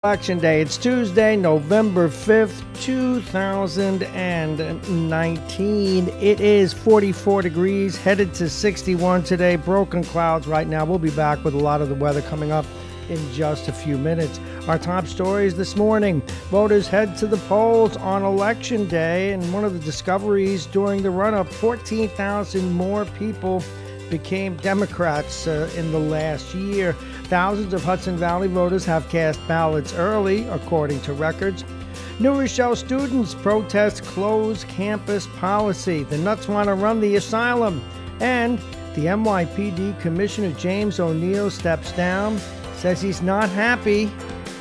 Election Day. It's Tuesday, November 5th, 2019. It is 44 degrees, headed to 61 today. Broken clouds right now. We'll be back with a lot of the weather coming up in just a few minutes. Our top stories this morning. Voters head to the polls on Election Day, and one of the discoveries during the run-up, 14,000 more people became Democrats in the last year. Thousands of Hudson Valley voters have cast ballots early, according to records. New Rochelle students protest closed campus policy. The Nuts want to run the asylum. And the NYPD Commissioner James O'Neill steps down, says he's not happy.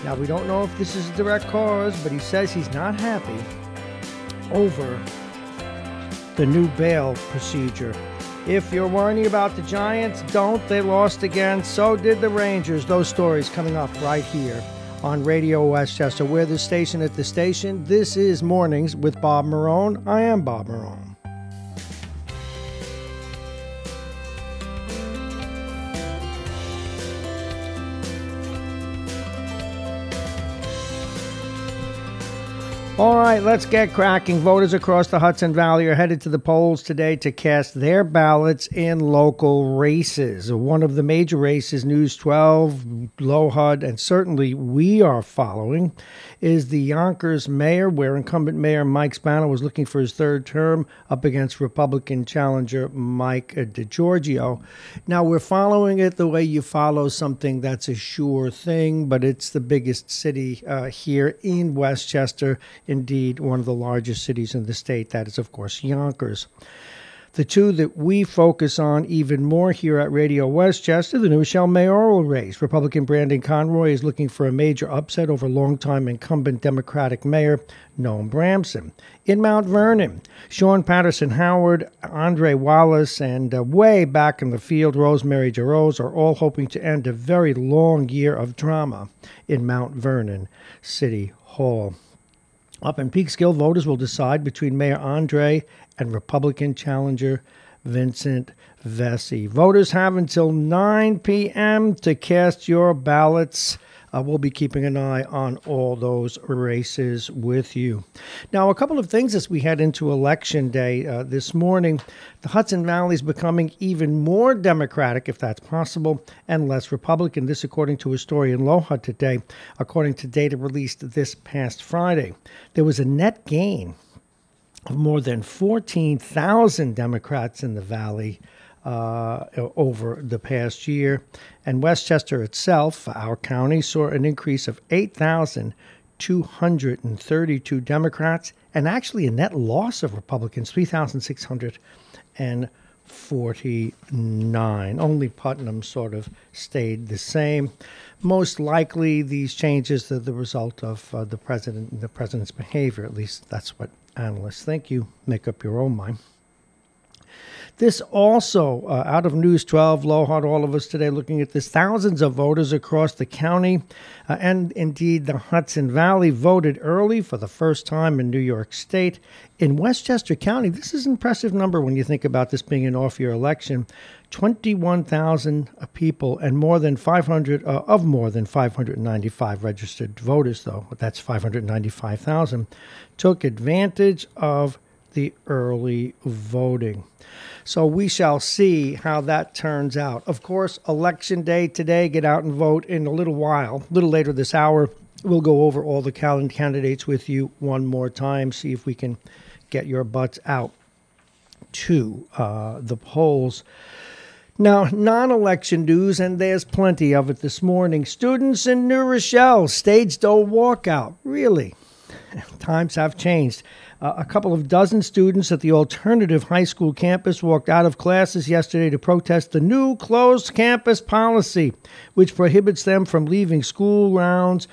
Now, we don't know if this is a direct cause, but he says he's not happy over the new bail procedure. If you're worrying about the Giants, don't. They lost again. So did the Rangers. Those stories coming up right here on Radio Westchester. We're the station at the station. This is Mornings with Bob Marrone. I am Bob Marrone. All right, let's get cracking. Voters across the Hudson Valley are headed to the polls today to cast their ballots in local races. One of the major races, News 12, LoHUD, and certainly we are following, is the Yonkers mayor, where incumbent Mayor Mike Spano was looking for his third term up against Republican challenger Mike DeGiorgio. Now, we're following it the way you follow something that's a sure thing, but it's the biggest city here in Westchester. Indeed, one of the largest cities in the state. That is, of course, Yonkers. The two that we focus on even more here at Radio Westchester, the New Rochelle mayoral race. Republican Brandon Conroy is looking for a major upset over longtime incumbent Democratic Mayor Noam Bramson. In Mount Vernon, Sean Patterson Howard, Andre Wallace, and way back in the field, Rosemary Jarose are all hoping to end a very long year of drama in Mount Vernon City Hall. Up in Peekskill, voters will decide between Mayor Andre and Republican challenger Vincent Vesey. Voters have until 9 p.m. to cast your ballots. We'll be keeping an eye on all those races with you. Now, a couple of things as we head into Election Day this morning. The Hudson Valley is becoming even more Democratic, if that's possible, and less Republican. This according to a story in LoHUD today, according to data released this past Friday. There was a net gain of more than 14,000 Democrats in the Valley over the past year. And Westchester itself, our county, saw an increase of 8,232 Democrats and actually a net loss of Republicans, 3,649. Only Putnam sort of stayed the same. Most likely these changes are the result of the president and the president's behavior. At least that's what analysts think. You make up your own mind. This also, out of News 12, LoHUD, all of us today looking at this, thousands of voters across the county and indeed the Hudson Valley voted early for the first time in New York State. In Westchester County, this is an impressive number when you think about this being an off-year election. 21,000 people and more than 595 registered voters, though, that's 595,000, took advantage of the early voting. So we shall see how that turns out. Of course, Election Day today. Get out and vote in a little while. A little later this hour, we'll go over all the candidates with you one more time, see if we can get your butts out to the polls. Now, non-election news, and there's plenty of it this morning. Students in New Rochelle staged a walkout. Really? Times have changed. A couple of dozen students at the alternative high school campus walked out of classes yesterday to protest the new closed campus policy, which prohibits them from leaving school grounds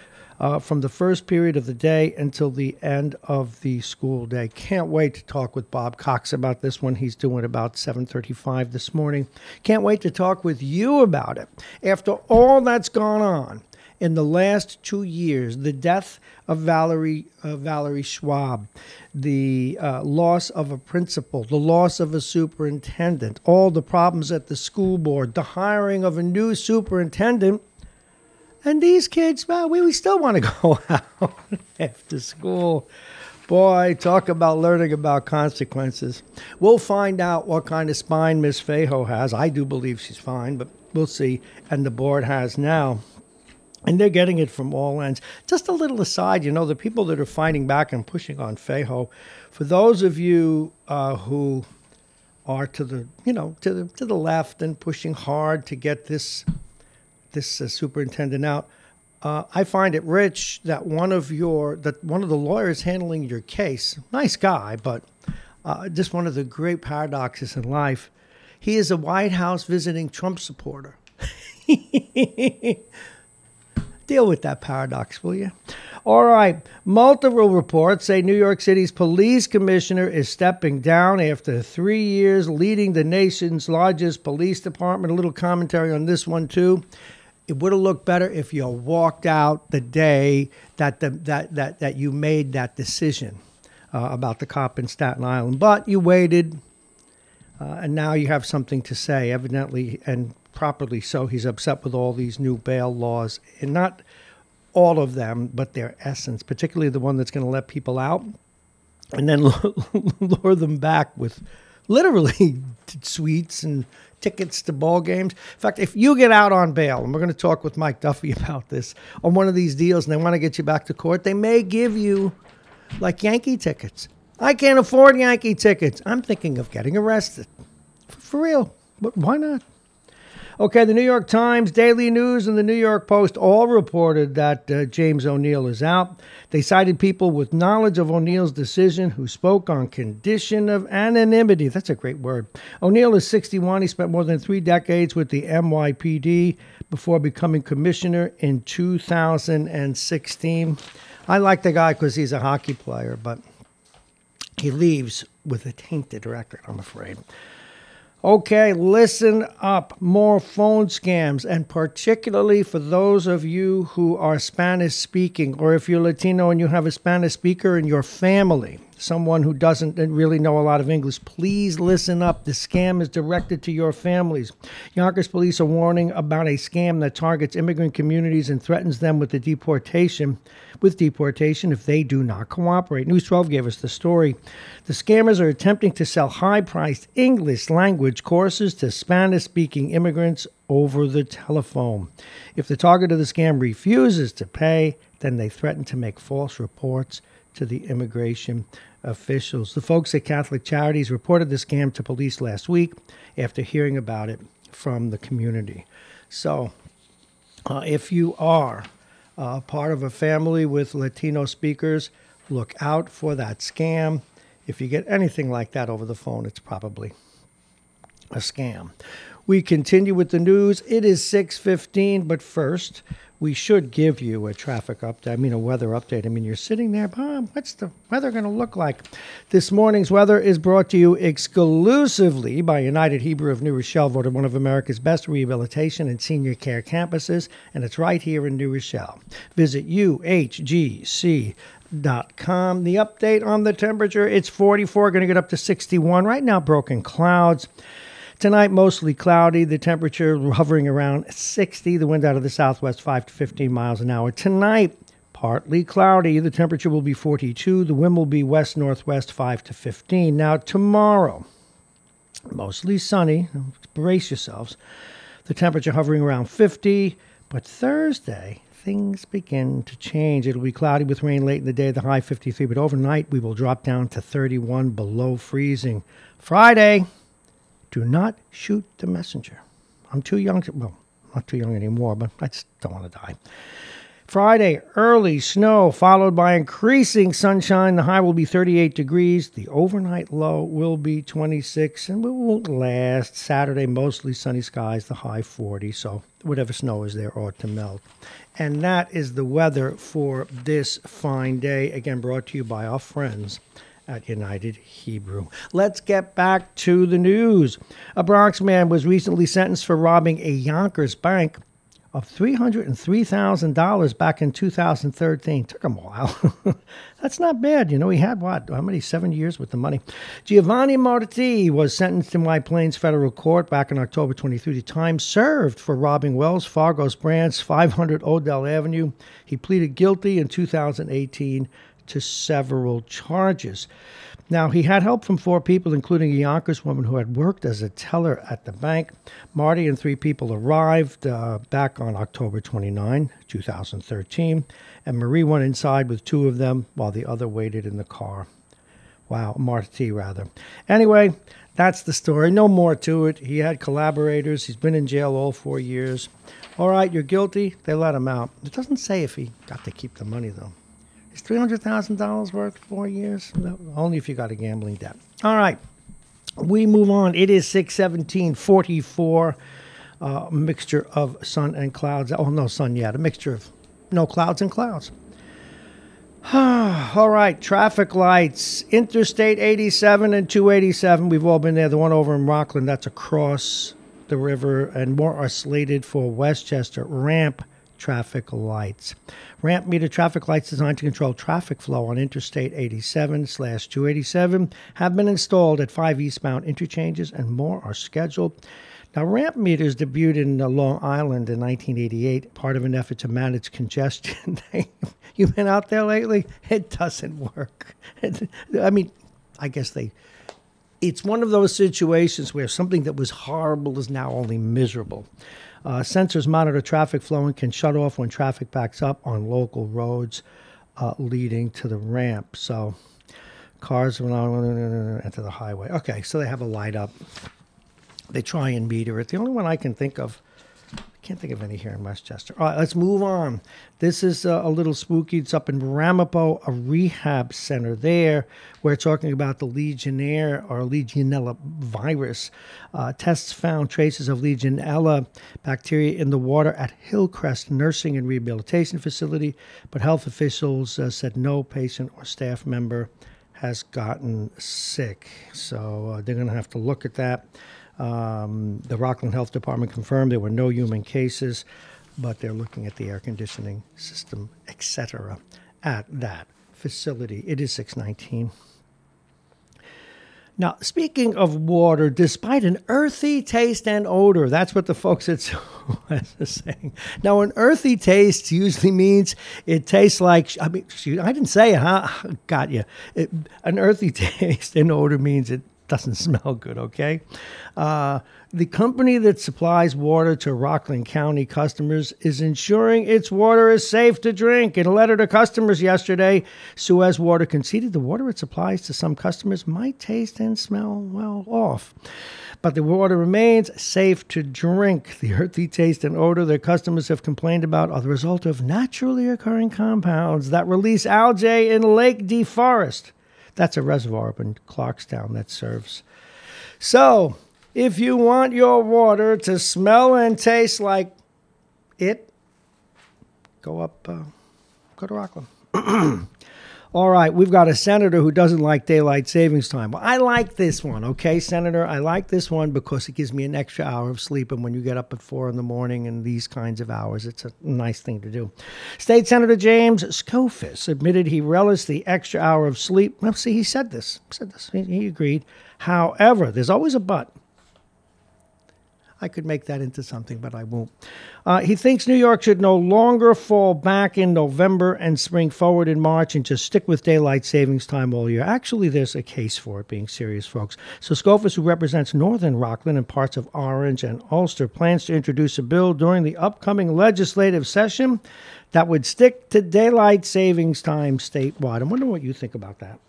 from the first period of the day until the end of the school day. Can't wait to talk with Bob Cox about this one. He's doing about 7:35 this morning. Can't wait to talk with you about it. After all that's gone on in the last 2 years, the death of Valerie Schwab, the loss of a principal, the loss of a superintendent, all the problems at the school board, the hiring of a new superintendent, And these kids, well, we still want to go out after school. Boy, talk about learning about consequences. We'll find out what kind of spine Miss Fajo has. I do believe she's fine, but we'll see. And the board has now. And they're getting it from all ends. Just a little aside, the people that are fighting back and pushing on Fajo, for those of you who are to the left and pushing hard to get this superintendent out, I find it rich that one of the lawyers handling your case, nice guy, but just one of the great paradoxes in life, he is a White House visiting Trump supporter. Deal with that paradox, will you? All right. Multiple reports say New York City's police commissioner is stepping down after 3 years leading the nation's largest police department. A little commentary on this one, too. It would have looked better if you walked out the day that you made that decision about the cop in Staten Island. But you waited, and now you have something to say, evidently, and properly so. He's upset with all these new bail laws, and not all of them, but their essence, particularly the one that's going to let people out and then lure them back with literally sweets and tickets to ball games. In fact, if you get out on bail, and we're going to talk with Mike Duffy about this, on one of these deals, and they want to get you back to court, they may give you like Yankee tickets. I can't afford Yankee tickets. I'm thinking of getting arrested. For real. But why not? Okay, the New York Times, Daily News, and the New York Post all reported that James O'Neill is out. They cited people with knowledge of O'Neill's decision who spoke on condition of anonymity. That's a great word. O'Neill is 61. He spent more than 3 decades with the NYPD before becoming commissioner in 2016. I like the guy because he's a hockey player, but he leaves with a tainted record, I'm afraid. Okay, listen up. More phone scams, and particularly for those of you who are Spanish speaking, or if you're Latino and you have a Spanish speaker in your family, someone who doesn't really know a lot of English, please listen up. The scam is directed to your families. Yonkers police are warning about a scam that targets immigrant communities and threatens them with deportation if they do not cooperate. News 12 gave us the story. The scammers are attempting to sell high-priced English language courses to Spanish-speaking immigrants over the telephone. If the target of the scam refuses to pay, then they threaten to make false reports to the immigration officials. The folks at Catholic Charities reported the scam to police last week after hearing about it from the community. So if you are part of a family with Latino speakers, look out for that scam. If you get anything like that over the phone, it's probably a scam. We continue with the news. It is 6:15, but first, we should give you a traffic update, a weather update. You're sitting there, what's the weather going to look like? This morning's weather is brought to you exclusively by United Hebrew of New Rochelle, voted one of America's best rehabilitation and senior care campuses, and it's right here in New Rochelle. Visit uhgc.com. The update on the temperature, it's 44, going to get up to 61. Right now, broken clouds. Tonight, mostly cloudy. The temperature hovering around 60. The wind out of the southwest, 5 to 15 miles an hour. Tonight, partly cloudy. The temperature will be 42. The wind will be west-northwest, 5 to 15. Now, tomorrow, mostly sunny. Brace yourselves. The temperature hovering around 50. But Thursday, things begin to change. It'll be cloudy with rain late in the day, the high 53. But overnight, we will drop down to 31 below freezing. Friday, do not shoot the messenger. I'm too young not too young anymore, but I just don't want to die. Friday, early snow followed by increasing sunshine. The high will be 38 degrees. The overnight low will be 26, and it won't last. Saturday, mostly sunny skies, the high 40, so whatever snow is there ought to melt. And that is the weather for this fine day. Again, brought to you by our friends at United Hebrew. Let's get back to the news. A Bronx man was recently sentenced for robbing a Yonkers bank of $303,000 back in 2013. Took him a while. That's not bad. You know, he had what? How many? 7 years with the money. Giovanni Marti was sentenced in White Plains federal court back in October 23. Time served for robbing Wells Fargo's branch, 500 Odell Avenue. He pleaded guilty in 2018 to several charges. Now, he had help from 4 people, including a Yonkers woman who had worked as a teller at the bank. Marty and 3 people arrived back on October 29, 2013, and Marie went inside with 2 of them while the other waited in the car. Wow, Marty, rather. Anyway, that's the story. No more to it. He had collaborators. He's been in jail all 4 years. All right, you're guilty. They let him out. It doesn't say if he got to keep the money, though. Is $300,000 worth 4 years? No, only if you got a gambling debt. All right. We move on. It is 6/17/44. Mixture of sun and clouds. Oh, no sun yet. A mixture of no clouds and clouds. All right. Traffic lights. Interstate 87 and 287. We've all been there. The one over in Rockland, that's across the river. And more are slated for Westchester. Ramp traffic lights. Ramp meter traffic lights designed to control traffic flow on Interstate 87/287 have been installed at 5 eastbound interchanges, and more are scheduled. Now, ramp meters debuted in Long Island in 1988, part of an effort to manage congestion. You've been out there lately? It doesn't work. I mean, I guess it's one of those situations where something that was horrible is now only miserable. Sensors monitor traffic flow and can shut off when traffic backs up on local roads leading to the ramp. So cars will enter the highway. Okay, so they have a light up. They try and meter it. The only one I can think of, I can't think of any here in Westchester. All right, let's move on. This is a little spooky. It's up in Ramapo, a rehab center there. We're talking about the Legionnaire or Legionella virus. Tests found traces of Legionella bacteria in the water at Hillcrest Nursing and Rehabilitation Facility, but health officials said no patient or staff member has gotten sick. So they're going to have to look at that. The Rockland Health Department confirmed there were no human cases, but they're looking at the air conditioning system, etc., at that facility. It is 6:19. Now, speaking of water, despite an earthy taste and odor, that's what the folks at SOS are saying. Now, an earthy taste usually means it tastes like, I didn't say it, huh? Got you. An earthy taste and odor means it doesn't smell good, okay? The company that supplies water to Rockland County customers is ensuring its water is safe to drink. In a letter to customers yesterday, Suez Water conceded the water it supplies to some customers might taste and smell, well, off. But the water remains safe to drink. The earthy taste and odor that customers have complained about are the result of naturally occurring compounds that release algae in Lake DeForest. That's a reservoir up in Clarkstown that serves. So, if you want your water to smell and taste like it, go to Rockland. All right, we've got a senator who doesn't like daylight savings time. Well, I like this one, okay, Senator? I like this one because it gives me an extra hour of sleep, and when you get up at 4 in the morning and these kinds of hours, it's a nice thing to do. State Senator James Skoufis admitted he relished the extra hour of sleep. Well, see, he said this. He agreed. However, there's always a but. I could make that into something, but I won't. He thinks New York should no longer fall back in November and spring forward in March and just stick with daylight savings time all year. Actually, there's a case for it, being serious, folks. So Skoufis, who represents northern Rockland and parts of Orange and Ulster, plans to introduce a bill during the upcoming legislative session that would stick to daylight savings time statewide. I wonder what you think about that.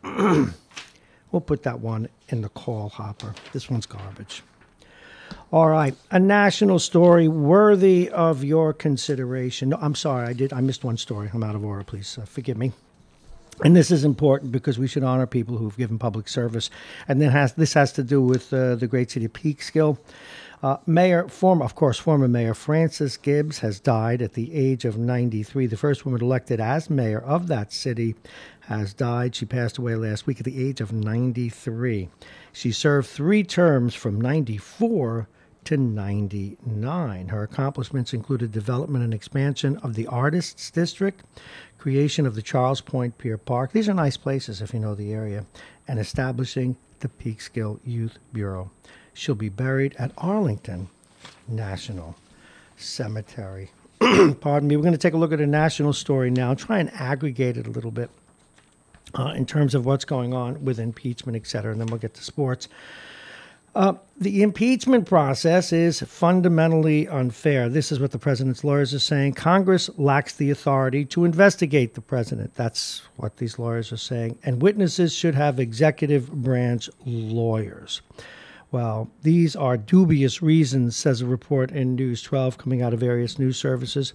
We'll put that one in the call hopper. This one's garbage. All right, a national story worthy of your consideration. No, I'm sorry, I missed one story. I'm out of order, please forgive me. And this is important because we should honor people who've given public service. And this has to do with the great city of Peekskill. Former Mayor Frances Gibbs has died at the age of 93. The first woman elected as mayor of that city has died. She passed away last week at the age of 93. She served 3 terms from 94 to 99. Her accomplishments included development and expansion of the Artists District, creation of the Charles Point Pier Park. These are nice places if you know the area. And establishing the Peekskill Youth Bureau. She'll be buried at Arlington National Cemetery. Pardon me. We're going to take a look at a national story now, try and aggregate it a little bit in terms of what's going on with impeachment, et cetera, and then we'll get to sports. The impeachment process is fundamentally unfair. This is what the president's lawyers are saying. Congress lacks the authority to investigate the president. That's what these lawyers are saying. And witnesses should have executive branch lawyers. Well, these are dubious reasons, says a report in News 12 coming out of various news services.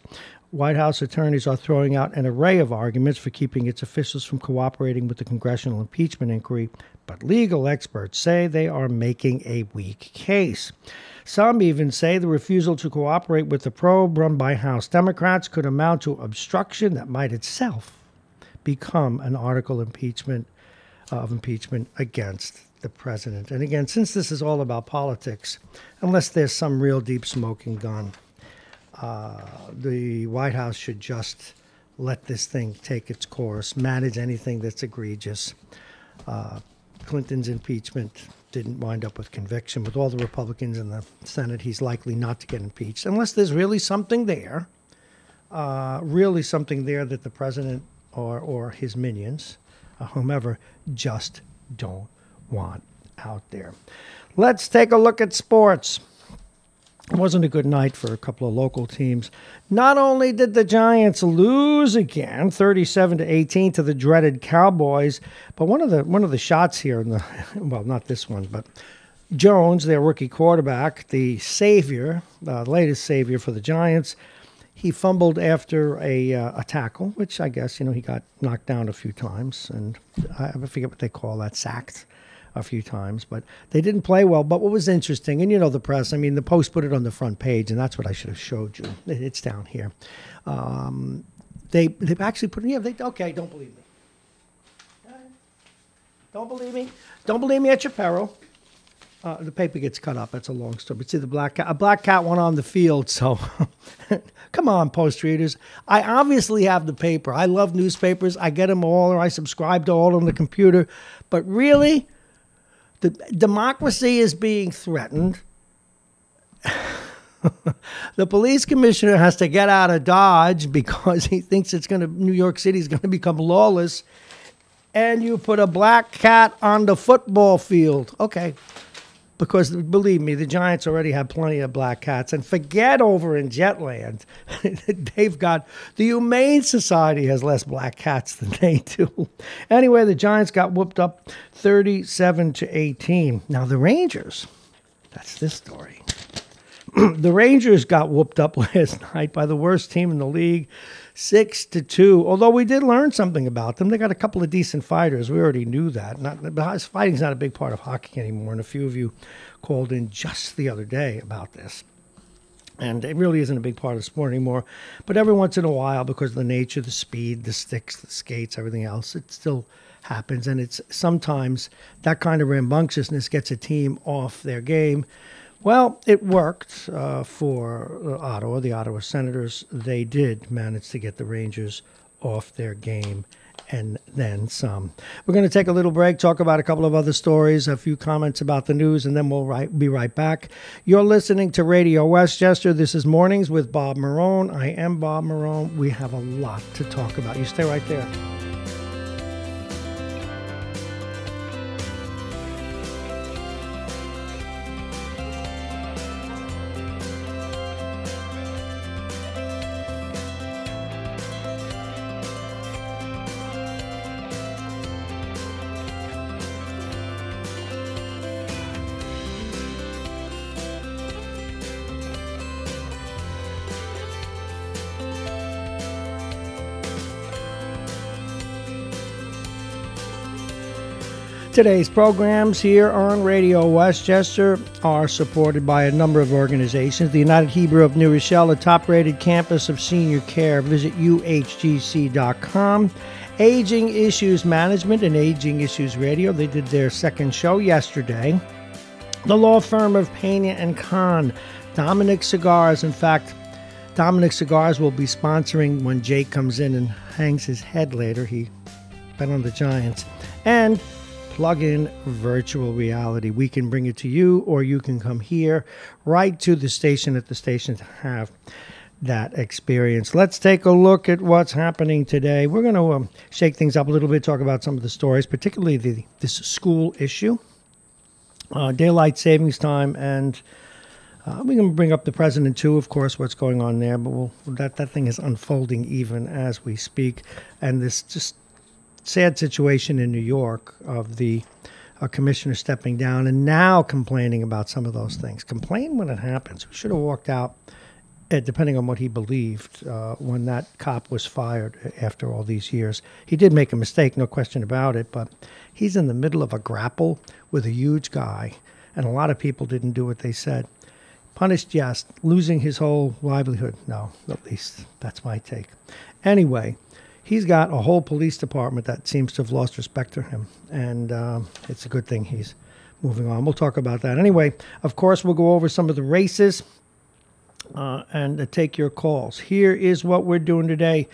White House attorneys are throwing out an array of arguments for keeping its officials from cooperating with the congressional impeachment inquiry, but legal experts say they are making a weak case. Some even say the refusal to cooperate with the probe run by House Democrats could amount to obstruction that might itself become an article of impeachment against the president. And again, since this is all about politics, unless there's some real deep smoking gun, the White House should just let this thing take its course, manage anything that's egregious. Clinton's impeachment didn't wind up with conviction. With all the Republicans in the Senate, he's likely not to get impeached, unless there's really something there that the president or his minions, whomever, just don't want out there. Let's take a look at sports. It wasn't a good night for a couple of local teams. Not only did the Giants lose again, 37-18 to the dreaded Cowboys, but one of the shots here in the not this one, but Jones, their rookie quarterback, the savior, latest savior for the Giants, he fumbled after a tackle, which I guess he got knocked down a few times, and I forget what they call that, sacked a few times, but they didn't play well. But what was interesting, and the press, the Post put it on the front page, and that's what I should have showed you. It's down here. They've actually put it, okay, don't believe me. Don't believe me. Don't believe me at your peril. The paper gets cut up. That's a long story. But see, a black cat went on the field, so come on, Post readers. I obviously have the paper. I love newspapers. I get them all, or I subscribe to all on the computer. But really, the democracy is being threatened. The police commissioner has to get out of Dodge because he thinks New York City is going to become lawless. And you put a black cat on the football field. Okay. Because believe me, the Giants already have plenty of black cats. And forget over in Jetland. They've got, the Humane Society has less black cats than they do. Anyway, the Giants got whooped up 37-18. Now the Rangers, that's this story. The Rangers got whooped up last night by the worst team in the league, 6-2. Although we did learn something about them. They got a couple of decent fighters. We already knew that. Fighting's not a big part of hockey anymore, and a few of you called in just the other day about this. And it really isn't a big part of the sport anymore. But every once in a while, because of the nature, the speed, the sticks, the skates, everything else, it still happens. And it's sometimes that kind of rambunctiousness gets a team off their game. Well, it worked for Ottawa, the Ottawa Senators. They did manage to get the Rangers off their game and then some. We're going to take a little break, talk about a couple of other stories, a few comments about the news, and then we'll be right back. You're listening to Radio Westchester. This is Mornings with Bob Marrone. I am Bob Marrone. We have a lot to talk about. You stay right there. Today's programs here on Radio Westchester are supported by a number of organizations. The United Hebrew of New Rochelle, a top-rated campus of senior care. Visit uhgc.com. Aging Issues Management and Aging Issues Radio. They did their second show yesterday. The law firm of Pena and Kahn, Dominic Cigars. In fact, Dominic Cigars will be sponsoring when Jake comes in and hangs his head later. He bet on the Giants. And Plug-in virtual reality. We can bring it to you, or you can come here right to the station at the station to have that experience. Let's take a look at what's happening today. We're going to shake things up a little bit, talk about some of the stories, particularly this school issue, daylight savings time, and we can bring up the president too, of course, what's going on there. But that thing is unfolding even as we speak, and this just sad situation in New York of the commissioner stepping down and now complaining about some of those things. Complain when it happens. We should have walked out, depending on what he believed, when that cop was fired after all these years. He did make a mistake, no question about it, but he's in the middle of a grapple with a huge guy, and a lot of people didn't do what they said. Punished, yes. Losing his whole livelihood, no. At least that's my take. Anyway, he's got a whole police department that seems to have lost respect for him, and it's a good thing he's moving on. We'll talk about that. Anyway, of course, we'll go over some of the races and take your calls. Here is what we're doing today.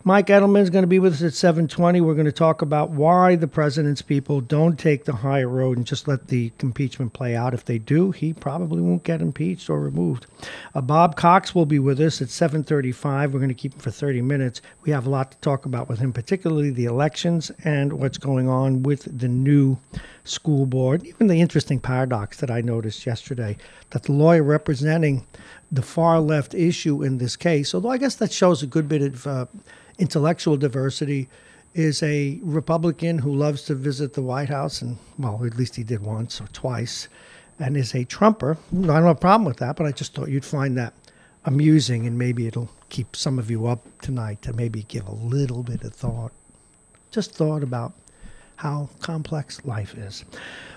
Mike Edelman is going to be with us at 7:20. We're going to talk about why the president's people don't take the higher road and just let the impeachment play out. If they do, he probably won't get impeached or removed. Bob Cox will be with us at 7:35. We're going to keep him for 30 minutes. We have a lot to talk about with him, particularly the elections and what's going on with the new school board. Even the interesting paradox that I noticed yesterday, that the lawyer representing the far left issue in this case, although I guess that shows a good bit of intellectual diversity, is a Republican who loves to visit the White House, and, well, at least he did once or twice, and is a Trumper. I don't have a problem with that, but I just thought you'd find that amusing, and maybe it'll keep some of you up tonight to maybe give a little bit of thought. Just thought about how complex life is.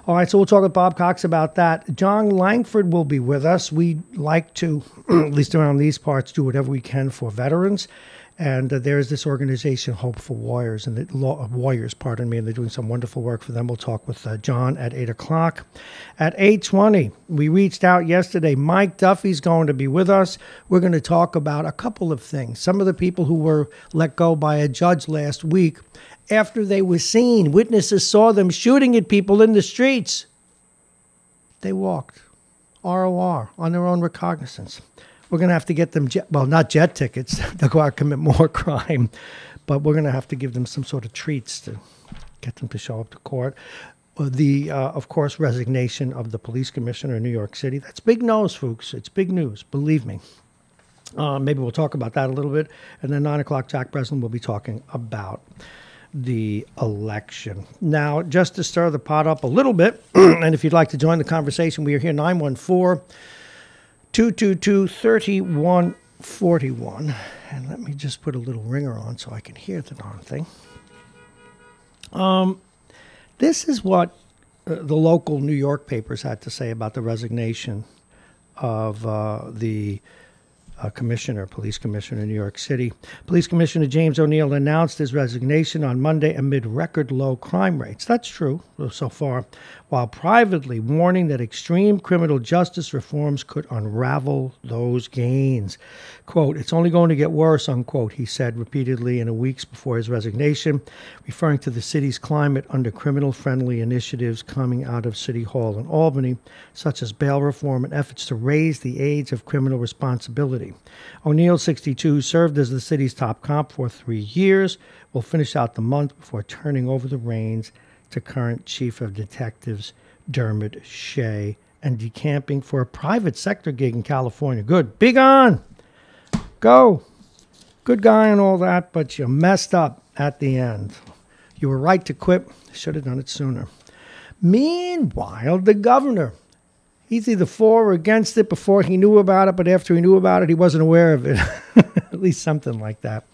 All right, so we'll talk with Bob Cox about that. John Langford will be with us. We like to, at least around these parts, do whatever we can for veterans. And there's this organization, Hope for Warriors, and and they're doing some wonderful work for them. We'll talk with John at 8 o'clock. At 8:20, we reached out yesterday. Mike Duffy's going to be with us. We're going to talk about a couple of things. Some of the people who were let go by a judge last week after they were seen. Witnesses saw them shooting at people in the streets. They walked, ROR, on their own recognizance. We're going to have to get them, not jet tickets. They'll go out and commit more crime. But we're going to have to give them some sort of treats to get them to show up to court. Of course, resignation of the police commissioner in New York City. That's big news, folks. It's big news, believe me. Maybe we'll talk about that a little bit. And then 9 o'clock, Jack Breslin will be talking about the election. Now, just to stir the pot up a little bit, and if you'd like to join the conversation, we are here, 914-222-3141. And let me just put a little ringer on so I can hear the darn thing. This is what the local New York papers had to say about the resignation of the police commissioner in New York City. Police Commissioner James O'Neill announced his resignation on Monday amid record low crime rates. That's true so far, while privately warning that extreme criminal justice reforms could unravel those gains. Quote, "It's only going to get worse," unquote, he said repeatedly in the weeks before his resignation, referring to the city's climate under criminal-friendly initiatives coming out of City Hall in Albany, such as bail reform and efforts to raise the age of criminal responsibility. O'Neill, 62, served as the city's top cop for 3 years, will finish out the month before turning over the reins to current Chief of Detectives Dermot Shea and decamping for a private sector gig in California. Good. Big on. Go. Good guy and all that, but you messed up at the end. You were right to quit. Should have done it sooner. Meanwhile, the governor, he's either for or against it before he knew about it, but after he knew about it, he wasn't aware of it. At least something like that.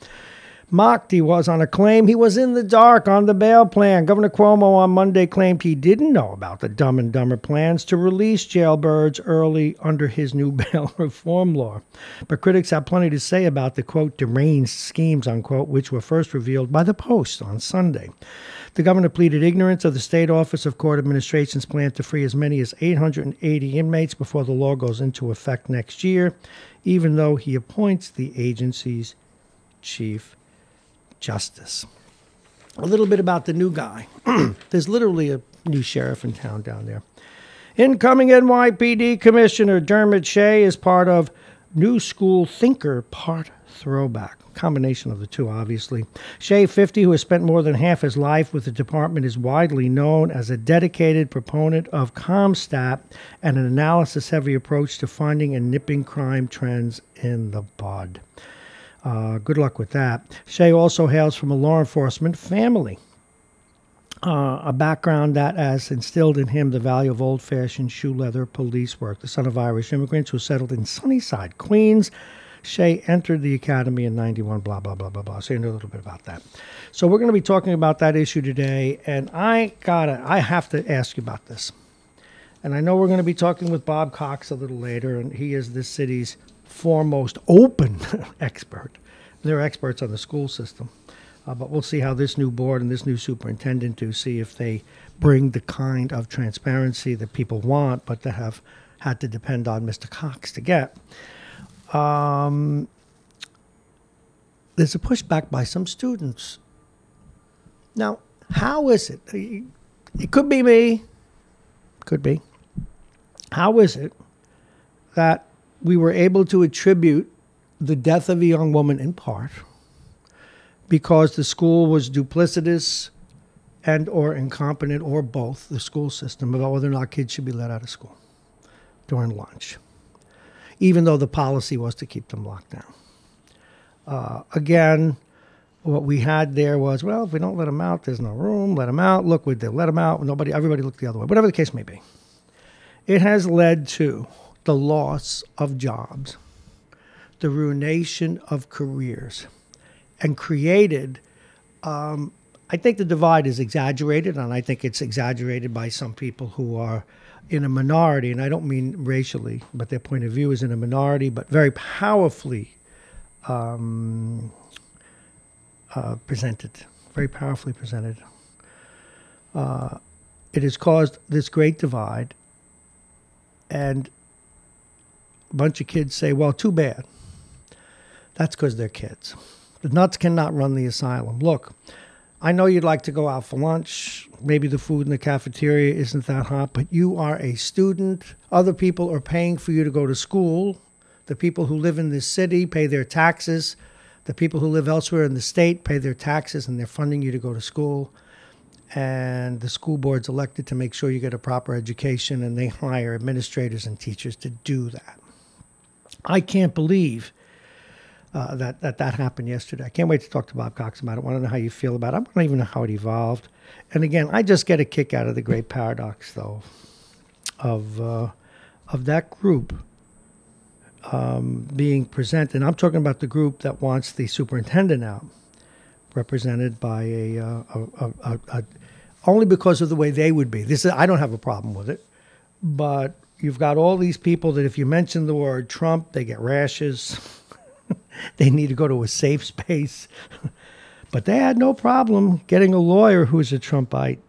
mocked he was on a claim he was in the dark on the bail plan. Governor Cuomo on Monday claimed he didn't know about the Dumb and Dumber plans to release jailbirds early under his new bail reform law. But critics have plenty to say about the, quote, deranged schemes, unquote, which were first revealed by the Post on Sunday. The governor pleaded ignorance of the State Office of Court Administration's plan to free as many as 880 inmates before the law goes into effect next year, even though he appoints the agency's chief justice. A little bit about the new guy. There's literally a new sheriff in town down there. Incoming NYPD Commissioner Dermot Shea is part of New School Thinker Part Throwback. Combination of the two, obviously. Shea, 50, who has spent more than half his life with the department, is widely known as a dedicated proponent of CompStat and an analysis-heavy approach to finding and nipping crime trends in the bud. Good luck with that. Shea also hails from a law enforcement family, a background that has instilled in him the value of old-fashioned shoe-leather police work. The son of Irish immigrants who settled in Sunnyside, Queens, Shea entered the academy in 91, blah, blah, blah, blah, blah. So you know a little bit about that. So we're going to be talking about that issue today, and I have to ask you about this. And I know we're going to be talking with Bob Cox a little later, and he is this city's foremost open expert. They're experts on the school system. But we'll see how this new board and this new superintendent do, see if they bring the kind of transparency that people want, but that have had to depend on Mr. Cox to get. There's a pushback by some students. Now, how is it? It could be me. Could be. How is it that we were able to attribute the death of a young woman in part because the school was duplicitous and or incompetent, or both, the school system, about whether or not kids should be let out of school during lunch, even though the policy was to keep them locked down. Again, what we had there was, well, if we don't let them out, there's no room. Let them out. Look, they let them out. Everybody looked the other way. Whatever the case may be. It has led to the loss of jobs, the ruination of careers, and created, I think the divide is exaggerated, and I think it's exaggerated by some people who are in a minority, and I don't mean racially, but their point of view is in a minority, but very powerfully presented, very powerfully presented. It has caused this great divide, and a bunch of kids say, well, too bad. That's because they're kids. The nuts cannot run the asylum. Look, I know you'd like to go out for lunch. Maybe the food in the cafeteria isn't that hot, but you are a student. Other people are paying for you to go to school. The people who live in this city pay their taxes. The people who live elsewhere in the state pay their taxes, and they're funding you to go to school. And the school board's elected to make sure you get a proper education, and they hire administrators and teachers to do that. I can't believe that happened yesterday. I can't wait to talk to Bob Cox about it. I want to know how you feel about it. I want to even know how it evolved. And again, I just get a kick out of the great paradox, though, of that group being presented. And I'm talking about the group that wants the superintendent out, represented by only because of the way they would be. I don't have a problem with it, but you've got all these people that if you mention the word Trump, they get rashes. They need to go to a safe space. But they had no problem getting a lawyer who's a Trumpite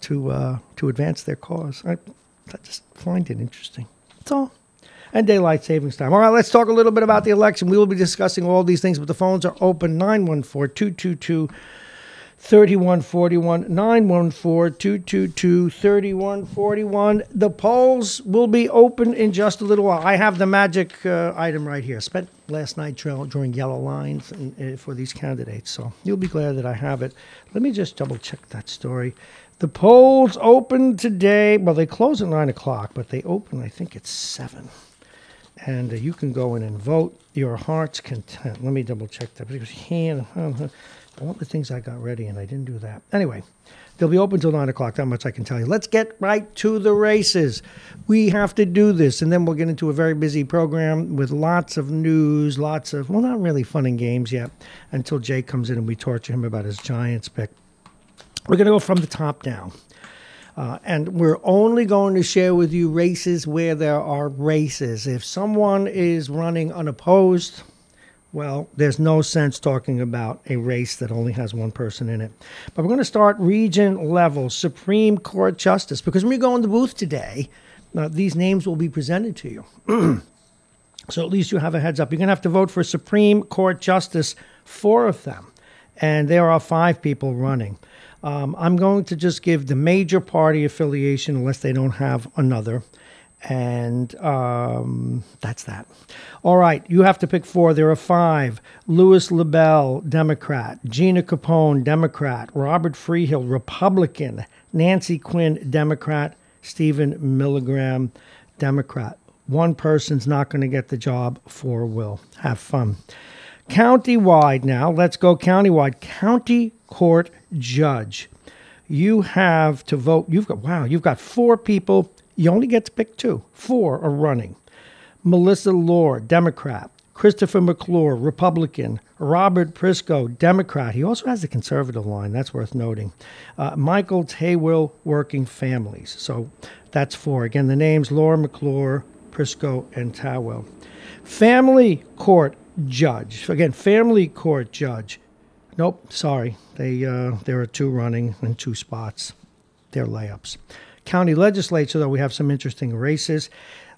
to advance their cause. I just find it interesting. That's all. And daylight savings time. All right, let's talk a little bit about the election. We will be discussing all these things, but the phones are open, 914-222-3141, 914-222-3141. The polls will be open in just a little while. I have the magic item right here. Spent last night drawing yellow lines for these candidates, so you'll be glad that I have it. Let me just double-check that story. The polls open today. Well, they close at 9 o'clock, but they open, I think, at 7. And you can go in and vote your heart's content. Let me double-check that. all the things I got ready, and I didn't do that. Anyway, they'll be open till 9 o'clock. That much I can tell you. Let's get right to the races. We have to do this, and then we'll get into a very busy program with lots of news, lots of, well, not really fun and games yet, until Jay comes in and we torture him about his Giants pick. We're going to go from the top down. And we're only going to share with you races where there are races. If someone is running unopposed, well, there's no sense talking about a race that only has one person in it. But we're going to start region level, Supreme Court Justice, because when you go in the booth today, these names will be presented to you. So at least you have a heads up. You're going to have to vote for Supreme Court Justice, 4 of them. And there are 5 people running. I'm going to just give the major party affiliation unless they don't have another. And that's that. All right, you have to pick 4. There are 5. Louis LaBelle, Democrat. Gina Capone, Democrat. Robert Freehill, Republican. Nancy Quinn, Democrat. Stephen Milligram, Democrat. One person's not going to get the job, 4 will. Have fun. Countywide now. Let's go countywide. County Court Judge. You have to vote. You've got 4 people. You only get to pick 2. 4 are running. Melissa Lohr, Democrat. Christopher McClure, Republican. Robert Prisco, Democrat. He also has a conservative line. That's worth noting. Michael Taywill, Working Families. So that's 4. Again, the names: Lohr, McClure, Prisco, and Taywill. Family Court Judge. Again, Family Court Judge. Nope, sorry. There are 2 running in 2 spots. They're layups. County legislature, though, we have some interesting races.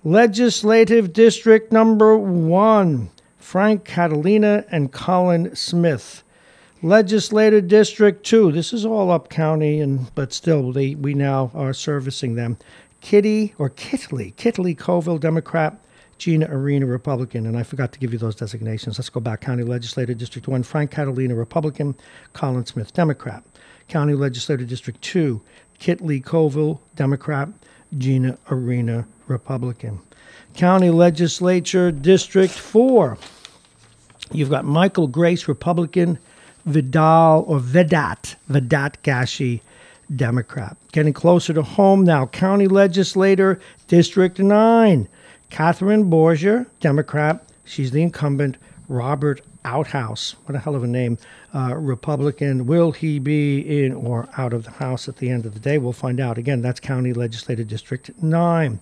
Legislative District number 1, Frank Catalina and Colin Smith. Legislative District 2, this is all up county, but still we now are servicing them. Kittley Colville, Democrat. Gina Arena, Republican. And I forgot to give you those designations. Let's go back. County Legislative District 1, Frank Catalina, Republican. Colin Smith, Democrat. County Legislative District 2, Kittley Colville, Democrat. Gina Arena, Republican. County Legislature District 4, you've got Michael Grace, Republican. Vedat Gashi, Democrat. Getting closer to home now. County Legislator District 9, Catherine Borgia, Democrat. She's the incumbent. Robert Outhouse, what a hell of a name, Republican. Will he be in or out of the House at the end of the day? We'll find out. Again, that's County Legislative District 9.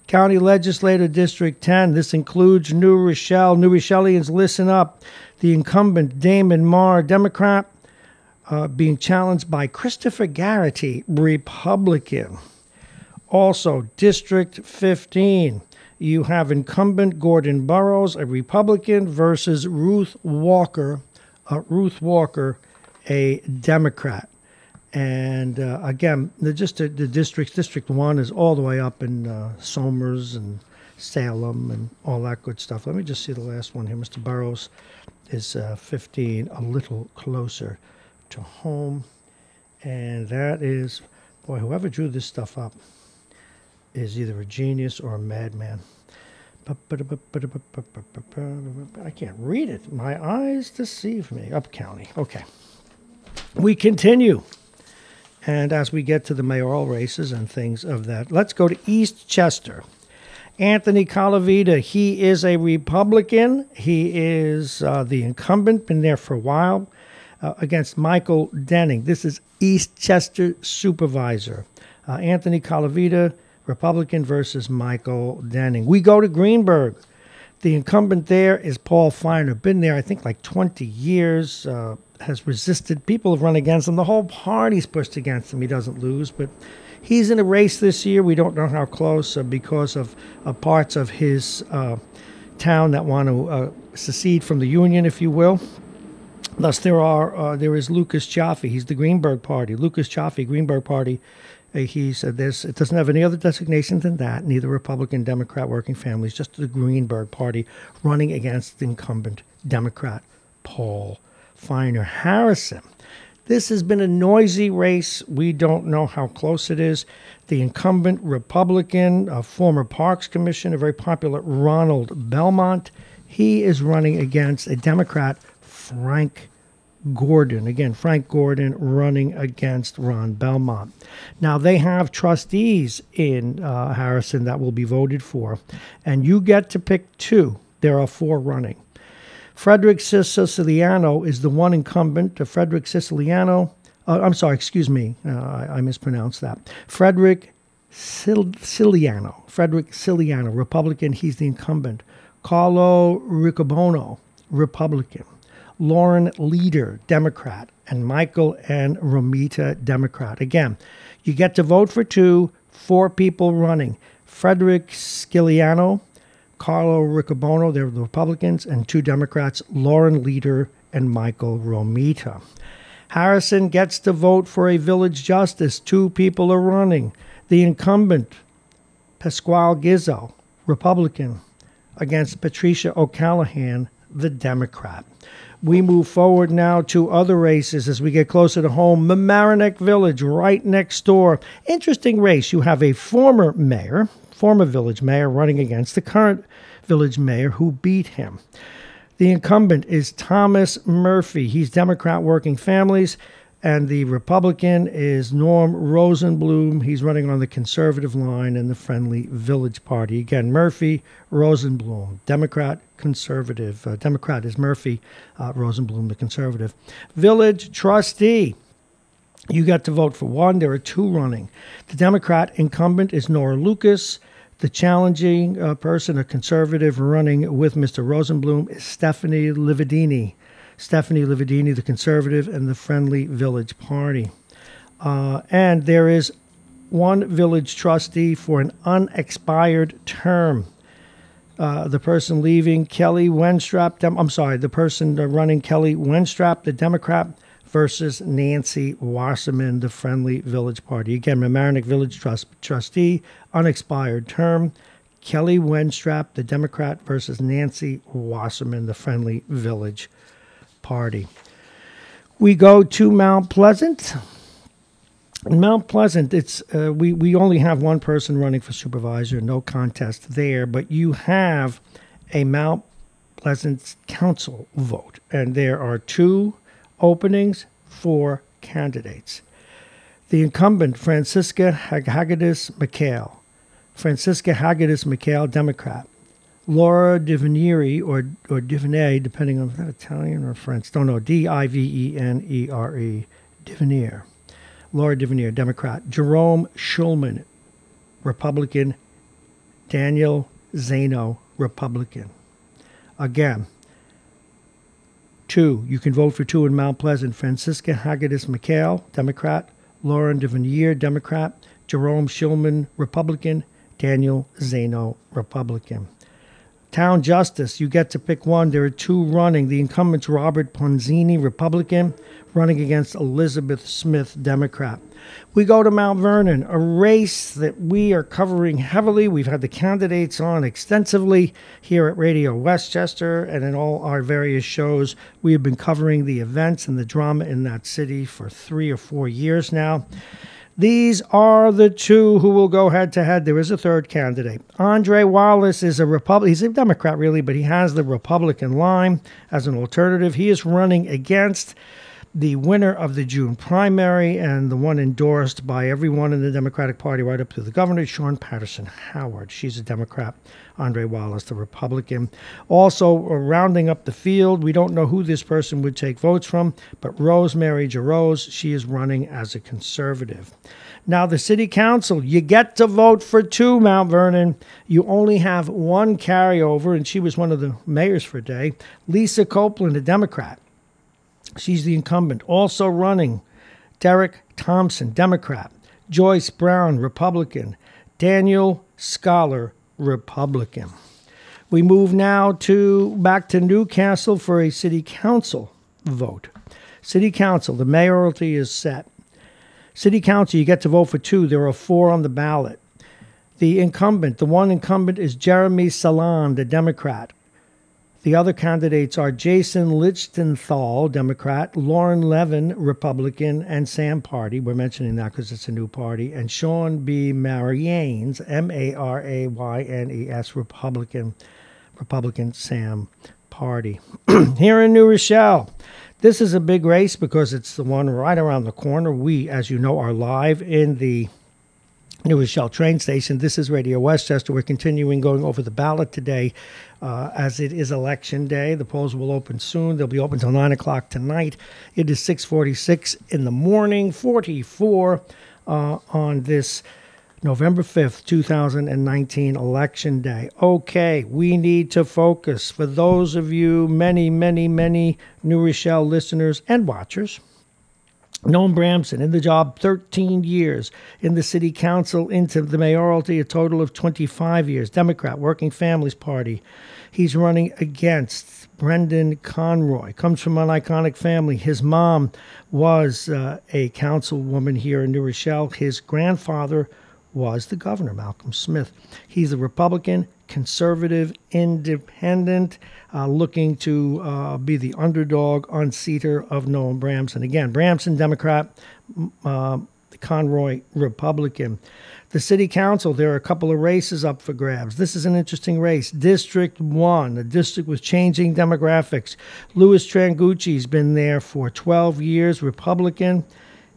County Legislative District 10, this includes New Rochelle. New Rochellians, listen up. The incumbent, Damon Marr, Democrat, being challenged by Christopher Garrity, Republican. Also, District 15. You have incumbent Gordon Burroughs, a Republican, versus Ruth Walker, a Democrat. And again, the District 1 is all the way up in Somers and Salem and all that good stuff. Let me just see the last one here. Mr. Burroughs is 15, a little closer to home. And that is, boy, whoever drew this stuff up is either a genius or a madman. I can't read it. My eyes deceive me. Up county. Okay. We continue. And as we get to the mayoral races and things of that, let's go to Eastchester. Anthony Calavita, he is a Republican. He is the incumbent, been there for a while, against Michael Denning. This is Eastchester Supervisor. Anthony Calavita, Republican, versus Michael Denning. We go to Greenburgh. The incumbent there is Paul Feiner. Been there, I think, like 20 years. Has resisted. People have run against him. The whole party's pushed against him. He doesn't lose, but he's in a race this year. We don't know how close because of parts of his town that want to secede from the Union, if you will. Thus, there is Lucas Chaffee. He's the Greenburgh Party. Lucas Chaffee, Greenburgh Party. He said it doesn't have any other designation than that, neither Republican, Democrat, Working Families, just the Greenburgh Party running against the incumbent Democrat Paul Feiner. Harrison. This has been a noisy race. We don't know how close it is. The incumbent Republican, a former Parks Commissioner, very popular Ronald Belmont, he is running against a Democrat, Frank Gordon. Again, Frank Gordon running against Ron Belmont. Now, they have trustees in Harrison that will be voted for, and you get to pick two. There are four running. Frederick Siciliano is the one incumbent. Frederick Siciliano, I'm sorry, excuse me, I mispronounced that. Frederick Siciliano, Republican, he's the incumbent. Carlo Riccobono, Republican. Lauren Leader, Democrat, and Michael N. Romita, Democrat. Again, you get to vote for two, four people running. Frederick Siciliano, Carlo Riccobono, they're the Republicans, and two Democrats, Lauren Leader and Michael Romita. Harrison gets to vote for a village justice. Two people are running. The incumbent, Pasquale Gizzo, Republican, against Patricia O'Callahan, the Democrat. We move forward now to other races as we get closer to home. Mamaroneck Village, right next door. Interesting race. You have a former village mayor, running against the current village mayor who beat him. The incumbent is Thomas Murphy. He's Democrat Working Families. And the Republican is Norm Rosenblum. He's running on the conservative line in the Friendly Village Party. Again, Murphy, Rosenblum, Democrat, conservative. Democrat is Murphy, Rosenblum, the conservative. Village trustee. You got to vote for one. There are two running. The Democrat incumbent is Nora Lucas. The challenging person, a conservative running with Mr. Rosenblum, is Stephanie Lividini. Stephanie Lividini, the conservative, and the Friendly Village Party. And there is one village trustee for an unexpired term. The person leaving, Kelly Wenstrap, the person running, Kelly Wenstrap, the Democrat, versus Nancy Wasserman, the Friendly Village Party. Again, Mamaroneck Village trustee, unexpired term. Kelly Wenstrap, the Democrat, versus Nancy Wasserman, the Friendly Village Party. We go to Mount Pleasant. In Mount Pleasant, it's we only have one person running for supervisor, no contest there, but you have a Mount Pleasant council vote, and there are two openings for candidates. The incumbent, Francisca Hagedis McHale, Democrat. Laura Divinieri, or Divinier, depending on if that's Italian or French. Don't know. Divenere. Divinier. Laura Divinier, Democrat. Jerome Schulman, Republican. Daniel Zano, Republican. Again, two. You can vote for two in Mount Pleasant. Francisca Hagedis McHale, Democrat. Lauren Divinier, Democrat. Jerome Schulman, Republican. Daniel Zano, Republican. Town Justice, you get to pick one. There are two running. The incumbent's Robert Ponzini, Republican, running against Elizabeth Smith, Democrat. We go to Mount Vernon, a race that we are covering heavily. We've had the candidates on extensively here at Radio Westchester and in all our various shows. We have been covering the events and the drama in that city for 3 or 4 years now. These are the two who will go head-to-head. There is a third candidate. Andre Wallace is a Republican. He's a Democrat, really, but he has the Republican line as an alternative. He is running against the winner of the June primary and the one endorsed by everyone in the Democratic Party right up to the governor, Sean Patterson Howard. She's a Democrat. Andre Wallace, the Republican. Also, rounding up the field, we don't know who this person would take votes from, but Rosemary Jarose, she is running as a conservative. Now, the city council, you get to vote for two, Mount Vernon. You only have one carryover, and she was one of the mayors for a day. Lisa Copeland, a Democrat. She's the incumbent. Also running, Derek Thompson, Democrat. Joyce Brown, Republican. Daniel Scholar, Republican. We move now back to Newcastle for a city council vote. City council, the mayoralty is set. City council, you get to vote for two. There are 4 on the ballot. The one incumbent is Jeremy Salon, the Democrat. The other candidates are Jason Lichtenthal, Democrat, Lauren Levin, Republican, and Sam Party. We're mentioning that because it's a new party. And Sean B. Marraynes, Maraynes, Republican Sam Party. Here in New Rochelle, This is a big race because it's the one right around the corner. We, as you know, are live in the New Rochelle train station. This is Radio Westchester. We're continuing going over the ballot today as it is election day. The polls will open soon. They'll be open till 9 o'clock tonight. It is 6:46 in the morning, 44 on this November 5th, 2019 election day. Okay, we need to focus. For those of you, many New Rochelle listeners and watchers, Noam Bramson in the job 13 years, in the city council into the mayoralty a total of 25 years, Democrat, Working Families Party. He's running against Brendan Conroy, comes from an iconic family. His mom was a councilwoman here in New Rochelle. His grandfather was the governor, Malcolm Smith. He's a Republican, conservative, independent, looking to be the underdog unseater of Noam Bramson. Again, Bramson, Democrat, Conroy, Republican. The city council, there are a couple of races up for grabs. This is an interesting race. District 1, a district with changing demographics. Louis Trangucci's been there for 12 years, Republican.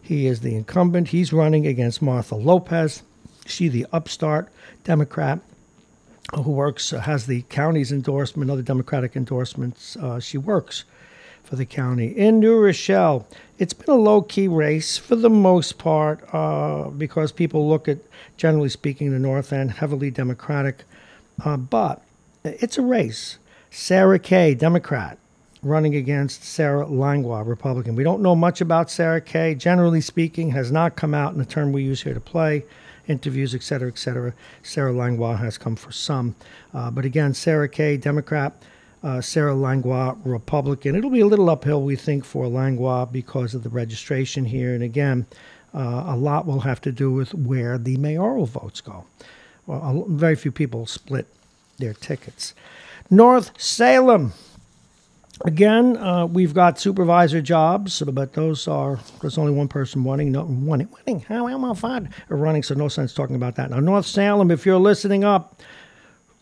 He is the incumbent. He's running against Martha Lopez. She, the upstart Democrat who works, has the county's endorsement, other Democratic endorsements. She works for the county. In New Rochelle, it's been a low-key race for the most part because people look at, generally speaking, the North End, heavily Democratic. But it's a race. Sarah Kay, Democrat, running against Sarah Langlois, Republican. We don't know much about Sarah Kay. Generally speaking, has not come out in the term we use here to play. Interviews, et cetera, et cetera. Sarah Langlois has come for some. But again, Sarah Kay, Democrat, Sarah Langlois, Republican. It'll be a little uphill, we think, for Langlois because of the registration here. And again, a lot will have to do with where the mayoral votes go. Well, very few people split their tickets. North Salem. Again, we've got supervisor jobs, but there's only one person running. How am I fine? Running, so no sense talking about that. Now, North Salem, if you're listening up,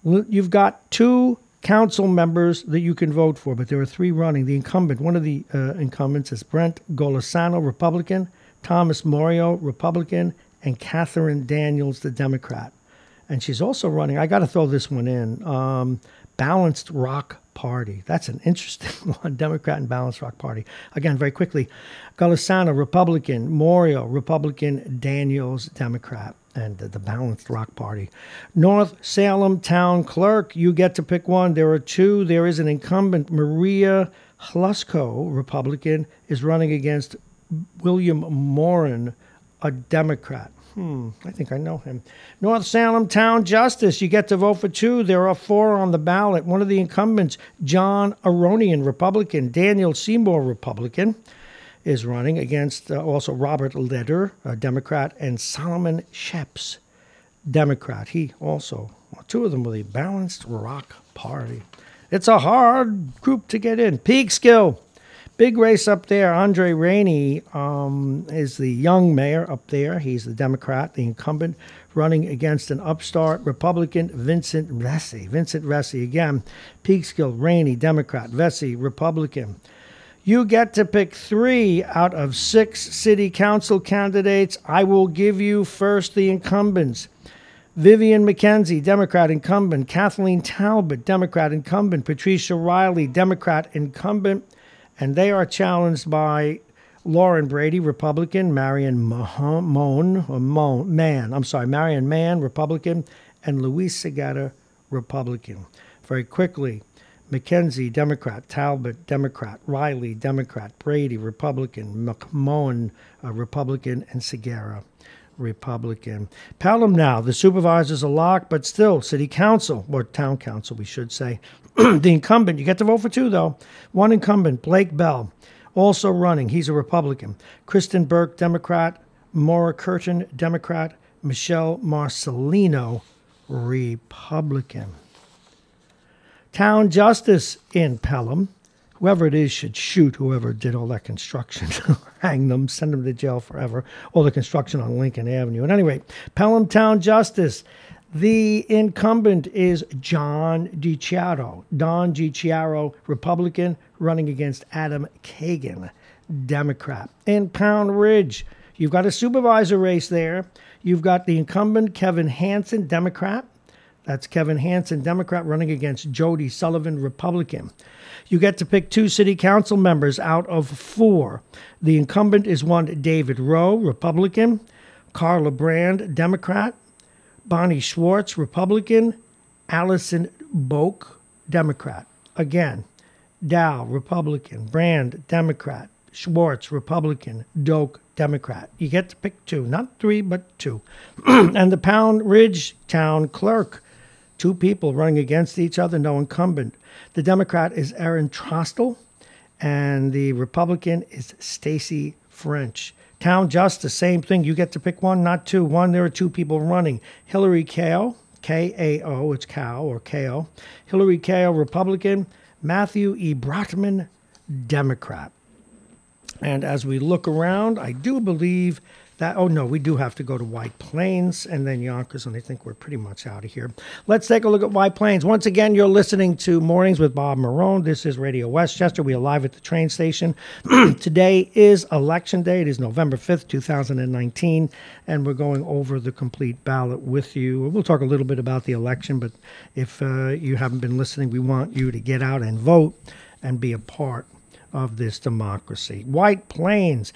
you've got 2 council members that you can vote for, but there are 3 running. The incumbent, one of the incumbents is Brent Golisano, Republican, Thomas Morio, Republican, and Catherine Daniels, the Democrat. And she's also running, I got to throw this one in, Balanced Rock Party. That's an interesting one, Democrat and Balanced Rock Party. Again, very quickly, Golisano, Republican, Morio, Republican, Daniels, Democrat, and the Balanced Rock Party. North Salem Town Clerk, you get to pick one. There are 2. There is an incumbent, Maria Hlusko, Republican, is running against William Marrone, a Democrat. I think I know him. North Salem Town Justice, you get to vote for 2. There are 4 on the ballot. One of the incumbents, John Aronian, Republican. Daniel Seymour, Republican, is running against also Robert Leder, a Democrat, and Solomon Sheps, Democrat. He also, 2 of them with a Balanced Rock Party. It's a hard group to get in. Peekskill. Big race up there. Andre Rainey is the young mayor up there. He's the Democrat, the incumbent, running against an upstart Republican, Vincent Vesey. Vincent Vesey, again, Peekskill, Rainey, Democrat, Vesey, Republican. You get to pick 3 out of 6 city council candidates. I will give you first the incumbents. Vivian McKenzie, Democrat incumbent. Kathleen Talbot, Democrat incumbent. Patricia Riley, Democrat incumbent. And they are challenged by Lauren Brady, Republican, Marion Mann, Republican, and Luis Segura, Republican. Very quickly, McKenzie, Democrat, Talbot, Democrat, Riley, Democrat, Brady, Republican, McMahon, Republican, and Segura, Republican. Pelham now, the supervisors are locked, but still, city council, or town council, we should say. The incumbent, you get to vote for 2, though. One incumbent, Blake Bell, also running. He's a Republican. Kristen Burke, Democrat. Maura Curtin, Democrat. Michelle Marcelino, Republican. Town Justice in Pelham. Whoever it is should shoot whoever did all that construction. Hang them, send them to jail forever. All the construction on Lincoln Avenue. At any rate, Pelham Town Justice. The incumbent is John DiCiaro. Don DiCiaro, Republican, running against Adam Kagan, Democrat. In Pound Ridge, you've got a supervisor race there. You've got the incumbent Kevin Hansen, Democrat. That's Kevin Hansen, Democrat, running against Jody Sullivan, Republican. You get to pick 2 city council members out of 4. The incumbent is one David Rowe, Republican. Carla Brand, Democrat. Bonnie Schwartz, Republican. Allison Boak, Democrat. Again, Dow, Republican. Brand, Democrat. Schwartz, Republican. Doak, Democrat. You get to pick 2, not 3, but 2. And the Pound Ridge Town Clerk, 2 people running against each other, no incumbent. The Democrat is Erin Trostel, and the Republican is Stacy French. Town Justice, same thing. You get to pick 1, not 2. 1, there are 2 people running. Hillary Kao, K-A-O, it's Kao or Kao. Hillary Kao, Republican. Matthew E. Brotman, Democrat. And as we look around, I do believe that, oh no, we do have to go to White Plains and then Yonkers, and I think we're pretty much out of here. Let's take a look at White Plains. Once again, you're listening to Mornings with Bob Marrone. This is Radio Westchester. We are live at the train station. Today is Election Day. It is November 5th, 2019, and we're going over the complete ballot with you. We'll talk a little bit about the election, but if you haven't been listening, we want you to get out and vote and be a part of this democracy. White Plains.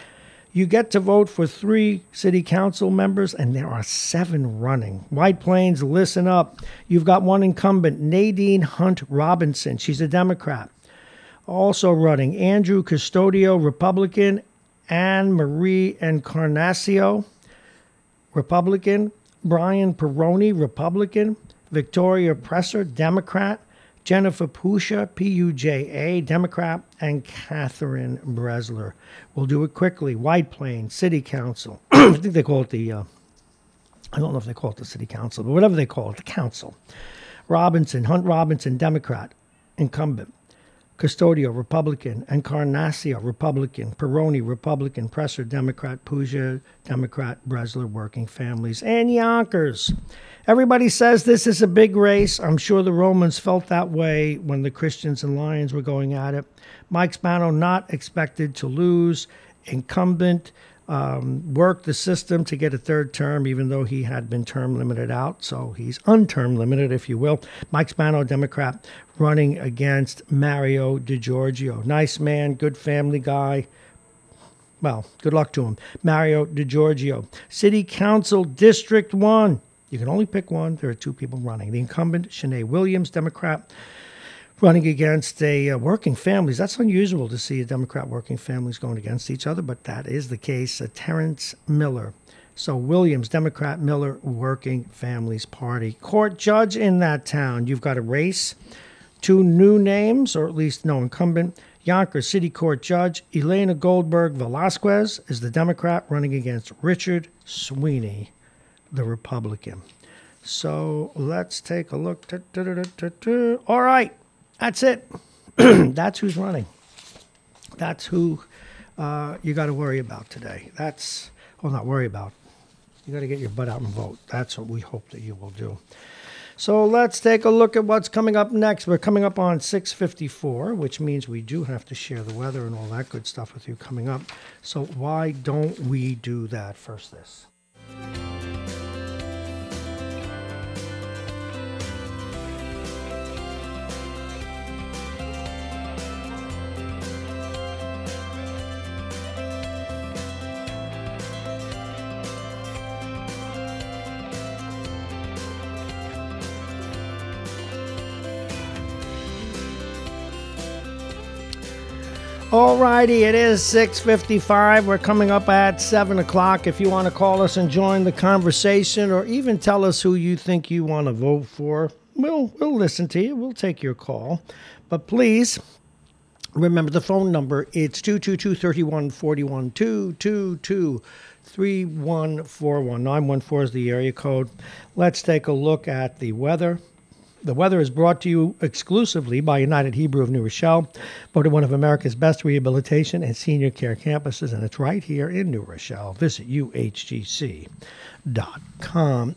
You get to vote for 3 city council members, and there are 7 running. White Plains, listen up. You've got 1 incumbent, Nadine Hunt Robinson. She's a Democrat. Also running, Andrew Custodio, Republican. Anne Marie Encarnacio, Republican. Brian Marrone, Republican. Victoria Presser, Democrat. Jennifer Pusha, P-U-J-A, Democrat, and Catherine Bresler. We'll do it quickly. White Plains City Council. I think they call it the, I don't know if they call it the City Council, but whatever they call it, the Council. Robinson, Hunt Robinson, Democrat, incumbent. Custodio, Republican. Encarnacio, Republican. Perrone, Republican. Presser, Democrat. Pusha, Democrat. Bresler, Working Families. And Yonkers. Everybody says this is a big race. I'm sure the Romans felt that way when the Christians and Lions were going at it. Mike Spano not expected to lose. Incumbent worked the system to get a 3rd term, even though he had been term limited out. So he's unterm limited, if you will. Mike Spano, Democrat, running against Mario DiGiorgio. Nice man, good family guy. Well, good luck to him. Mario DiGiorgio. City Council District 1. You can only pick 1. There are 2 people running. The incumbent, Shanae Williams, Democrat, running against a Working Families. That's unusual to see a Democrat Working Families going against each other, but that is the case. Terrence Miller. So Williams, Democrat, Miller, Working Families Party. Court judge in that town. You've got a race. 2 new names, or at least no incumbent. Yonkers City Court Judge Elena Goldberg Velasquez is the Democrat running against Richard Sweeney, the Republican. So let's take a look. All right, that's it. That's who's running. That's who you got to worry about today. That's, well, not worry about. You got to get your butt out and vote. That's what we hope that you will do. So let's take a look at what's coming up next. We're coming up on 6:54, which means we do have to share the weather and all that good stuff with you coming up. So why don't we do that? First this. Alrighty, it is 6:55. We're coming up at 7 o'clock. If you want to call us and join the conversation, or even tell us who you think you want to vote for, we'll listen to you. We'll take your call. But please remember the phone number. It's 222-3141, 222-3141. 914 is the area code. Let's take a look at the weather. The weather is brought to you exclusively by United Hebrew of New Rochelle, voted one of America's best rehabilitation and senior care campuses, and it's right here in New Rochelle. Visit uhgc.com.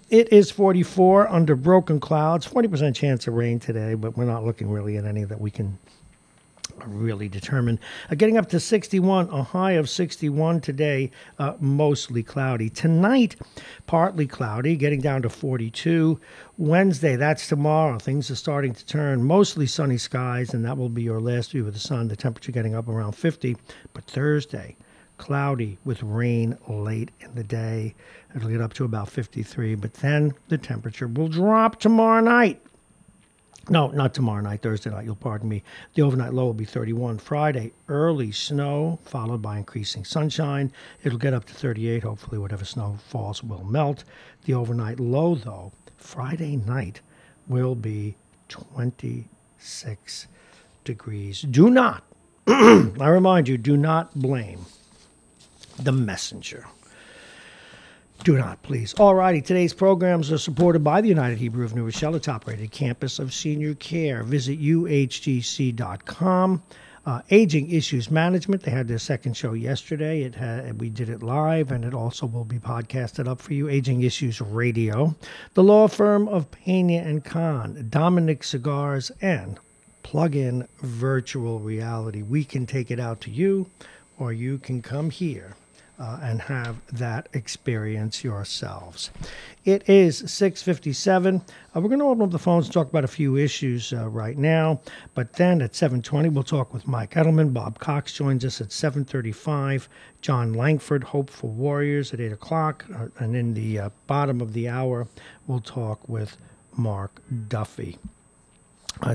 It is 44 under broken clouds, 40% chance of rain today, but we're not looking really at any that we can Really determined. Getting up to 61, a high of 61 today, mostly cloudy. Tonight, partly cloudy, getting down to 42. Wednesday, that's tomorrow. Things are starting to turn. Mostly sunny skies, and that will be your last view of the sun. The temperature getting up around 50. But Thursday, cloudy with rain late in the day. It'll get up to about 53, but then the temperature will drop tomorrow night. No, not tomorrow night, Thursday night, you'll pardon me. The overnight low will be 31. Friday, early snow, followed by increasing sunshine. It'll get up to 38. Hopefully, whatever snow falls will melt. The overnight low, though, Friday night, will be 26 degrees. Do not, I remind you, do not blame the messenger. Do not, please. All righty, today's programs are supported by the United Hebrew of New Rochelle, a top-rated campus of senior care. Visit uhgc.com. Aging Issues Management, they had their second show yesterday. We did it live, and it also will be podcasted up for you. Aging Issues Radio. The law firm of Pena and Khan, Dominic Cigars, and Plug-in Virtual Reality. We can take it out to you, or you can come here and have that experience yourselves. It is 6:57. We're going to open up the phones and talk about a few issues right now. But then at 7:20, we'll talk with Mike Edelman. Bob Cox joins us at 7:35. John Langford, Hope for Warriors, at 8 o'clock. And in the bottom of the hour, we'll talk with Mark Duffy.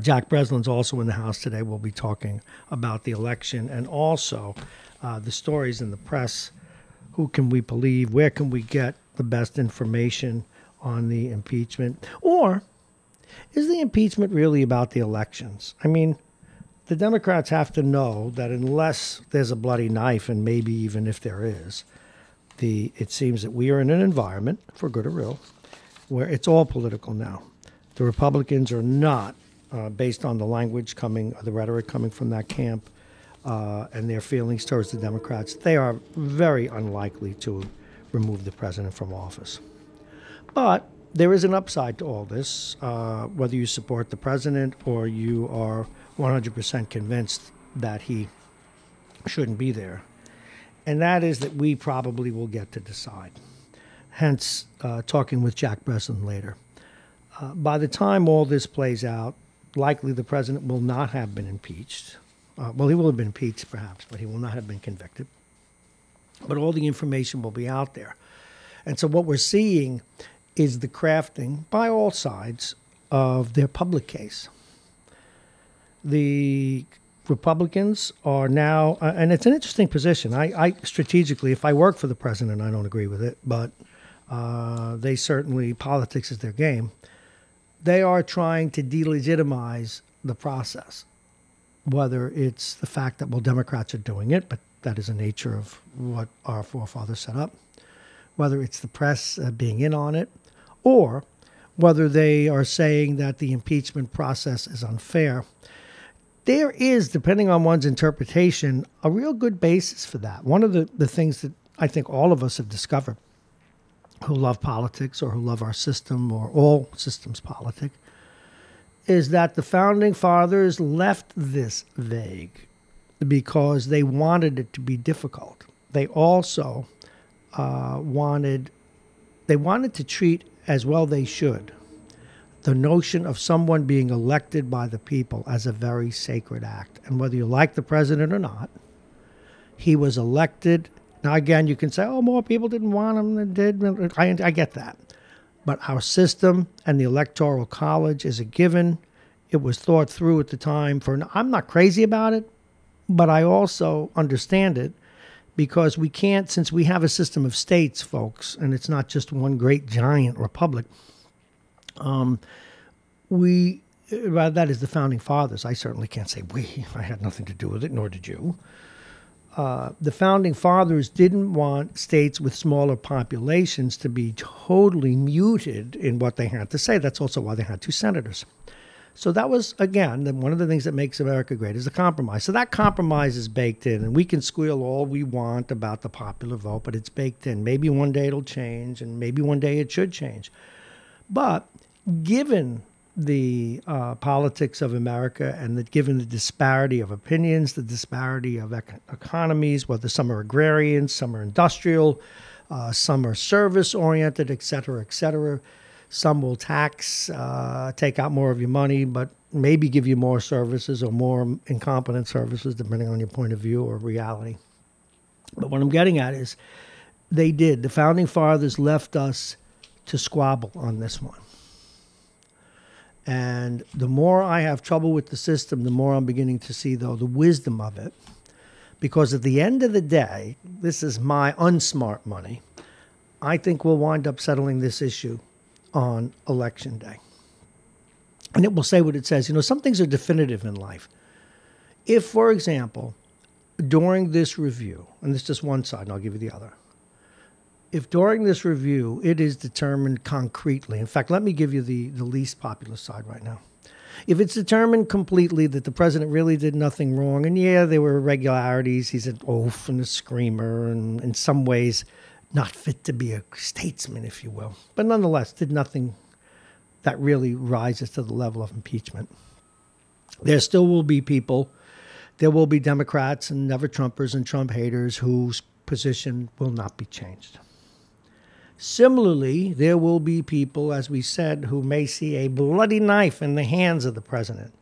Jack Breslin's also in the house today. We'll be talking about the election and also the stories in the press. Who can we believe? Where can we get the best information on the impeachment? Or is the impeachment really about the elections? I mean, the Democrats have to know that unless there's a bloody knife, and maybe even if there is, it seems that we are in an environment, for good or ill, where it's all political now. The Republicans are not, based on the language coming, the rhetoric coming from that camp, and their feelings towards the Democrats, they are very unlikely to remove the president from office. But there is an upside to all this, whether you support the president or you are 100% convinced that he shouldn't be there. And that is that we probably will get to decide. Hence, talking with Jack Breslin later. By the time all this plays out, likely the president will not have been impeached. Well, he will have been impeached, perhaps, but he will not have been convicted. But all the information will be out there. And so what we're seeing is the crafting by all sides of their public case. The Republicans are now, and it's an interesting position. I strategically, if I work for the president, I don't agree with it, but they certainly, politics is their game. They are trying to delegitimize the process. Whether it's the fact that, well, Democrats are doing it, but that is the nature of what our forefathers set up, whether it's the press being in on it, or whether they are saying that the impeachment process is unfair. There is, depending on one's interpretation, a real good basis for that. One of the things that I think all of us have discovered who love politics or who love our system or all systems politics is that the Founding Fathers left this vague because they wanted it to be difficult. They also wanted to treat, as well they should, the notion of someone being elected by the people as a very sacred act. And whether you like the president or not, he was elected. Now, again, you can say, oh, more people didn't want him than did. I get that. But our system and the Electoral College is a given. It was thought through at the time. I'm not crazy about it, but I also understand it because we can't, since we have a system of states, folks, and it's not just one great giant republic, that is the Founding Fathers. I certainly can't say we. I had nothing to do with it, nor did you. The Founding Fathers didn't want states with smaller populations to be totally muted in what they had to say. That's also why they had 2 senators. So that was, again, one of the things that makes America great is the compromise. So that compromise is baked in, and we can squeal all we want about the popular vote, but it's baked in. Maybe one day it'll change, and maybe one day it should change. But given the politics of America, and that given the disparity of opinions, the disparity of economies, whether some are agrarian, some are industrial, some are service-oriented, et cetera, some will tax, take out more of your money, but maybe give you more services or more incompetent services, depending on your point of view or reality. But what I'm getting at is the Founding Fathers left us to squabble on this one. And the more I have trouble with the system, the more I'm beginning to see, though, the wisdom of it. Because at the end of the day, this is my unsmart money, I think we'll wind up settling this issue on Election Day. And it will say what it says. You know, some things are definitive in life. If, for example, during this review, and this is just one side, and I'll give you the other, if during this review it is determined concretely, in fact, let me give you the least popular side right now. If it's determined completely that the president really did nothing wrong, and yeah, there were irregularities, he's an oaf and a screamer, and in some ways not fit to be a statesman, if you will, but nonetheless did nothing that really rises to the level of impeachment. There still will be people, there will be Democrats and never-Trumpers and Trump haters whose position will not be changed. Similarly, there will be people, as we said, who may see a bloody knife in the hands of the president,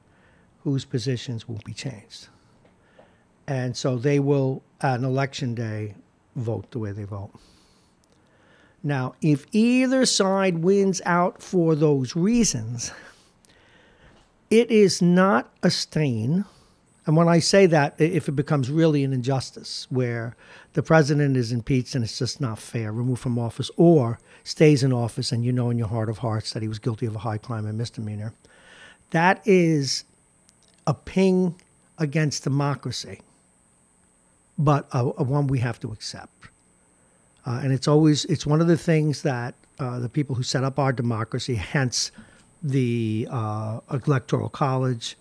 whose positions will be changed. And so they will, on Election Day, vote the way they vote. Now, if either side wins out for those reasons, it is not a stain. And when I say that, if it becomes really an injustice where the president is impeached and it's just not fair, removed from office, or stays in office and you know in your heart of hearts that he was guilty of a high crime and misdemeanor, that is a ping against democracy, but a one we have to accept. And it's one of the things that the people who set up our democracy, hence the Electoral College,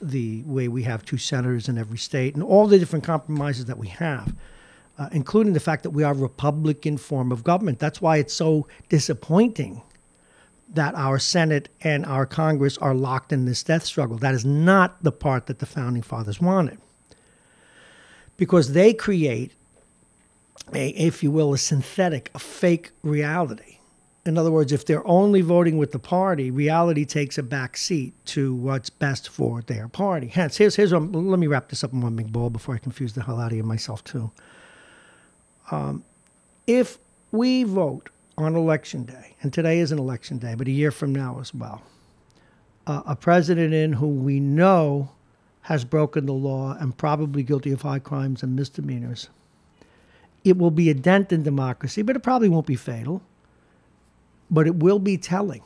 the way we have 2 senators in every state, and all the different compromises that we have, including the fact that we are a Republican form of government. That's why it's so disappointing that our Senate and our Congress are locked in this death struggle. That is not the part that the Founding Fathers wanted, because they create if you will, a synthetic, a fake reality. In other words, if they're only voting with the party, reality takes a back seat to what's best for their party. Hence, let me wrap this up in one big ball before I confuse the hell out of you myself too. If we vote on Election Day, and today is an election day, but a year from now as well, a president in who we know has broken the law and probably guilty of high crimes and misdemeanors, it will be a dent in democracy, but it probably won't be fatal. But it will be telling.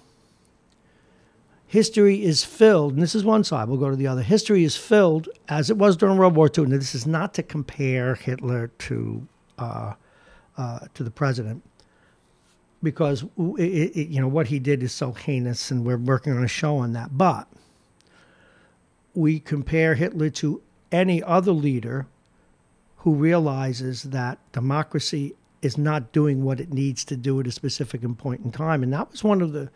History is filled, and this is one side, we'll go to the other. History is filled, as it was during World War II, and this is not to compare Hitler to the president, because what he did is so heinous, and we're working on a show on that. But we compare Hitler to any other leader who realizes that democracy is not doing what it needs to do at a specific point in time. And that was one of the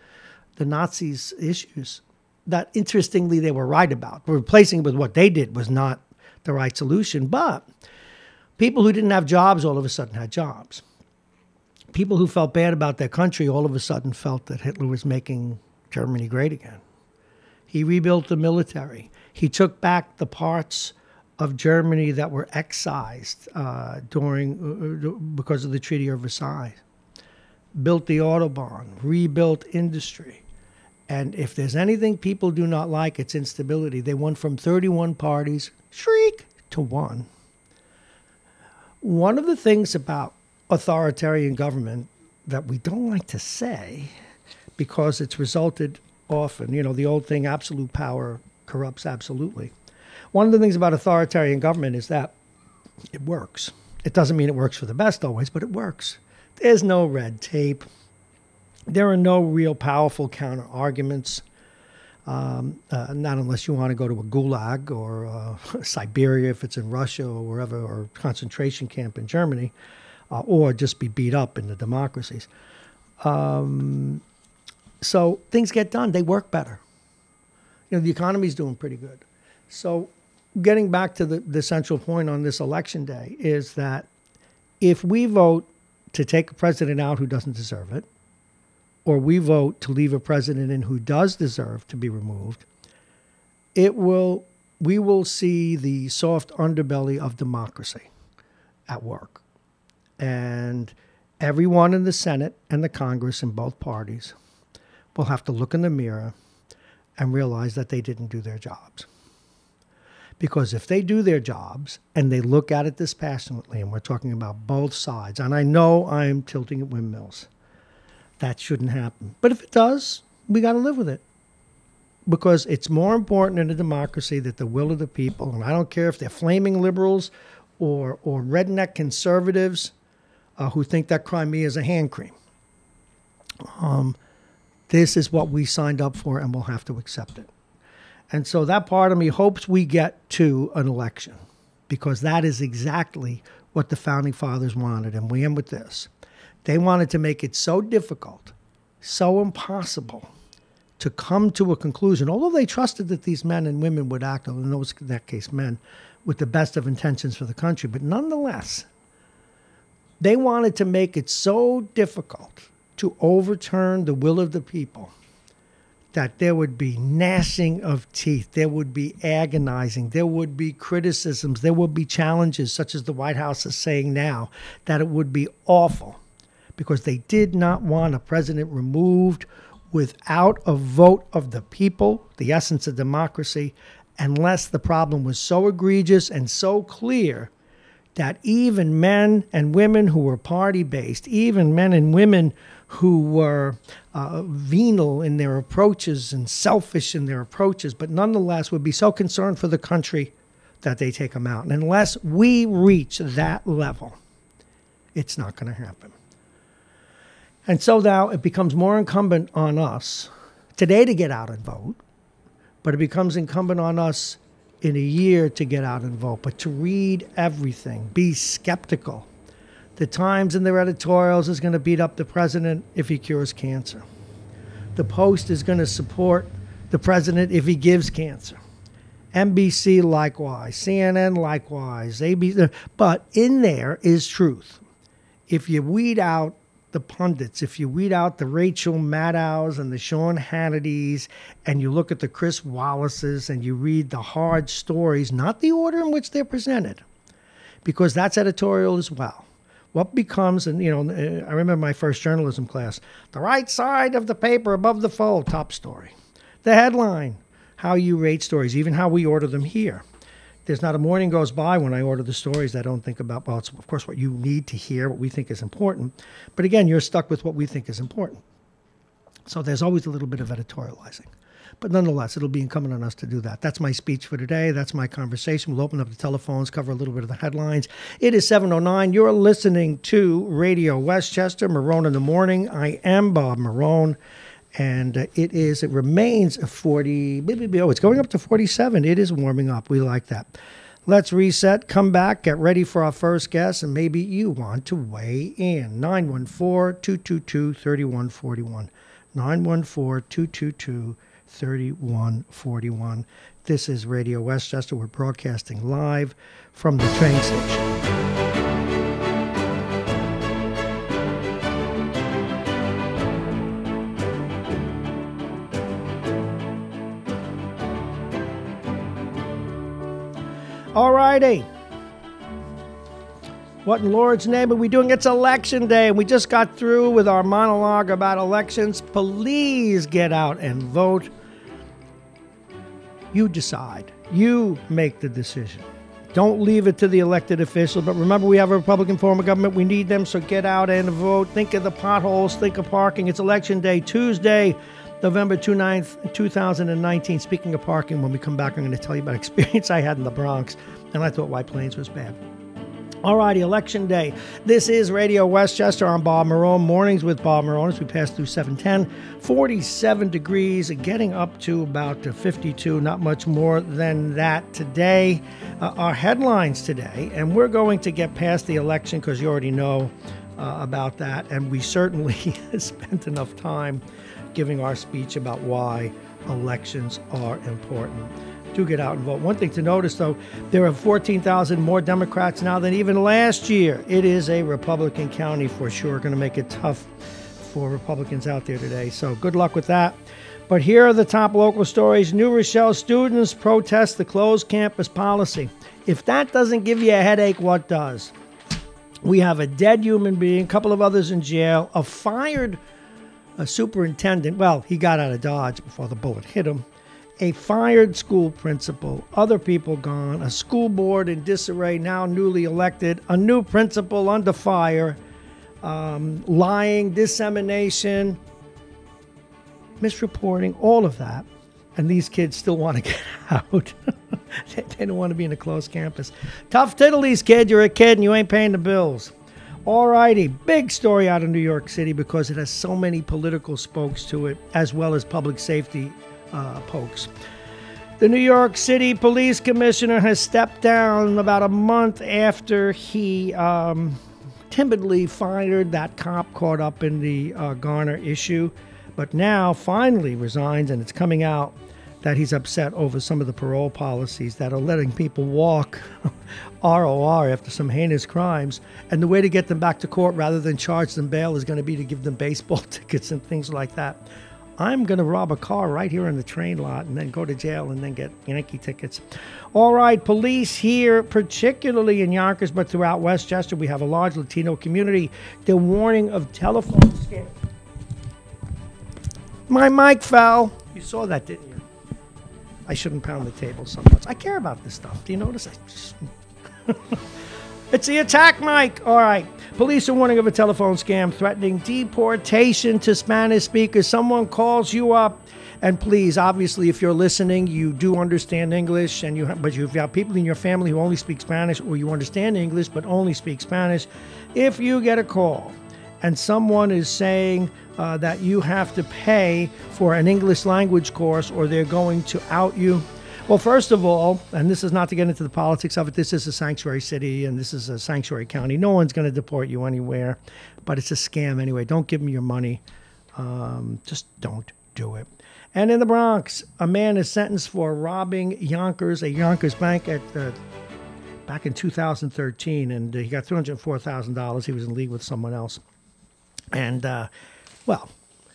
Nazis' issues that, interestingly, they were right about. Replacing it with what they did was not the right solution. But people who didn't have jobs all of a sudden had jobs. People who felt bad about their country all of a sudden felt that Hitler was making Germany great again. He rebuilt the military. He took back the parts of Germany that were excised because of the Treaty of Versailles, built the Autobahn, rebuilt industry. And if there's anything people do not like, it's instability. They went from 31 parties, shriek, to 1. One of the things about authoritarian government that we don't like to say, because it's resulted often, the old thing, absolute power corrupts absolutely. One of the things about authoritarian government is that it works. It doesn't mean it works for the best always, but it works. There's no red tape. There are no real powerful counter-arguments, not unless you want to go to a gulag or Siberia if it's in Russia or wherever, or concentration camp in Germany, or just be beat up in the democracies. So things get done. They work better. The economy's doing pretty good. So getting back to the central point on this election day is that if we vote to take a president out who doesn't deserve it, or we vote to leave a president in who does deserve to be removed, we will see the soft underbelly of democracy at work. And everyone in the Senate and the Congress in both parties will have to look in the mirror and realize that they didn't do their jobs. Because if they do their jobs and they look at it dispassionately, and we're talking about both sides, and I know I'm tilting at windmills, that shouldn't happen. But if it does, we got to live with it. Because it's more important in a democracy that the will of the people, and I don't care if they're flaming liberals or redneck conservatives who think that Crimea is a hand cream. This is what we signed up for, and we'll have to accept it. And so that part of me hopes we get to an election, because that is exactly what the Founding Fathers wanted. And we end with this. They wanted to make it so difficult, so impossible to come to a conclusion, although they trusted that these men and women would act, in that case men, with the best of intentions for the country. But nonetheless, they wanted to make it so difficult to overturn the will of the people that there would be gnashing of teeth, there would be agonizing, there would be criticisms, there would be challenges, such as the White House is saying now, that it would be awful, because they did not want a president removed without a vote of the people, the essence of democracy, unless the problem was so egregious and so clear that even men and women who were party-based, even men and women who were venal in their approaches and selfish in their approaches, but nonetheless would be so concerned for the country that they take them out. And unless we reach that level, it's not going to happen. And so now it becomes more incumbent on us today to get out and vote, but it becomes incumbent on us in a year to get out and vote, but to read everything, be skeptical. The Times in their editorials is going to beat up the president if he cures cancer. The Post is going to support the president if he gives cancer. NBC likewise, CNN likewise, ABC. But in there is truth. If you weed out the pundits, if you weed out the Rachel Maddows and the Sean Hannitys, and you look at the Chris Wallaces and you read the hard stories, not the order in which they're presented, because that's editorial as well. What becomes, and I remember my first journalism class, the right side of the paper above the fold, top story. The headline, how you rate stories, even how we order them here. There's not a morning goes by when I order the stories that I don't think about, well, it's of course what you need to hear, what we think is important. But again, you're stuck with what we think is important. So there's always a little bit of editorializing. But nonetheless, it'll be incumbent on us to do that. That's my speech for today. That's my conversation. We'll open up the telephones, cover a little bit of the headlines. It is 7:09. You're listening to Radio Westchester, Marrone in the Morning. I am Bob Marrone. And it remains 40, it's going up to 47. It is warming up. We like that. Let's reset, come back, get ready for our first guest, and maybe you want to weigh in. 914-222-3141. 914-222-3141. This is Radio Westchester. We're broadcasting live from the train station. All righty. What in Lord's name are we doing? It's election day, and we just got through with our monologue about elections. Please get out and vote. You decide. You make the decision. Don't leave it to the elected officials. But remember, we have a Republican form of government. We need them, so get out and vote. Think of the potholes. Think of parking. It's election day, Tuesday, November 29th, 2019. Speaking of parking, when we come back, I'm going to tell you about an experience I had in the Bronx, and I thought White Plains was bad. All righty, election day. This is Radio Westchester. I'm Bob Marrone. Mornings with Bob Marrone as we pass through 710. 47 degrees, getting up to about 52, not much more than that today. Our headlines today, and we're going to get past the election because you already know about that, and we certainly spent enough time giving our speech about why elections are important. Do get out and vote. One thing to notice, though, there are 14,000 more Democrats now than even last year. It is a Republican county for sure. Going to make it tough for Republicans out there today. So good luck with that. But here are the top local stories. New Rochelle students protest the closed campus policy. If that doesn't give you a headache, what does? We have a dead human being, a couple of others in jail, a fired superintendent. Well, he got out of Dodge before the bullet hit him. A fired school principal, other people gone, a school board in disarray, now newly elected, a new principal under fire, lying, dissemination, misreporting, all of that. And these kids still want to get out. They don't want to be in a closed campus. Tough tiddlies, kid. You're a kid and you ain't paying the bills. All righty. Big story out of New York City because it has so many political spokes to it, as well as public safety pokes. The New York City Police Commissioner has stepped down about a month after he timidly fired that cop caught up in the Garner issue, but now finally resigns, and it's coming out that he's upset over some of the parole policies that are letting people walk ROR after some heinous crimes, and the way to get them back to court rather than charge them bail is going to be to give them baseball tickets and things like that. I'm going to rob a car right here in the train lot and then go to jail and then get Yankee tickets. All right, police here, particularly in Yonkers, but throughout Westchester, we have a large Latino community. They're warning of telephone scams. My mic fell. You saw that, didn't you? I shouldn't pound the table so much. I care about this stuff. Do you notice? It's the attack mic. All right. Police are warning of a telephone scam threatening deportation to Spanish speakers. Someone calls you up, and please, obviously, if you're listening, you do understand English, and but you've got people in your family who only speak Spanish, or you understand English but only speak Spanish. If you get a call and someone is saying that you have to pay for an English language course or they're going to out you, well, first of all, and this is not to get into the politics of it, this is a sanctuary city and this is a sanctuary county. No one's going to deport you anywhere, but it's a scam anyway. Don't give them your money. Just don't do it. And in the Bronx, a man is sentenced for robbing a Yonkers bank back in 2013, and he got $304,000. He was in league with someone else. And,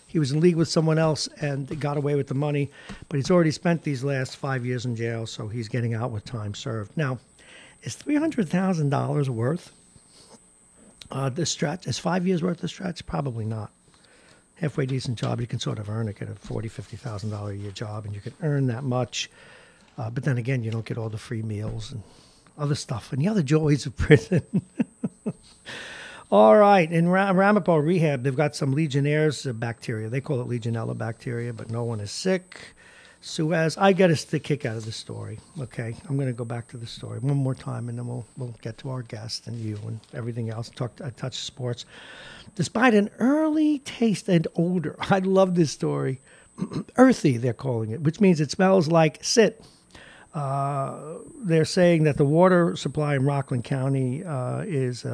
he was in league with someone else and got away with the money, but he's already spent these last 5 years in jail, so he's getting out with time served. Now, is $300,000 worth the stretch? Is 5 years worth the stretch? Probably not. Halfway decent job, you can sort of earn it, get a $40,000, $50,000 a year job, and you can earn that much. But then again, you don't get all the free meals and other stuff and the other joys of prison. All right, in Ramapo Rehab, they've got some Legionnaire's bacteria. They call it Legionella bacteria, but no one is sick. Suez, I get a kick out of the story. Okay, I'm going to go back to the story one more time, and then we'll get to our guest and you and everything else. Touch sports. Despite an early taste and odor, I love this story. Earthy, they're calling it, which means it smells like sit. They're saying that the water supply in Rockland County is,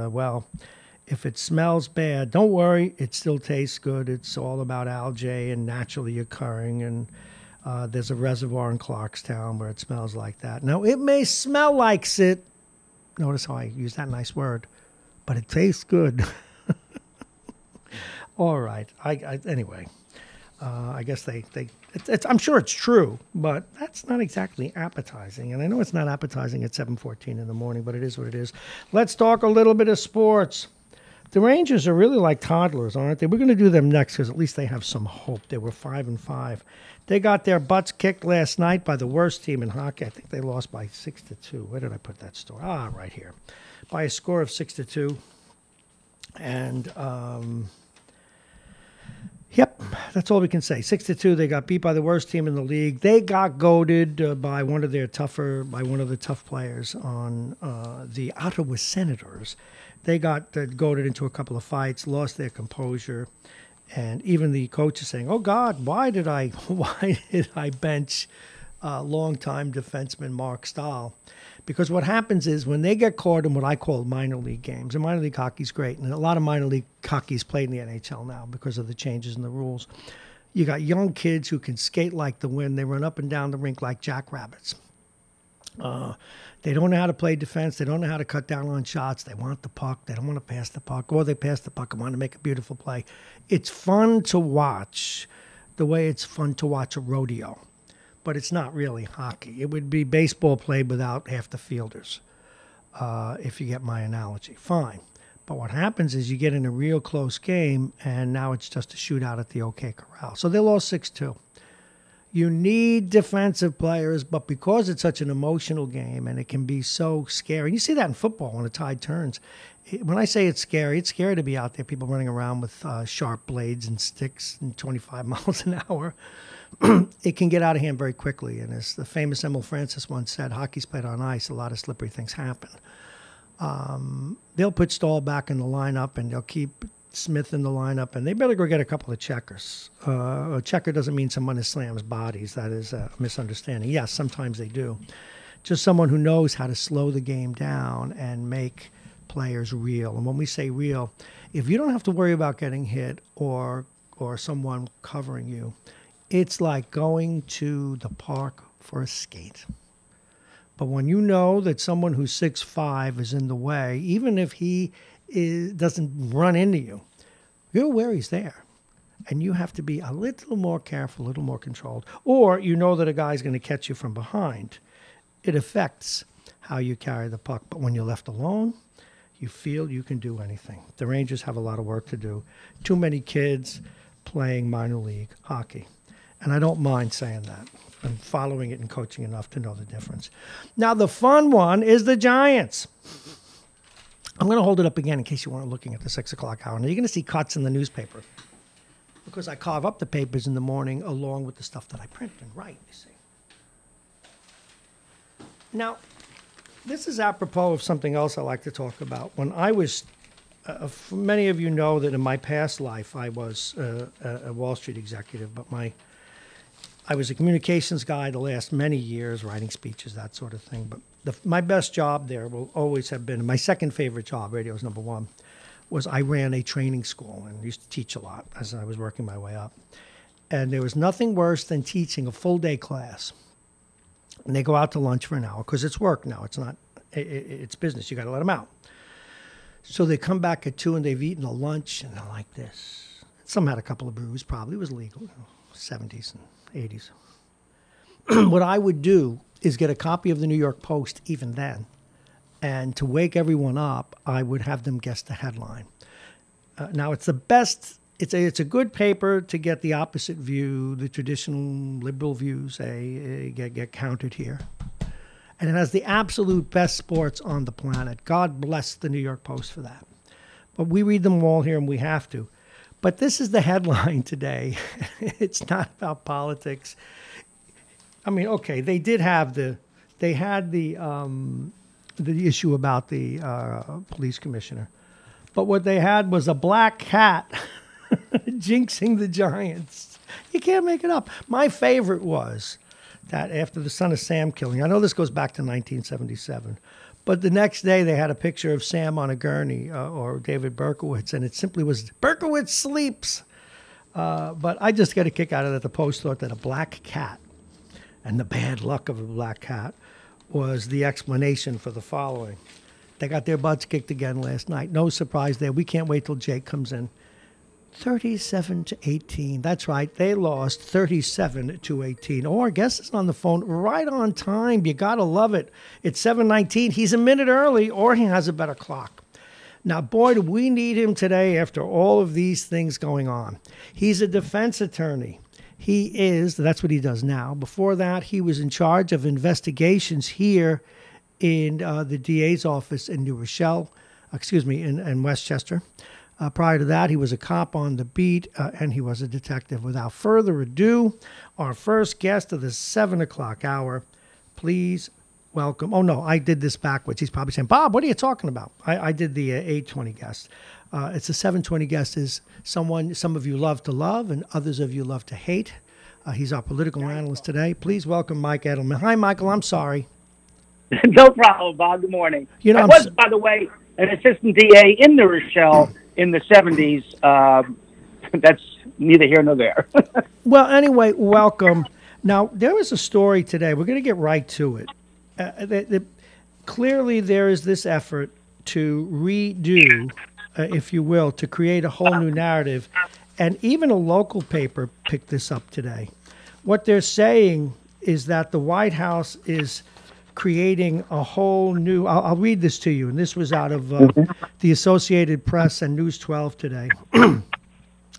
if it smells bad, don't worry, it still tastes good. It's all about algae and naturally occurring, and there's a reservoir in Clarkstown where it smells like that. Now, it may smell like sit. Notice how I use that nice word, but it tastes good. All right. Anyway, I guess I'm sure it's true, but that's not exactly appetizing. And I know it's not appetizing at 7:14 in the morning, but it is what it is. Let's talk a little bit of sports. The Rangers are really like toddlers, aren't they? We're going to do them next because at least they have some hope. They were 5-5. They got their butts kicked last night by the worst team in hockey. I think they lost by 6-2. Where did I put that score? Right here. By a score of 6-2. And, yep, that's all we can say. 6-2. They got beat by the worst team in the league. They got goaded by one of the tough players on the Ottawa Senators. They got goaded into a couple of fights, lost their composure, and even the coach is saying, "Oh God, why did I bench longtime defenseman Mark Stahl?" Because what happens is when they get caught in what I call minor league games, and minor league hockey's great, and a lot of minor league hockey's played in the NHL now because of the changes in the rules. You got young kids who can skate like the wind. They run up and down the rink like jackrabbits. They don't know how to play defense. They don't know how to cut down on shots. They want the puck. They don't want to pass the puck. Or they pass the puck and want to make a beautiful play. It's fun to watch the way it's fun to watch a rodeo. But it's not really hockey. It would be baseball played without half the fielders, if you get my analogy. Fine. But what happens is you get in a real close game, and now it's just a shootout at the OK Corral. So they lost 6-2. You need defensive players, but because it's such an emotional game and it can be so scary. You see that in football when the tide turns. When I say it's scary to be out there, people running around with sharp blades and sticks and 25 miles an hour. It can get out of hand very quickly. And as the famous Emil Francis once said, hockey's played on ice. A lot of slippery things happen. They'll put Stahl back in the lineup, and they'll keep Smith in the lineup, and they better go get a couple of checkers. A checker doesn't mean someone who slams bodies. That is a misunderstanding. Yes, sometimes they do. Just someone who knows how to slow the game down and make players real. And when we say real, if you don't have to worry about getting hit or someone covering you, it's like going to the park for a skate. But when you know that someone who's 6'5" is in the way, even if he doesn't run into you, you're aware he's there. And you have to be a little more careful, a little more controlled. Or you know that a guy's going to catch you from behind. It affects how you carry the puck. But when you're left alone, you feel you can do anything. The Rangers have a lot of work to do. Too many kids playing minor league hockey. And I don't mind saying that. I'm following it and coaching enough to know the difference. Now, the fun one is the Giants. I'm going to hold it up again in case you weren't looking at the 6 o'clock hour. Now, you're going to see cuts in the newspaper because I carve up the papers in the morning along with the stuff that I print and write, you see. Now, this is apropos of something else I like to talk about. When I was, many of you know that in my past life I was a Wall Street executive, but I was a communications guy the last many years, writing speeches, that sort of thing. But my best job there will always have been, my second favorite job, radio is number one, was I ran a training school and used to teach a lot as I was working my way up. And there was nothing worse than teaching a full-day class. And they go out to lunch for an hour because it's work now. It's not, it's business. You got to let them out. So they come back at 2 and they've eaten a lunch and they're like this. Some had a couple of brews, probably. It was legal, 70s and 80s. What I would do is get a copy of the New York Post even then. And to wake everyone up, I would have them guess the headline. Now, it's the best. It's a good paper to get the opposite view, the traditional liberal views get counted here. And it has the absolute best sports on the planet. God bless the New York Post for that. But we read them all here, and we have to. But this is the headline today. It's not about politics. I mean, okay, they had the issue about the police commissioner. But what they had was a black cat jinxing the Giants. You can't make it up. My favorite was that after the Son of Sam killing, I know this goes back to 1977, but the next day they had a picture of Sam on a gurney or David Berkowitz, and it simply was, Berkowitz sleeps. But I just got a kick out of that. The Post thought that a black cat and the bad luck of a black cat was the explanation for the following. They got their butts kicked again last night. No surprise there. We can't wait till Jake comes in. 37-18. That's right. They lost 37-18. Oh, our guest is on the phone right on time. You got to love it. It's 7:19. He's a minute early, or he has a better clock. Now, boy, do we need him today after all of these things going on. He's a defense attorney. That's what he does now. Before that, he was in charge of investigations here in the DA's office in New Rochelle, in Westchester. Prior to that, he was a cop on the beat, and he was a detective. Without further ado, our first guest of the 7 o'clock hour, please welcome. Oh, no, I did this backwards. He's probably saying, Bob, what are you talking about? I did the 8:20 guest. It's a 7:20 guest is some of you love to love and others of you love to hate. He's our political analyst today. Please welcome Mike Edelman. Hi, Michael. I'm sorry. No problem, Bob. Good morning. You know, I was, by the way, an assistant DA in New Rochelle in the 70s, that's neither here nor there. Well, anyway, welcome. Now, there was a story today. We're going to get right to it. Clearly, there is this effort to redo, if you will, to create a whole new narrative. And even a local paper picked this up today. What they're saying is that the White House is creating a whole new. I'll read this to you, and this was out of the Associated Press and News 12 today.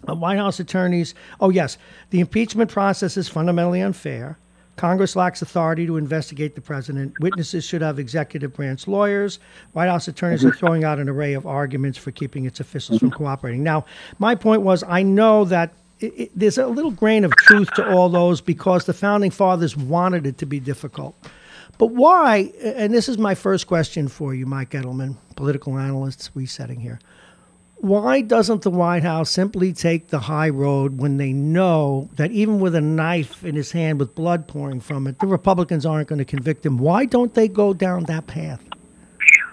White House attorneys. Oh, yes. The impeachment process is fundamentally unfair. Congress lacks authority to investigate the president. Witnesses should have executive branch lawyers. White House attorneys are throwing out an array of arguments for keeping its officials from cooperating. Now, my point was, I know that there's a little grain of truth to all those because the founding fathers wanted it to be difficult. But why, and this is my first question for you, Mike Edelman, political analyst, resetting here. Why doesn't the White House simply take the high road when they know that even with a knife in his hand with blood pouring from it, the Republicans aren't going to convict him? Why don't they go down that path?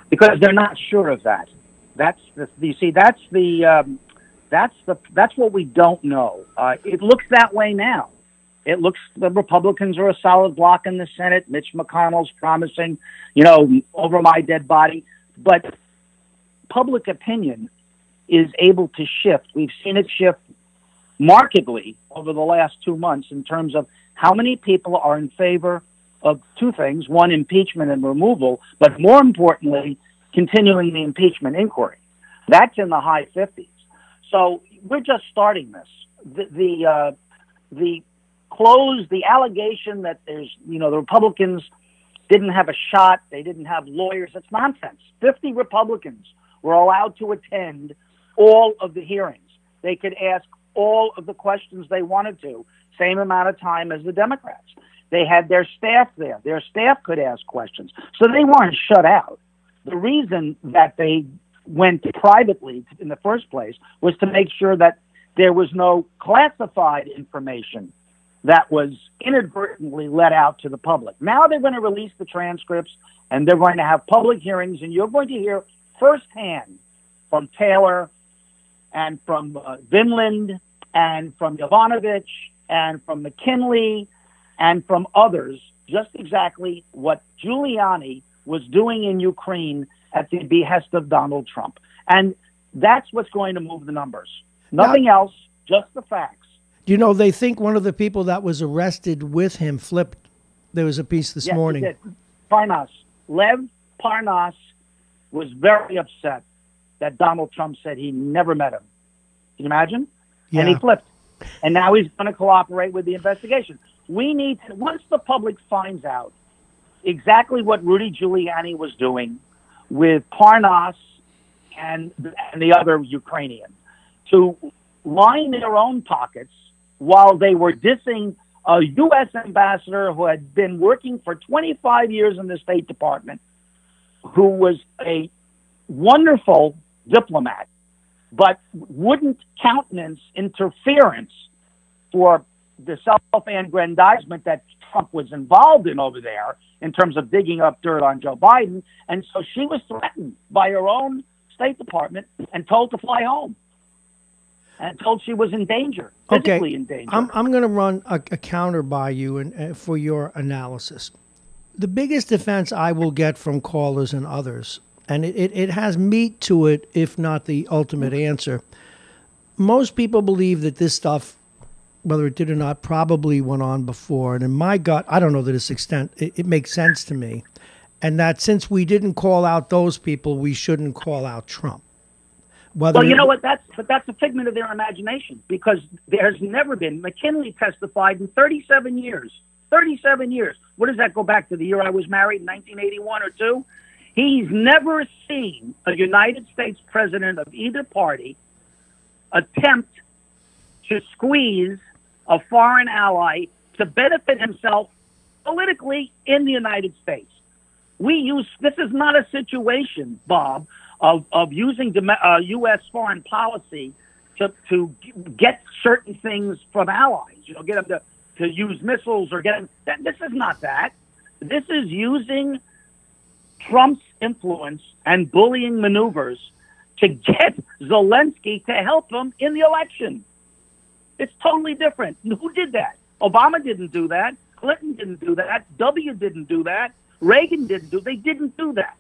Because they're not sure of that. That's what we don't know. It looks that way now. It looks the Republicans are a solid block in the Senate. Mitch McConnell's promising, over my dead body. But public opinion is able to shift. We've seen it shift markedly over the last 2 months in terms of how many people are in favor of two things: one, impeachment and removal, but more importantly, continuing the impeachment inquiry. That's in the high 50s. So we're just starting this. The allegation that the Republicans didn't have a shot, they didn't have lawyers, that's nonsense. 50 Republicans were allowed to attend all of the hearings. They could ask all of the questions they wanted to, same amount of time as the Democrats. They had their staff there. Their staff could ask questions. So they weren't shut out. The reason that they went privately in the first place was to make sure that there was no classified information that was inadvertently let out to the public. Now they're going to release the transcripts, and they're going to have public hearings, and you're going to hear firsthand from Taylor and from Vinland and from Yovanovitch and from McKinley and from others just exactly what Giuliani was doing in Ukraine at the behest of Donald Trump. And that's what's going to move the numbers. Nothing else, just the facts. They think one of the people that was arrested with him flipped. There was a piece this morning. He did. Parnas. Lev Parnas was very upset that Donald Trump said he never met him. Can you imagine? Yeah. And he flipped. And now he's going to cooperate with the investigation. We need to, once the public finds out exactly what Rudy Giuliani was doing with Parnas and the other Ukrainian, to line their own pockets while they were dissing a U.S. ambassador who had been working for 25 years in the State Department, who was a wonderful diplomat, but wouldn't countenance interference for the self-aggrandizement that Trump was involved in over there in terms of digging up dirt on Joe Biden. And so she was threatened by her own State Department and told to fly home. And told she was in danger, physically in danger. I'm going to run a counter by you and for your analysis. The biggest defense I will get from callers and others, and it has meat to it, if not the ultimate answer. Most people believe that this stuff, whether it did or not, probably went on before. And in my gut, I don't know to this extent, it makes sense to me. And that since we didn't call out those people, we shouldn't call out Trump. Well, you know what? That's a figment of their imagination, because there's never been. McKinley testified in 37 years. 37 years. What does that go back to? The year I was married, in 1981 or 2? He's never seen a United States president of either party attempt to squeeze a foreign ally to benefit himself politically in the United States. This is not a situation, Bob, of using U.S. foreign policy to get certain things from allies, get them to use missiles or get them. This is not that. This is using Trump's influence and bullying maneuvers to get Zelensky to help him in the election. It's totally different. Who did that? Obama didn't do that. Clinton didn't do that. W didn't do that. Reagan didn't do. They didn't do that.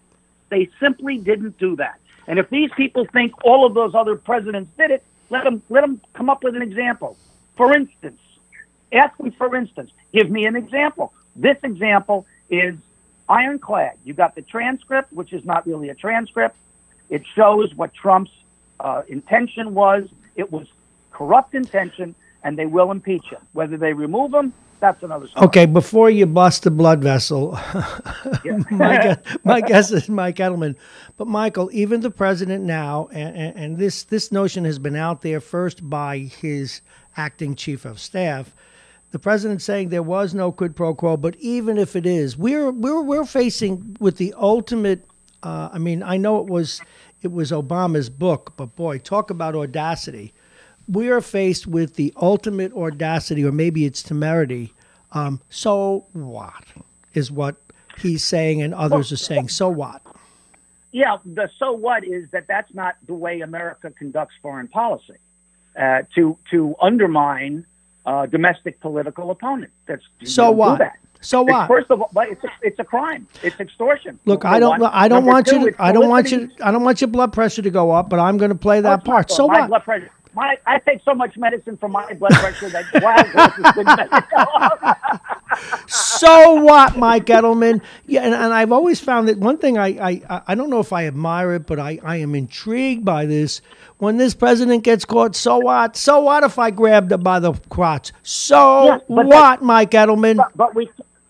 They simply didn't do that. And if these people think all of those other presidents did it, let them come up with an example. For instance, ask them. For instance, give me an example. This example is ironclad. You got the transcript, which is not really a transcript. It shows what Trump's intention was. It was corrupt intention, and they will impeach him. Whether they remove him, that's another story. Okay, before you bust a blood vessel, Yeah. my guess is Mike Edelman. But Michael, even the president now, and this notion has been out there first by his acting chief of staff. The president saying there was no quid pro quo, but even if it is, we're facing with the ultimate. I mean, I know it was Obama's book, but boy, talk about audacity. We are faced with the ultimate audacity, or maybe it's temerity. So what is what he's saying, and others are saying. So what? Yeah, the so what is that's not the way America conducts foreign policy. To undermine domestic political opponent. So what? Do that. So what? First of all, it's a crime. It's extortion. Look, I don't want your blood pressure to go up, but I'm going to play that part. So what? Blood pressure. I take so much medicine for my blood pressure that wild horses couldn't. So what, Mike Edelman? Yeah, and I've always found that one thing I don't know if I admire it, but I am intrigued by this. When this president gets caught, so what? So what if I grabbed him by the crotch? So what, Mike Edelman?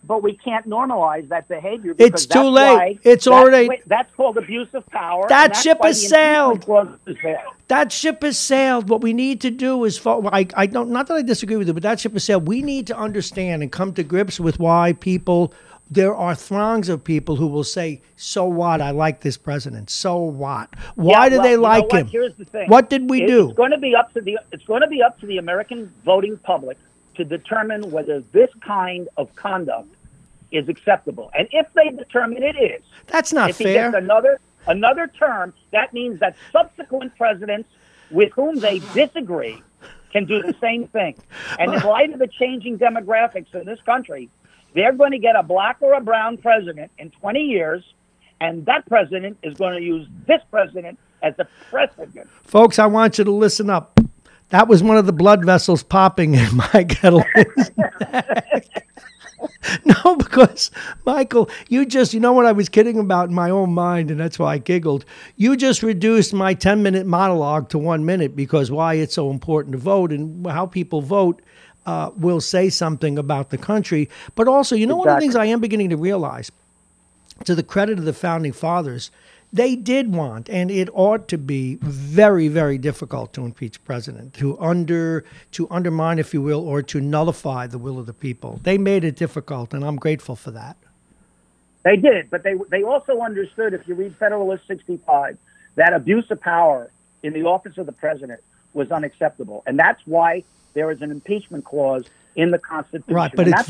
But we can't normalize that behavior. Because it's too late. It's already. That's called abuse of power. That ship has sailed. That ship has sailed. What we need to do is, I don't. Not that I disagree with you, but that ship has sailed. We need to understand and come to grips with why people. There are throngs of people who will say, "So what? I like this president. So what? Why do they like him? Here's the thing. What did we do?" It's going to be up to the American voting public to determine whether this kind of conduct is acceptable. And if they determine it is, that's not if fair. He gets another term, that means that subsequent presidents with whom they disagree can do the same thing. And in light of the changing demographics in this country, they're going to get a black or a brown president in 20 years, and that president is going to use this president as a precedent. Folks, I want you to listen up. That was one of the blood vessels popping in Mike Edelman's neck. No, because, Michael, you know what I was kidding about in my own mind, and that's why I giggled. You just reduced my 10-minute monologue to 1 minute because why it's so important to vote and how people vote will say something about the country. But also, one of the things I am beginning to realize, to the credit of the Founding Fathers, they did want, and it ought to be very, very difficult to impeach a president, to undermine, if you will, or to nullify the will of the people. They made it difficult, and I'm grateful for that. They did, but they also understood, if you read Federalist 65, that abuse of power in the office of the president was unacceptable, and that's why there is an impeachment clause in the Constitution. Right, but it is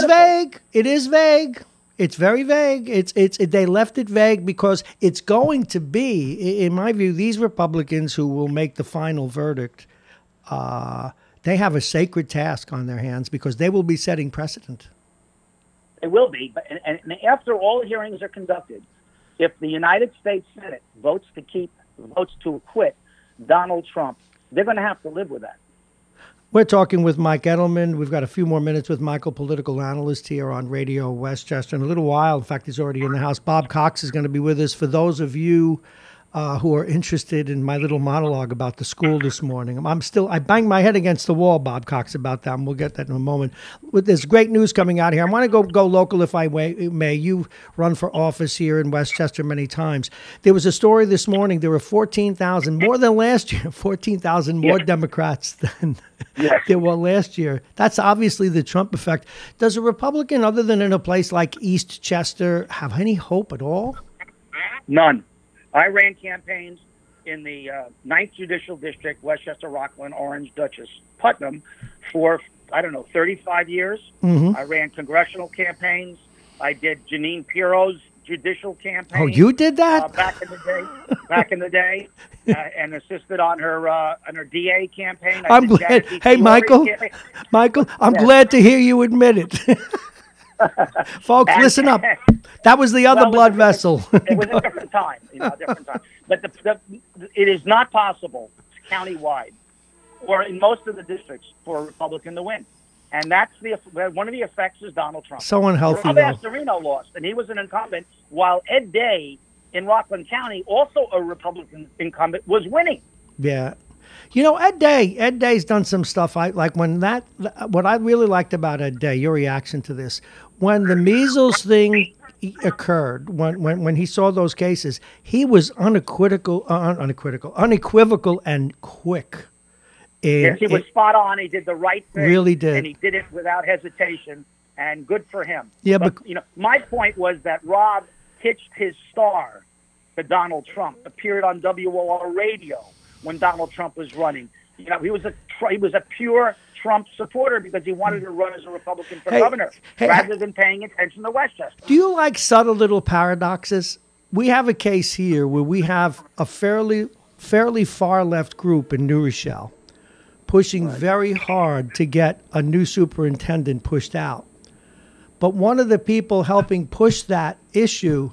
vague. It is vague. It's very vague. They left it vague because it's going to be, in my view, these Republicans who will make the final verdict, they have a sacred task on their hands because they will be setting precedent. They will be. But and after all hearings are conducted, if the United States Senate votes to acquit Donald Trump, they're going to have to live with that. We're talking with Mike Edelman. We've got a few more minutes with Michael, political analyst here on Radio Westchester. In a little while, in fact, he's already in the house. Bob Cox is going to be with us. For those of you who are interested in my little monologue about the school this morning, I banged my head against the wall, Bob Cox, about that, and we'll get that in a moment. There's great news coming out here. I want to go local if I may. You've run for office here in Westchester many times. There was a story this morning. There were 14,000, more than last year, 14,000 more Democrats than there were last year. That's obviously the Trump effect. Does a Republican, other than in a place like Eastchester, have any hope at all? None. I ran campaigns in the 9th Judicial District, Westchester, Rockland, Orange, Dutchess, Putnam, for, 35 years. Mm-hmm. I ran congressional campaigns. I did Janine Pirro's judicial campaign. Oh, you did that? Back in the day, and assisted on her DA campaign. I'm glad. Hey, Michael, I'm glad to hear you admit it. Folks, listen up. That was the other blood vessel. It was a different time, different time. But it is not possible countywide or in most of the districts for a Republican to win. And that's one of the effects is Donald Trump. So unhealthy, Rob Astorino lost, and he was an incumbent, while Ed Day in Rockland County, also a Republican incumbent, was winning. Yeah. Ed Day's done some stuff. What I really liked about Ed Day, your reaction to this, when the measles thing occurred, when he saw those cases, he was unequivocal and quick. Yes, he was spot on. He did the right thing. Really did. And he did it without hesitation, and good for him. Yeah, but my point was that Rob pitched his star to Donald Trump, appeared on WOR radio when Donald Trump was running. He was a pure Trump supporter because he wanted to run as a Republican for governor rather than paying attention to Westchester. Do you like subtle little paradoxes? We have a case here where we have a fairly far left group in New Rochelle pushing very hard to get a new superintendent pushed out. But one of the people helping push that issue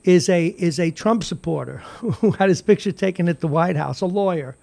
is a Trump supporter who had his picture taken at the White House, a lawyer.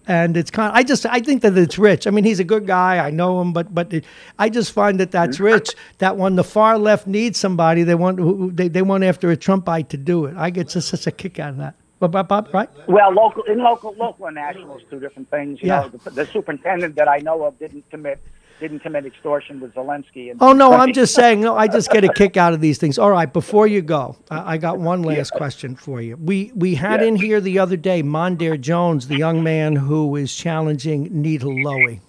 And it's kind of, I think that it's rich. I mean, he's a good guy. I know him, but I just find that that's rich. That when the far left needs somebody, they want after a Trumpite to do it. I get such a kick out of that. Bob, right? Well, local and national is two different things. You know, the superintendent that I know of didn't commit extortion with Zelensky. Oh no, I'm just saying. No, I just get a kick out of these things. All right, before you go, I got one last question for you. We had in here the other day Mondaire Jones, the young man who is challenging Nita Lowey.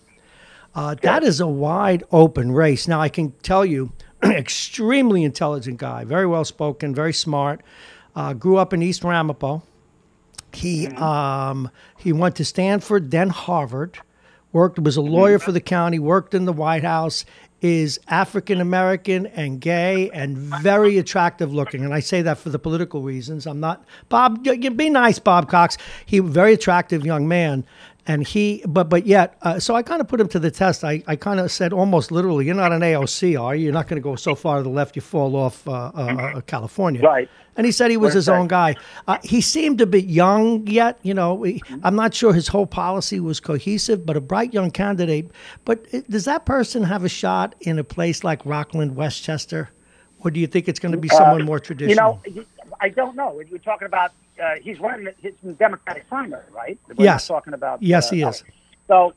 That is a wide open race. Now I can tell you, extremely intelligent guy, very well spoken, very smart. Grew up in East Ramapo. He went to Stanford, then Harvard. Was a lawyer for the county, worked in the White House, is African-American and gay and very attractive looking. And I say that for the political reasons. I'm not, Bob, be nice, Bob Cox. He very attractive young man. And but yet, so I kind of put him to the test. I kind of said almost literally, you're not an AOC, are you? You're not going to go so far to the left you fall off California. Right. And he said he was his own guy. He seemed a bit young yet. I'm not sure his whole policy was cohesive, but a bright young candidate. But does that person have a shot in a place like Rockland, Westchester? Or do you think it's going to be someone more traditional? I don't know. You're talking about he's running his Democratic primary, right? Yes. Talking about yes, he is. So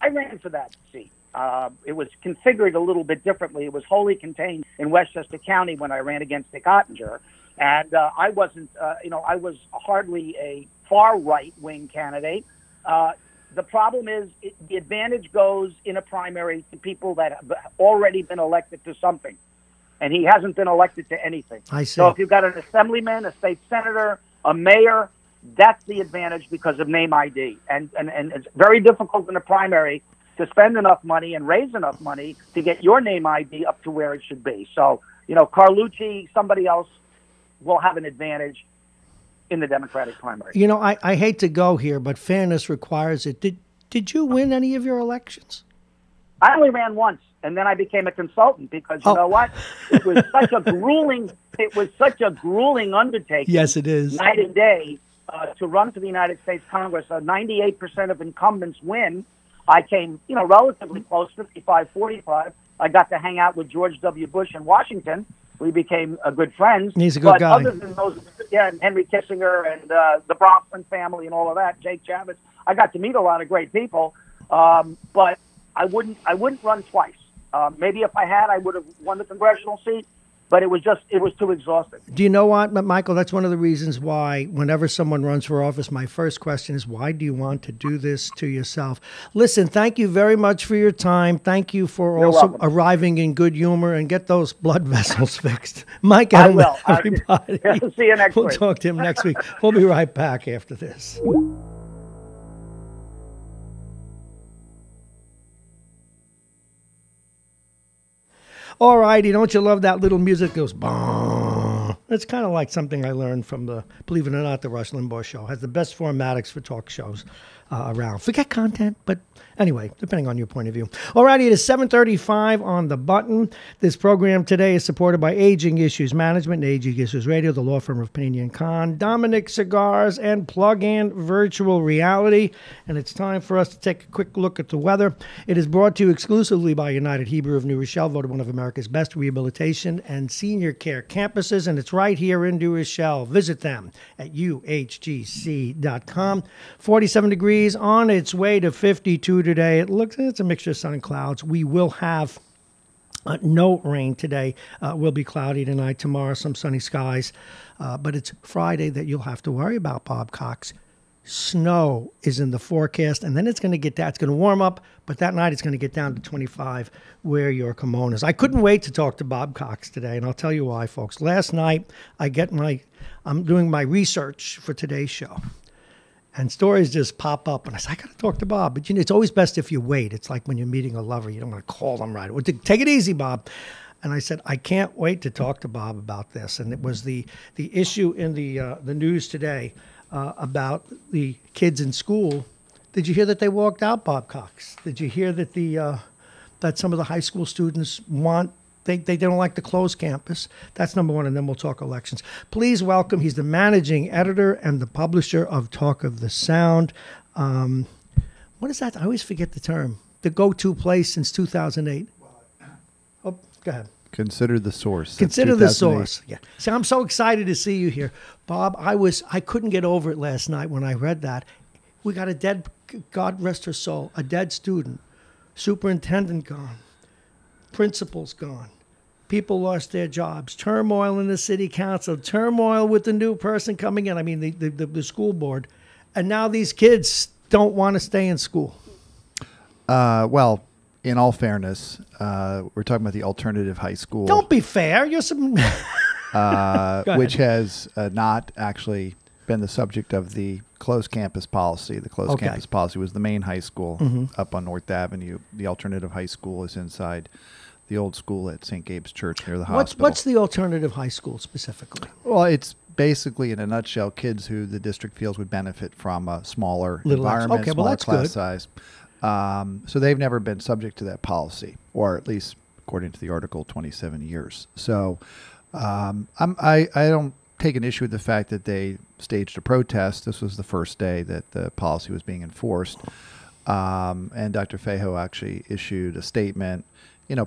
I ran for that seat. It was configured a little bit differently. It was wholly contained in Westchester County when I ran against Dick Ottinger, and I wasn't. I was hardly a far right wing candidate. The problem is the advantage goes in a primary to people that have already been elected to something. And he hasn't been elected to anything. I see. So if you've got an assemblyman, a state senator, a mayor, that's the advantage because of name ID. And it's very difficult in a primary to spend enough money and raise enough money to get your name ID up to where it should be. So, Carlucci, somebody else will have an advantage in the Democratic primary. I hate to go here, but fairness requires it. Did you win any of your elections? I only ran once. And then I became a consultant because you know what? It was such a grueling undertaking. Yes, it is. Night and day to run for the United States Congress. 98% of incumbents win. I came, relatively close, 55-45. I got to hang out with George W. Bush in Washington. We became good friends. He's a good guy. Other than those, and Henry Kissinger and the Bronfman family and all of that, Jake Chavez, I got to meet a lot of great people. But I wouldn't run twice. Maybe if I had, I would have won the congressional seat, but it was too exhausting. Do you know what, Michael? That's one of the reasons why whenever someone runs for office, my first question is, why do you want to do this to yourself? Listen, thank you very much for your time. Thank you for You're also welcome. Arriving in good humor and get those blood vessels fixed. Mike Edelman, everybody. See you next week. We'll talk to him next week. We'll be right back after this. All righty, don't you love that little music? It goes, bong. It's kind of like something I learned from believe it or not, the Rush Limbaugh show. Has the best formatics for talk shows around. Forget content, but anyway, depending on your point of view. Alrighty, it is 7:35 on the button. This program today is supported by Aging Issues Management and Aging Issues Radio, the law firm of Pena and Khan, Dominic Cigars, and Plug-In Virtual Reality. And it's time for us to take a quick look at the weather. It is brought to you exclusively by United Hebrew of New Rochelle, voted one of America's best rehabilitation and senior care campuses, and it's right here in New Rochelle. Visit them at uhgc.com. 47 degrees, on its way to 52 today. It's a mixture of sun and clouds. We will have no rain today. Will be cloudy tonight. Tomorrow, some sunny skies. But it's Friday that you'll have to worry about, Bob Cox. Snow is in the forecast, and then it's going to get down. It's going to warm up, but that night it's going to get down to 25. Wear your kimonos. I couldn't wait to talk to Bob Cox today, and I'll tell you why, folks. Last night, I'm doing my research for today's show, and stories just pop up, and I said, I got to talk to Bob. But it's always best if you wait. It's like when you're meeting a lover. You don't want to call them right away. Take it easy, Bob. And I said, I can't wait to talk to Bob about this. And it was the issue in the news today about the kids in school. Did you hear that they walked out, Bob Cox? Did you hear that that some of the high school students they don't like to close campus? That's number one, and then we'll talk elections. Please welcome, he's the managing editor and the publisher of Talk of the Sound. What is that? I always forget the term. The go-to place since 2008. Oh, go ahead. Consider the source. Consider the source. Yeah. See, I'm so excited to see you here, Bob. I couldn't get over it last night when I read that. We got a dead, God rest her soul, a dead student, superintendent gone, principals gone, people lost their jobs, turmoil in the city council, turmoil with the new person coming in. I mean, the school board, and now these kids don't want to stay in school. Well, in all fairness, we're talking about the alternative high school. Don't be fair. You're some... which has not actually been the subject of the closed campus policy. The closed campus policy was the main high school up on North Avenue. The alternative high school is inside the old school at St. Gabe's Church near the hospital. What's the alternative high school specifically? Well, it's basically, in a nutshell, kids who the district feels would benefit from a smaller environment, smaller class size. So they've never been subject to that policy, or at least according to the article, 27 years. So I don't take an issue with the fact that they staged a protest. This was the first day that the policy was being enforced. And Dr. Fejo actually issued a statement,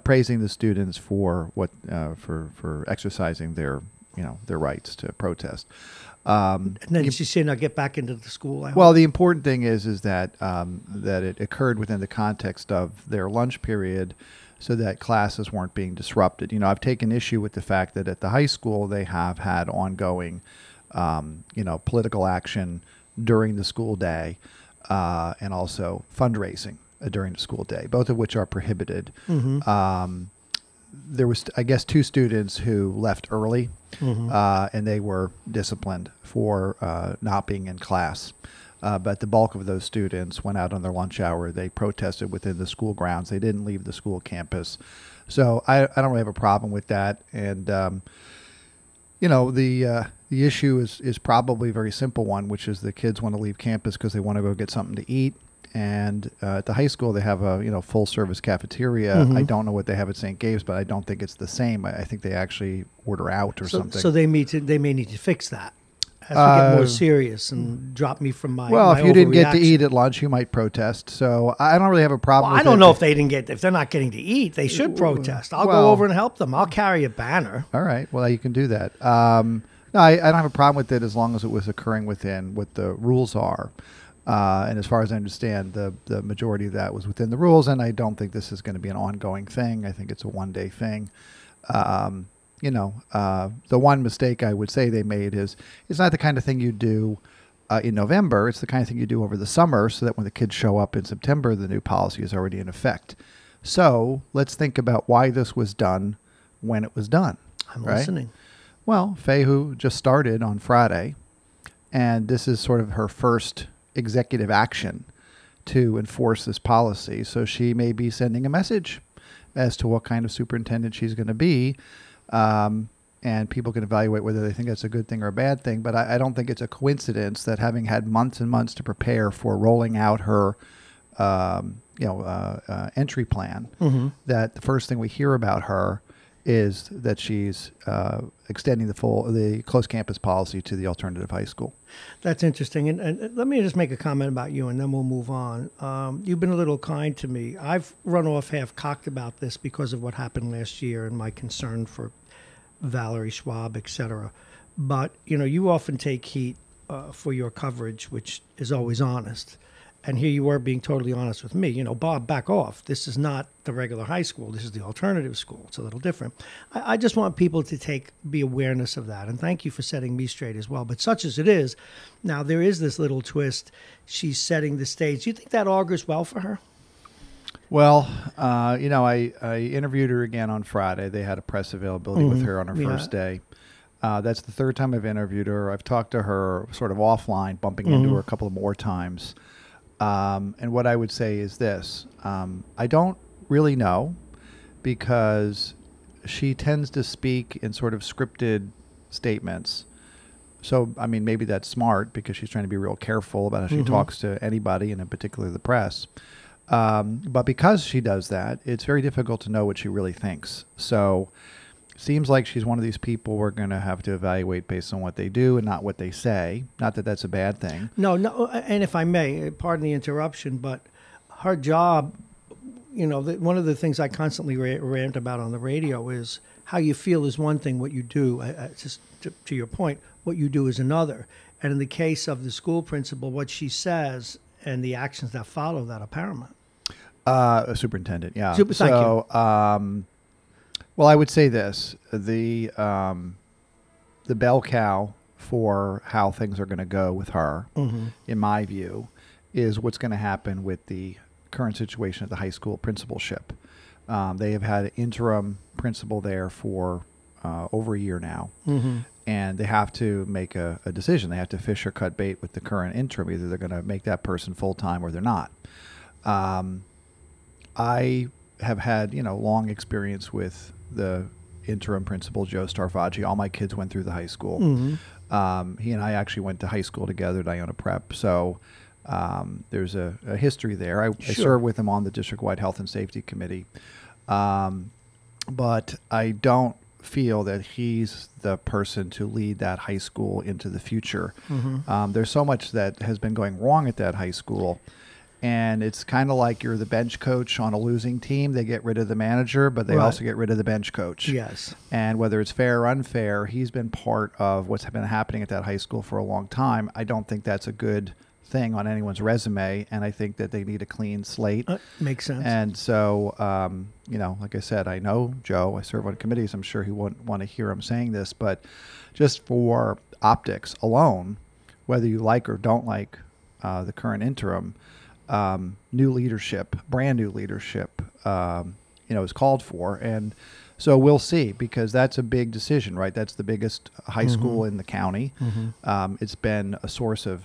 praising the students for for exercising their rights to protest. And then she said, "Now get back into the school." Well, the important thing is that that it occurred within the context of their lunch period, so that classes weren't being disrupted. I've taken issue with the fact that at the high school they have had ongoing, political action during the school day, and also fundraising during the school day, both of which are prohibited. There was, I guess, 2 students who left early, and they were disciplined for not being in class. But the bulk of those students went out on their lunch hour. They protested within the school grounds. They didn't leave the school campus. So I don't really have a problem with that. And, the issue is probably a very simple one, which is the kids want to leave campus because they want to go get something to eat. And at the high school, they have a full service cafeteria. I don't know what they have at St. Gabe's, but I don't think it's the same. I think they actually order out or something. So they may need to fix that as we get more serious and drop me from my. Well, my if you didn't get to overreaction. eat at lunch, you might protest. So I don't really have a problem. Well, with I don't it. know if they're not getting to eat. They should protest. I'll go over and help them. I'll carry a banner. All right. Well, you can do that. No, I don't have a problem with it as long as it was occurring within what the rules are. And as far as I understand, the majority of that was within the rules, and I don't think this is going to be an ongoing thing. I think it's a one-day thing. The one mistake I would say they made is it's not the kind of thing you do in November. It's the kind of thing you do over the summer so that when the kids show up in September, the new policy is already in effect. So let's think about why this was done when it was done. I'm listening. Well, Fehu just started on Friday, and this is sort of her first executive action to enforce this policy. So she may be sending a message as to what kind of superintendent she's going to be. and people can evaluate whether they think that's a good thing or a bad thing. But I don't think it's a coincidence that having had months and months to prepare for rolling out her entry plan, that the first thing we hear about her is that she's extending the closed campus policy to the alternative high school. That's interesting. And let me just make a comment about you, and then we'll move on. You've been a little kind to me. I've run off half-cocked about this because of what happened last year and my concern for Valerie Schwab, et cetera. But, you often take heat for your coverage, which is always honest. And here you were being totally honest with me. Bob, back off. This is not the regular high school. This is the alternative school. It's a little different. I just want people to be awareness of that. And thank you for setting me straight as well. But such as it is, now there is this little twist. She's setting the stage. Do you think that augurs well for her? Well, I interviewed her again on Friday. They had a press availability with her on her first day. That's the third time I've interviewed her. I've talked to her sort of offline, bumping into her a couple of more times. And what I would say is this. I don't really know, because she tends to speak in sort of scripted statements. So, maybe that's smart because she's trying to be real careful about how she talks to anybody, and in particular the press. But because she does that, it's very difficult to know what she really thinks. So seems like she's one of these people we're going to have to evaluate based on what they do and not what they say. Not that that's a bad thing. No. And if I may, pardon the interruption, but her job, one of the things I constantly rant about on the radio is how you feel is one thing, what you do, just to your point, what you do is another. And in the case of the school principal, what she says and the actions that follow that are paramount. A superintendent, yeah. Thank you. Well, I would say this: the bell cow for how things are going to go with her, in my view, is what's going to happen with the current situation at the high school principalship. They have had an interim principal there for over a year now, and they have to make a decision. They have to fish or cut bait with the current interim. Either they're going to make that person full-time or they're not. I have had, long experience with the interim principal, Joe Starfaggi. All my kids went through the high school. He and I actually went to high school together at Iona Prep. So there's a history there. I served with him on the district-wide health and safety committee. But I don't feel that he's the person to lead that high school into the future. There's so much that has been going wrong at that high school. And it's kind of like you're the bench coach on a losing team. They get rid of the manager, but they also get rid of the bench coach. Yes. And whether it's fair or unfair, he's been part of what's been happening at that high school for a long time. I don't think that's a good thing on anyone's resume, and I think that they need a clean slate. Makes sense. And so, like I said, I know Joe. I serve on committees. I'm sure he wouldn't want to hear him saying this, but just for optics alone, whether you like or don't like the current interim, new leadership, brand new leadership, is called for. And so we'll see, because that's a big decision, right? That's the biggest high school in the county. It's been a source of,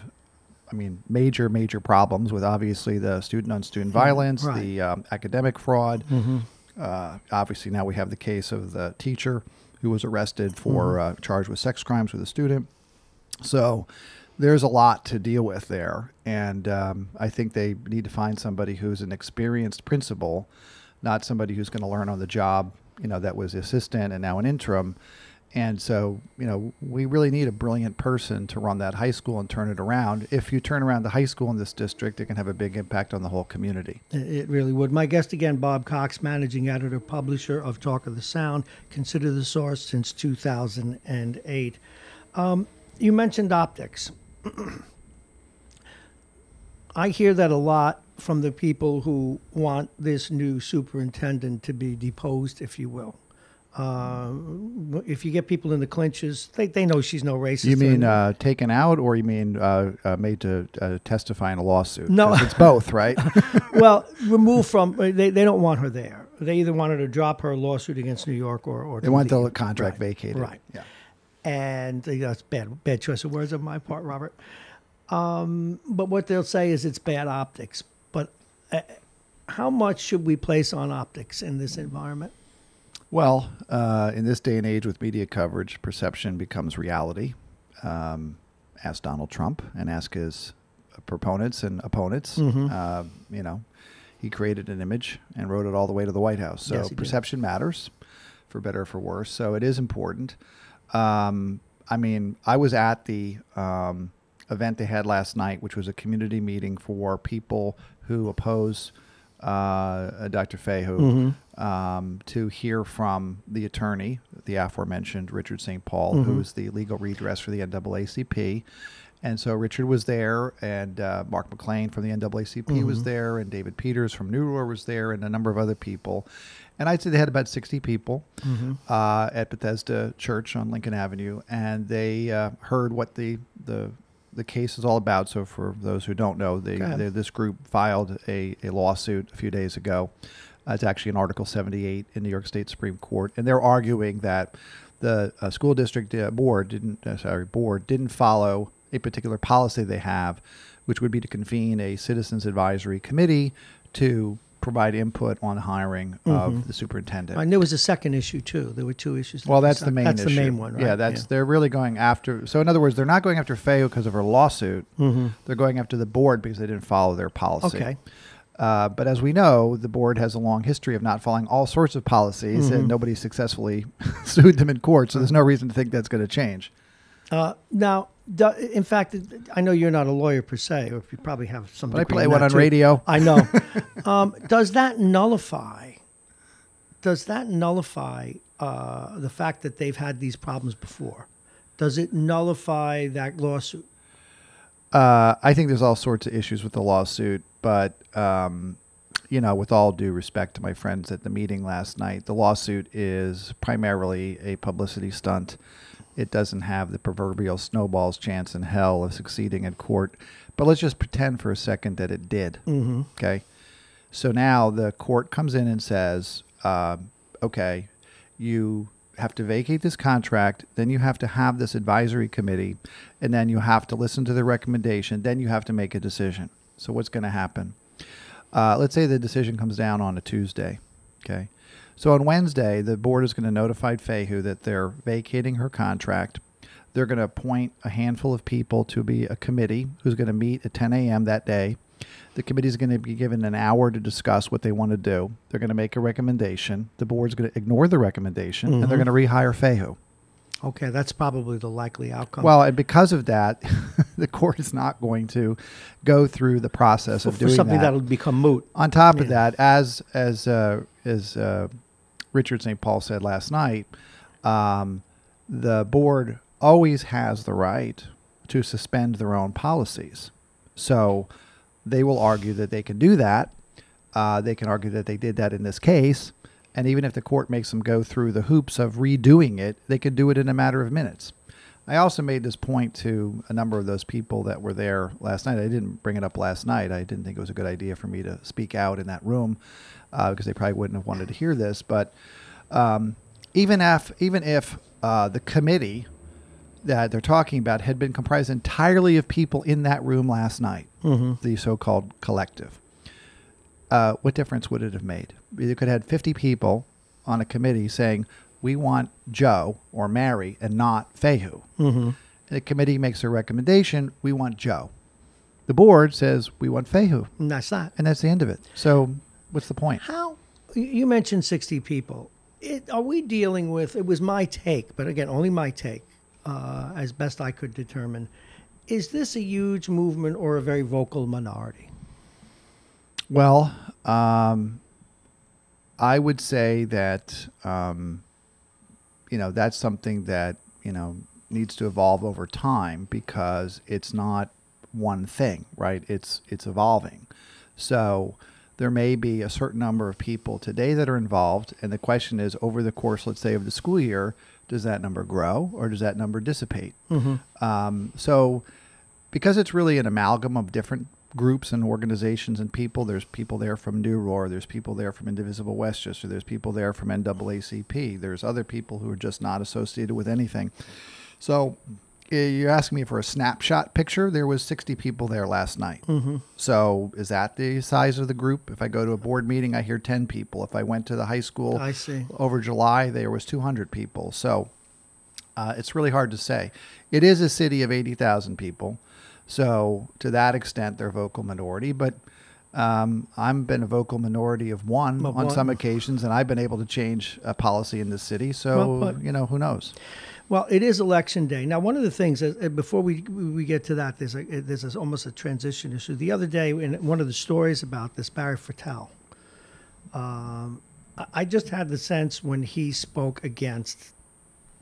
major problems with obviously the student-on-student violence, the academic fraud. Obviously now we have the case of the teacher who was arrested for charged with sex crimes with a student. So there's a lot to deal with there, and I think they need to find somebody who's an experienced principal, not somebody who's going to learn on the job, that was assistant and now an interim. And so, we really need a brilliant person to run that high school and turn it around. If you turn around the high school in this district, it can have a big impact on the whole community. It really would. My guest again, Bob Cox, managing editor, publisher of Talk of the Sound, Consider the Source since 2008. You mentioned optics. I hear that a lot from the people who want this new superintendent to be deposed, if you will. If you get people in the clinches, they know she's no racist. You mean taken out, or you mean made to testify in a lawsuit? No, it's both, right? Well, removed from. They don't want her there. They either wanted to drop her lawsuit against New York, or they want the contract vacated. Right. Yeah. And that's bad choice of words on my part, Robert. But what they'll say is it's bad optics. But how much should we place on optics in this environment? Well, in this day and age with media coverage, perception becomes reality. Ask Donald Trump and ask his proponents and opponents. He created an image and rode it all the way to the White House. So perception matters, for better or for worse. So it is important. I was at the event they had last night, which was a community meeting for people who oppose Dr. Fayhoe, to hear from the attorney, the aforementioned Richard St. Paul, who's the legal redress for the NAACP. And so Richard was there, and Mark McLean from the NAACP was there, and David Peters from New Roar was there, and a number of other people. And I'd say they had about 60 people at Bethesda Church on Lincoln Avenue, and they heard what the case is all about. So for those who don't know, this group filed a lawsuit a few days ago. It's actually in Article 78 in New York State Supreme Court, and they're arguing that the school district board didn't follow a particular policy they have, which would be to convene a citizens advisory committee to provide input on hiring of the superintendent. And there was a second issue too. There were two issues. Well, that's the main issue. That's the main one, right? Yeah, they're really going after. So in other words, they're not going after Fayhoe because of her lawsuit. They're going after the board because they didn't follow their policy. Okay. But as we know, the board has a long history of not following all sorts of policies, and nobody successfully sued them in court. So there's no reason to think that's going to change. Now, in fact, I know you're not a lawyer per se, or you probably have some. But I play one on radio. I know. Does that nullify the fact that they've had these problems before? Does it nullify that lawsuit? I think there's all sorts of issues with the lawsuit, but with all due respect to my friends at the meeting last night, the lawsuit is primarily a publicity stunt. It doesn't have the proverbial snowball's chance in hell of succeeding in court. But let's just pretend for a second that it did. Okay. So now the court comes in and says, okay, you have to vacate this contract, then you have to have this advisory committee, and then you have to listen to the recommendation, then you have to make a decision. So what's going to happen? Let's say the decision comes down on a Tuesday. Okay. So on Wednesday, the board is going to notify Fayhoe that they're vacating her contract. They're going to appoint a handful of people to be a committee who's going to meet at 10 a.m. that day. The committee is going to be given an hour to discuss what they want to do. They're going to make a recommendation. The board's going to ignore the recommendation, and they're going to rehire Fayhoe. Okay, that's probably the likely outcome. Well, and because of that, the court is not going to go through the process of doing something that. that'll become moot. On top of that, as Richard St. Paul said last night, the board always has the right to suspend their own policies. So they will argue that they can do that. They can argue that they did that in this case. And even if the court makes them go through the hoops of redoing it, they could do it in a matter of minutes. I also made this point to a number of those people that were there last night. I didn't bring it up last night. I didn't think it was a good idea for me to speak out in that room because they probably wouldn't have wanted to hear this. But even if the committee that they're talking about had been comprised entirely of people in that room last night, the so-called collective, what difference would it have made? You could have had 50 people on a committee saying, we want Joe or Mary and not Fayhoe. And the committee makes a recommendation, we want Joe. The board says, we want Fayhoe. And that's that. And that's the end of it. So what's the point? How? You mentioned 60 people. Are we dealing with, it was my take, but again, only my take, as best I could determine. Is this a huge movement or a very vocal minority? Well, I would say that, that's something that, needs to evolve over time because it's not one thing, right? It's evolving. So there may be a certain number of people today that are involved. And the question is, over the course, let's say, of the school year, does that number grow or does that number dissipate? So because it's really an amalgam of different groups and organizations and people, there's people there from New Roar, there's people there from Indivisible Westchester, there's people there from NAACP, there's other people who are just not associated with anything. So you're asking me for a snapshot picture. There was 60 people there last night. Mm-hmm. So is that the size of the group? If I go to a board meeting, I hear 10 people. If I went to the high school I see. over July, there was 200 people. So it's really hard to say. It is a city of 80,000 people. So to that extent, they're a vocal minority. But I've been a vocal minority of one on some occasions, and I've been able to change a policy in this city. So, who knows? Well, it is election day. Now, one of the things, before we get to that, there's almost a transition issue. The other day, in one of the stories about this, Barry Fertel, I just had the sense when he spoke against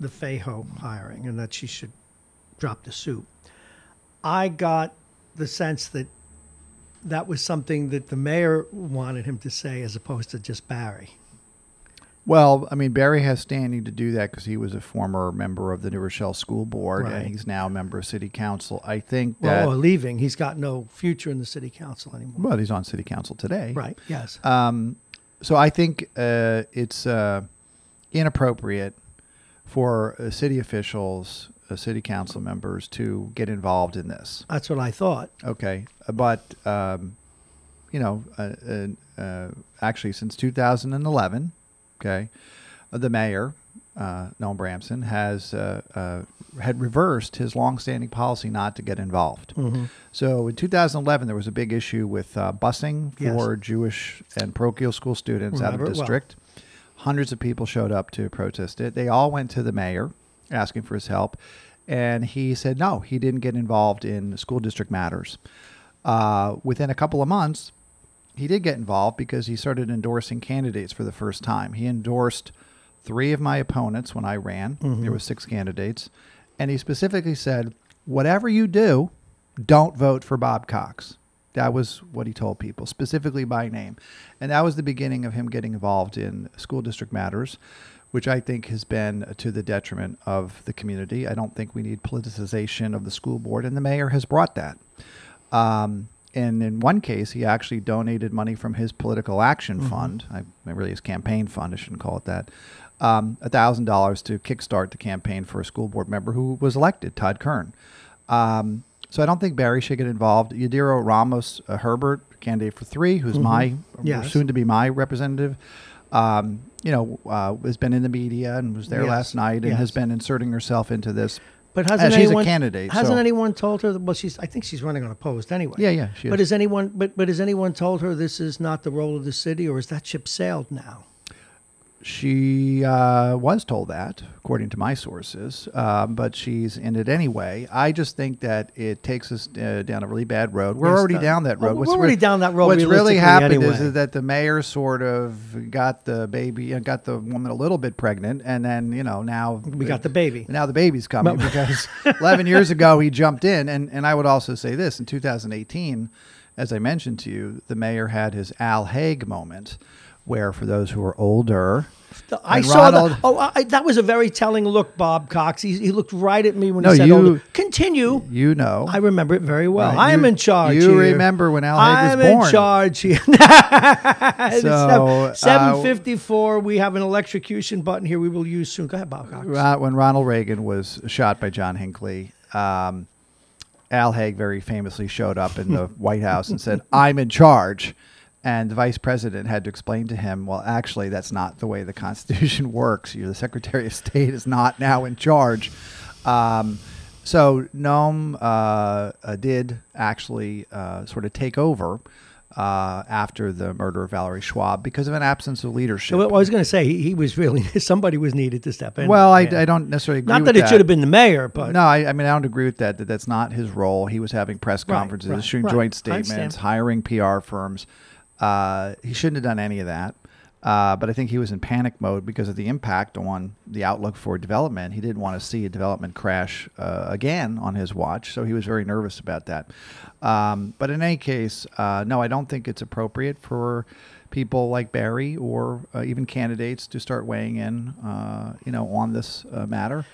the Fayho hiring and that she should drop the suit, I got the sense that that was something that the mayor wanted him to say as opposed to just Barry. Well, I mean, Barry has standing to do that because he was a former member of the New Rochelle School Board, right. And he's now a member of City Council. I think that... Well, leaving. He's got no future in the City Council anymore. Well, he's on City Council today. Right, yes. So I think it's inappropriate for city officials, city council members to get involved in this. That's what I thought. Okay. But, actually since 2011... Okay, the mayor, Noam Bramson, had reversed his longstanding policy not to get involved. Mm-hmm. So in 2011, there was a big issue with busing for Yes. Jewish and parochial school students out of Remember it district. Well. Hundreds of people showed up to protest it. They all went to the mayor asking for his help, and he said no, he didn't get involved in school district matters. Within a couple of months, he did get involved because he started endorsing candidates for the first time. He endorsed 3 of my opponents when I ran. Mm-hmm. There were 6 candidates. And he specifically said, whatever you do, don't vote for Bob Cox. That was what he told people, specifically by name. And that was the beginning of him getting involved in school district matters, which I think has been to the detriment of the community. I don't think we need politicization of the school board, and the mayor has brought that. And in one case, he actually donated money from his political action fund, really his campaign fund, I shouldn't call it that, $1,000 to kickstart the campaign for a school board member who was elected, Todd Kern. So I don't think Barry should get involved. Yadiro Ramos Herbert, candidate for 3, who's soon to be my representative, has been in the media and was there last night and has been inserting herself into this. But hasn't she's anyone, a candidate. Hasn't anyone told her? Well, I think she's running unopposed anyway. Yeah, she is. But has anyone told her this is not the role of the city, or is that ship sailed now? She was told that, according to my sources, but she's in it anyway. I just think that it takes us down a really bad road. We're already down that road. We're already down that road. What's really happened anyway. is that the mayor sort of got the baby, got the woman a little bit pregnant, and then now we got the baby. Now the baby's coming because 11 years ago he jumped in, and I would also say this: in 2018, as I mentioned to you, the mayor had his Al Haig moment, where for those who are older, I saw that. Oh, that was a very telling look, Bob Cox. He looked right at me when he said, continue. You know. I remember it very well. Right. I am in charge You here. remember when Al Haig was born. I'm in charge here. So, 7:54, we have an electrocution button here we will use soon. Go ahead, Bob Cox. When Ronald Reagan was shot by John Hinckley, Al Haig very famously showed up in the White House and said, I'm in charge. And the vice president had to explain to him, well, actually, that's not the way the Constitution works. The Secretary of State is not now in charge. So Noam did actually sort of take over after the murder of Valerie Schwab because of an absence of leadership. So I was going to say he was really somebody was needed to step in. Well, I don't necessarily agree not with that it should have been the mayor, but no, I mean I don't agree with that. That's not his role. He was having press conferences, issuing joint statements, hiring PR firms. He shouldn't have done any of that. But I think he was in panic mode because of the impact on the outlook for development. He didn't want to see a development crash again on his watch, so he was very nervous about that. But in any case, no, I don't think it's appropriate for people like Barry or even candidates to start weighing in, on this matter.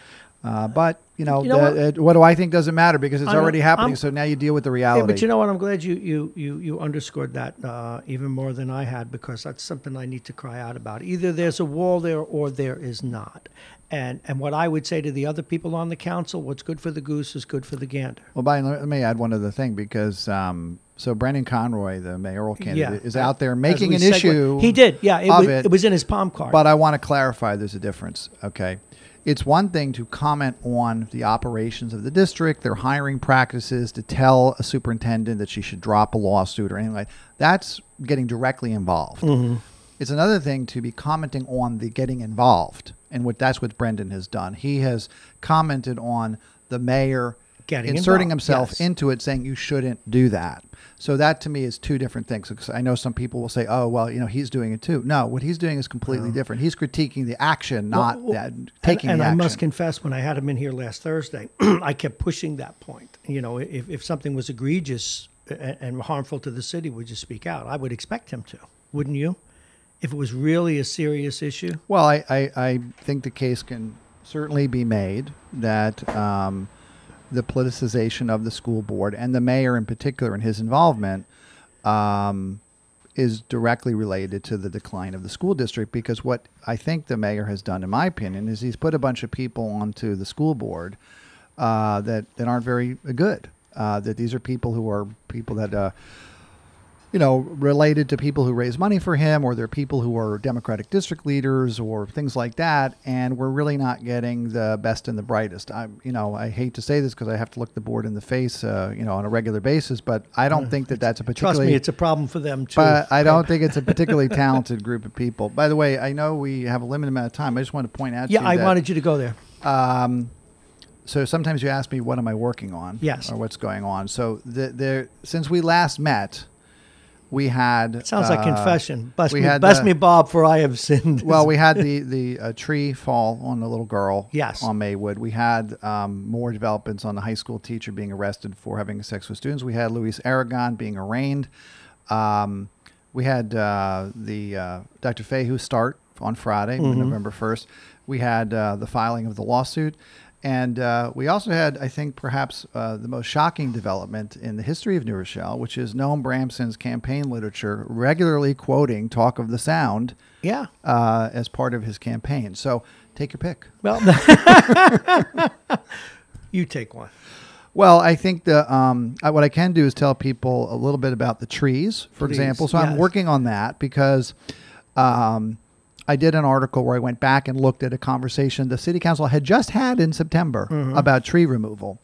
But what do I think doesn't matter because it's already happening. So now you deal with the reality. Yeah, but you know what? I'm glad you underscored that even more than I had, because that's something I need to cry out about. Either there's a wall there or there is not. And what I would say to the other people on the council, what's good for the goose is good for the gander. Well, Brian, let me add one other thing, because so Brendan Conroy, the mayoral candidate, is out there making an issue. He did, yeah. It was in his palm card. But I want to clarify there's a difference, okay? It's one thing to comment on the operations of the district, their hiring practices, to tell a superintendent that she should drop a lawsuit or anything like that. That's getting directly involved. Mm-hmm. It's another thing to be commenting on the getting involved, and that's what Brendan has done. He has commented on the mayor inserting himself into it, saying you shouldn't do that. So that to me is two different things. Because I know some people will say, "Oh, well, he's doing it too." No, what he's doing is completely different. He's critiquing the action, not taking the action. And I must confess, when I had him in here last Thursday, I kept pushing that point. If something was egregious and harmful to the city, would you speak out? I would expect him to, wouldn't you? If it was really a serious issue. Well, I think the case can certainly be made that the politicization of the school board and the mayor in particular and his involvement is directly related to the decline of the school district, because what I think the mayor has done, in my opinion, is he's put a bunch of people onto the school board that aren't very good. That these are people that related to people who raise money for him, or they're people who are Democratic district leaders or things like that. And we're really not getting the best and the brightest. I hate to say this because I have to look the board in the face, on a regular basis, but I don't think that's a particularly... Trust me, it's a problem for them too. But I don't think it's a particularly talented group of people. By the way, I know we have a limited amount of time. I just want to point out to you I wanted you to go there. So sometimes you ask me, what am I working on? Yes. Or what's going on? So since we last met, we had... It sounds like confession. Bless me, Bob, for I have sinned. Well, we had the tree fall on the little girl on Maywood. We had more developments on the high school teacher being arrested for having sex with students. We had Luis Aragon being arraigned. We had Dr. Fahey's start on Friday, November 1st. We had the filing of the lawsuit. And we also had, I think, perhaps the most shocking development in the history of New Rochelle, which is Noam Bramson's campaign literature regularly quoting Talk of the Sound as part of his campaign. So take your pick. Well, you take one. Well, I think what I can do is tell people a little bit about the trees, for example. So I'm working on that because... I did an article where I went back and looked at a conversation the city council had just had in September about tree removal.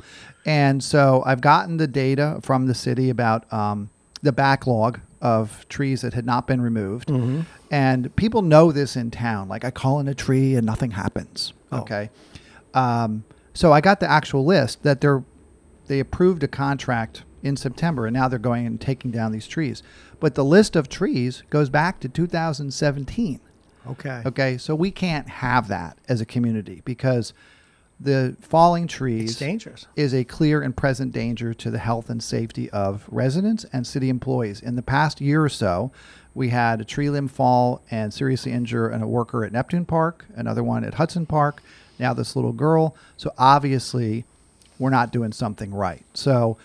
And so I've gotten the data from the city about the backlog of trees that had not been removed. And people know this in town. Like, I call in a tree and nothing happens. Okay. So I got the actual list that they approved a contract in September, and now they're going and taking down these trees. But the list of trees goes back to 2017. Okay. So we can't have that as a community, because the falling trees is a clear and present danger to the health and safety of residents and city employees. In the past year or so, we had a tree limb fall and seriously injure a worker at Neptune Park, another one at Hudson Park, now this little girl. So obviously we're not doing something right. So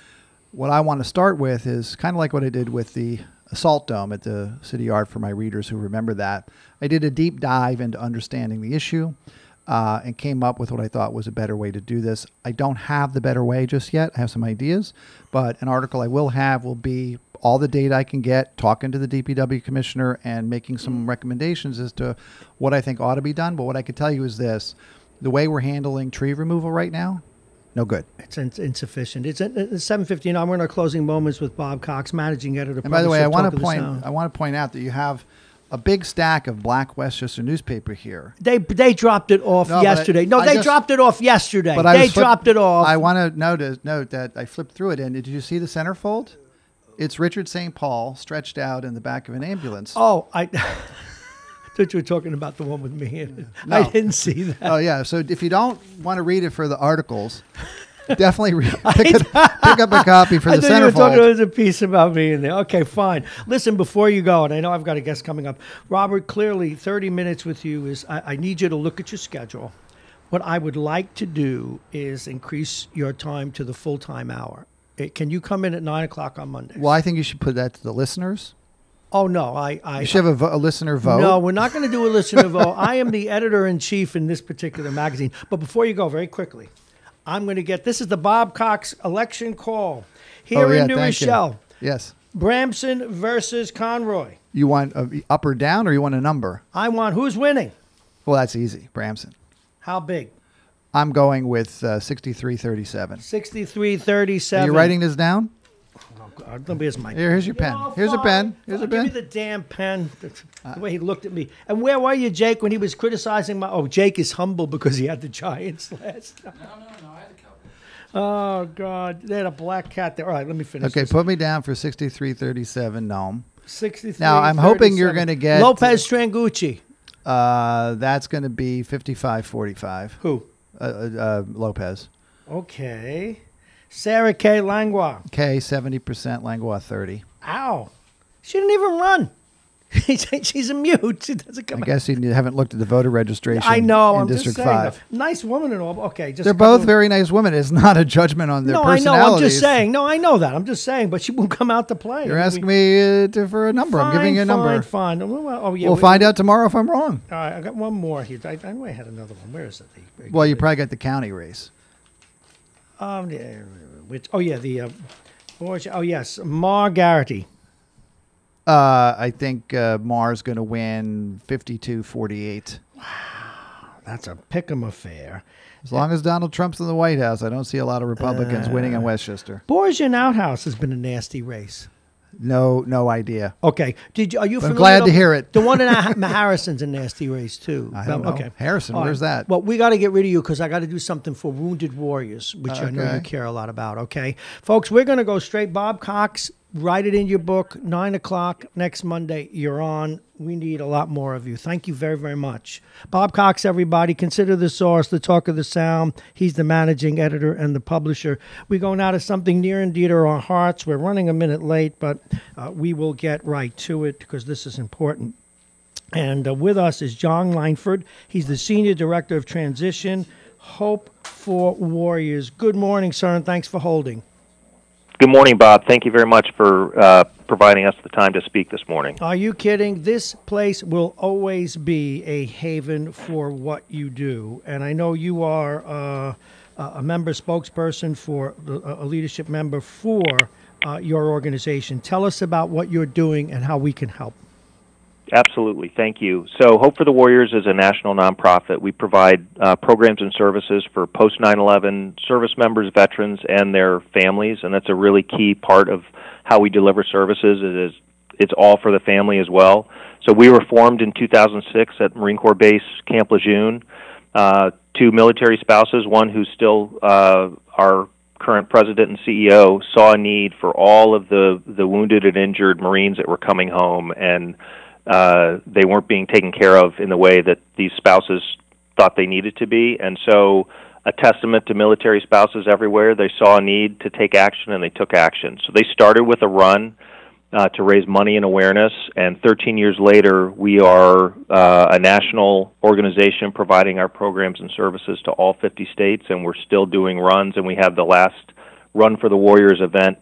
what I want to start with is kind of like what I did with the Assault Dome at the City Yard for my readers who remember that. I did a deep dive into understanding the issue and came up with what I thought was a better way to do this. I don't have the better way just yet. I have some ideas, but an article I will have will be all the data I can get, talking to the DPW commissioner and making some recommendations as to what I think ought to be done. But what I can tell you is this: the way we're handling tree removal right now, no good. It's insufficient. It's 7:59. I'm in our closing moments with Bob Cox, managing editor. And by the way, I want to point out that you have a big stack of black Westchester newspaper here. They dropped it off yesterday. They dropped it off yesterday. They dropped it off. I want to note that I flipped through it, and did you see the centerfold? It's Richard St. Paul stretched out in the back of an ambulance. Oh, I thought you were talking about the one with me in it. No. I didn't see that. Oh, yeah. So if you don't want to read it for the articles, definitely pick up a copy for the centerfold. I thought you were talking about a piece about me in there. Okay, fine. Listen, before you go, and I know I've got a guest coming up, Robert, clearly 30 minutes with you is, I need you to look at your schedule. What I would like to do is increase your time to the full-time hour. Can you come in at 9 o'clock on Monday? Well, I think you should put that to the listeners. Oh, no. You should have a listener vote. No, we're not going to do a listener vote. I am the editor-in-chief in this particular magazine. But before you go, very quickly, I'm going to this is the Bob Cox election call here in New Rochelle. Yes. Bramson versus Conroy. You want up or down, or you want a number? I want who's winning. Well, that's easy. Bramson. How big? I'm going with 63-37. 63-37. Are you writing this down? Oh, God. Here's my Here's your pen. Here's a pen. Here's a pen. Give me the damn pen. The way he looked at me. And where were you, Jake, when he was criticizing my... Oh, Jake is humble because he had the Giants last time. No, I had the Cowboys. Oh, God. They had a black cat there. All right, let me finish Okay, this. Put me down for 63-37, Nome. 63. Now, I'm hoping you're going to get... Lopez Strangucci. That's going to be 55-45. Who? Lopez. Okay. Sarah K. Langlois. K, 70%, Langlois 30. Ow. She didn't even run. She's a mute. She doesn't come I guess you haven't looked at the voter registration. I know. in I'm District just saying. 5. Nice woman and all. Okay. They're both very nice women. It's not a judgment on their personalities. No, I know. I'm just saying. No, I know that. I'm just saying. But she won't come out to play. You're asking me for a number. I'm giving you a number. Fine. Oh, yeah. We'll find out tomorrow if I'm wrong. All right. I got one more here. I know I had another one. Where is it? Well, you probably got the county race. Yes. Mar Garrity. I think Mar's going to win 52-48. Wow. That's a pick'em affair. As long as Donald Trump's in the White House, I don't see a lot of Republicans winning in Westchester. Borgia Outhouse has been a nasty race. No idea. Okay. Are you familiar? I'm glad to hear it. The one in Harrison's a nasty race, too. I don't know. Okay. Harrison, All where's right. that? Well, we got to get rid of you because I got to do something for Wounded Warriors, which I know you care a lot about, okay? Folks, we're going to go straight. Bob Cox, write it in your book, 9 o'clock next Monday. You're on. We need a lot more of you. Thank you very, very much. Bob Cox, everybody. Consider the source, the talk of the sound. He's the managing editor and the publisher. We're going out to something near and dear to our hearts. We're running a minute late, but we will get right to it because this is important. And with us is John Langford. He's the Senior Director of Transition, Hope for Warriors. Good morning, sir, and thanks for holding. Good morning, Bob. Thank you very much for providing us the time to speak this morning. Are you kidding? This place will always be a haven for what you do. And I know you are a member spokesperson for a leadership member for your organization. Tell us about what you're doing and how we can help. Absolutely. Thank you. So Hope for the Warriors is a national nonprofit. We provide programs and services for post 9/11 service members, veterans, and their families, and that's a really key part of how we deliver services. It's all for the family as well. So we were formed in 2006 at Marine Corps Base Camp Lejeune. Two military spouses, one who's still our current president and CEO, saw a need for all of the wounded and injured Marines that were coming home, and they weren't being taken care of in the way that these spouses thought they needed to be. And so, a testament to military spouses everywhere, they saw a need to take action, and they took action. So they started with a run to raise money and awareness, and 13 years later, we are a national organization providing our programs and services to all 50 states, and we're still doing runs, and we have the last Run for the Warriors event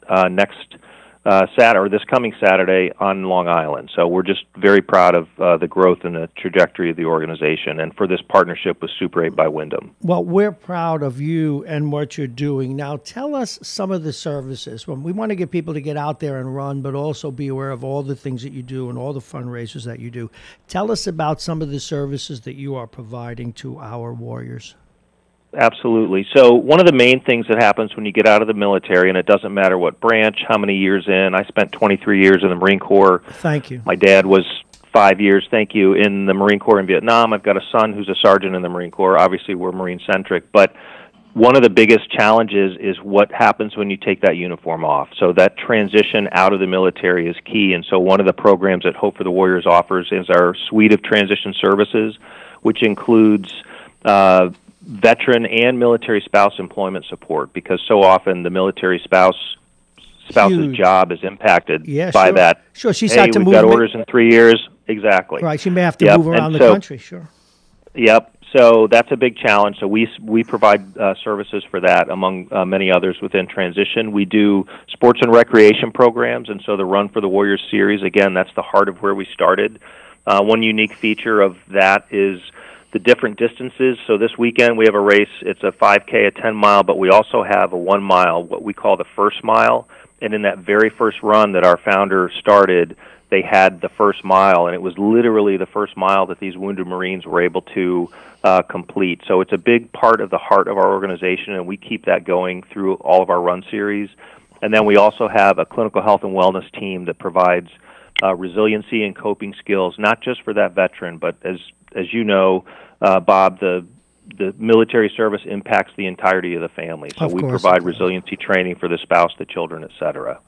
this coming Saturday on Long Island. So we're just very proud of the growth and the trajectory of the organization and for this partnership with Super 8 by Wyndham. Well, we're proud of you and what you're doing. Now, tell us some of the services. Well, we want to get people to get out there and run, but also be aware of all the things that you do and all the fundraisers that you do. Tell us about some of the services that you are providing to our warriors. Absolutely. So one of the main things that happens when you get out of the military, and it doesn't matter what branch, how many years in. I spent 23 years in the Marine Corps. Thank you. My dad was 5 years, thank you, in the Marine Corps in Vietnam. I've got a son who's a sergeant in the Marine Corps. Obviously, we're Marine-centric. But one of the biggest challenges is what happens when you take that uniform off. So that transition out of the military is key. And so one of the programs that Hope for the Warriors offers is our suite of transition services, which includes veteran and military spouse employment support, because so often the military spouse's job is impacted by that. Sure, she's had to move. We've got orders in 3 years. Exactly. Right, she may have to move around the country. Sure. Yep. So that's a big challenge. So we provide services for that, among many others within transition. We do sports and recreation programs, and so the Run for the Warriors series, again, that's the heart of where we started. One unique feature of that is the different distances. So this weekend we have a race. It's a 5K, a 10-mile, but we also have a 1-mile, what we call the first mile. And in that very first run that our founder started, they had the first mile, and it was literally the first mile that these wounded Marines were able to complete. So it's a big part of the heart of our organization, and we keep that going through all of our run series. And then we also have a clinical health and wellness team that provides resiliency and coping skills, not just for that veteran, but as you know, Bob, the military service impacts the entirety of the family. So we provide resiliency training for the spouse, the children, et cetera.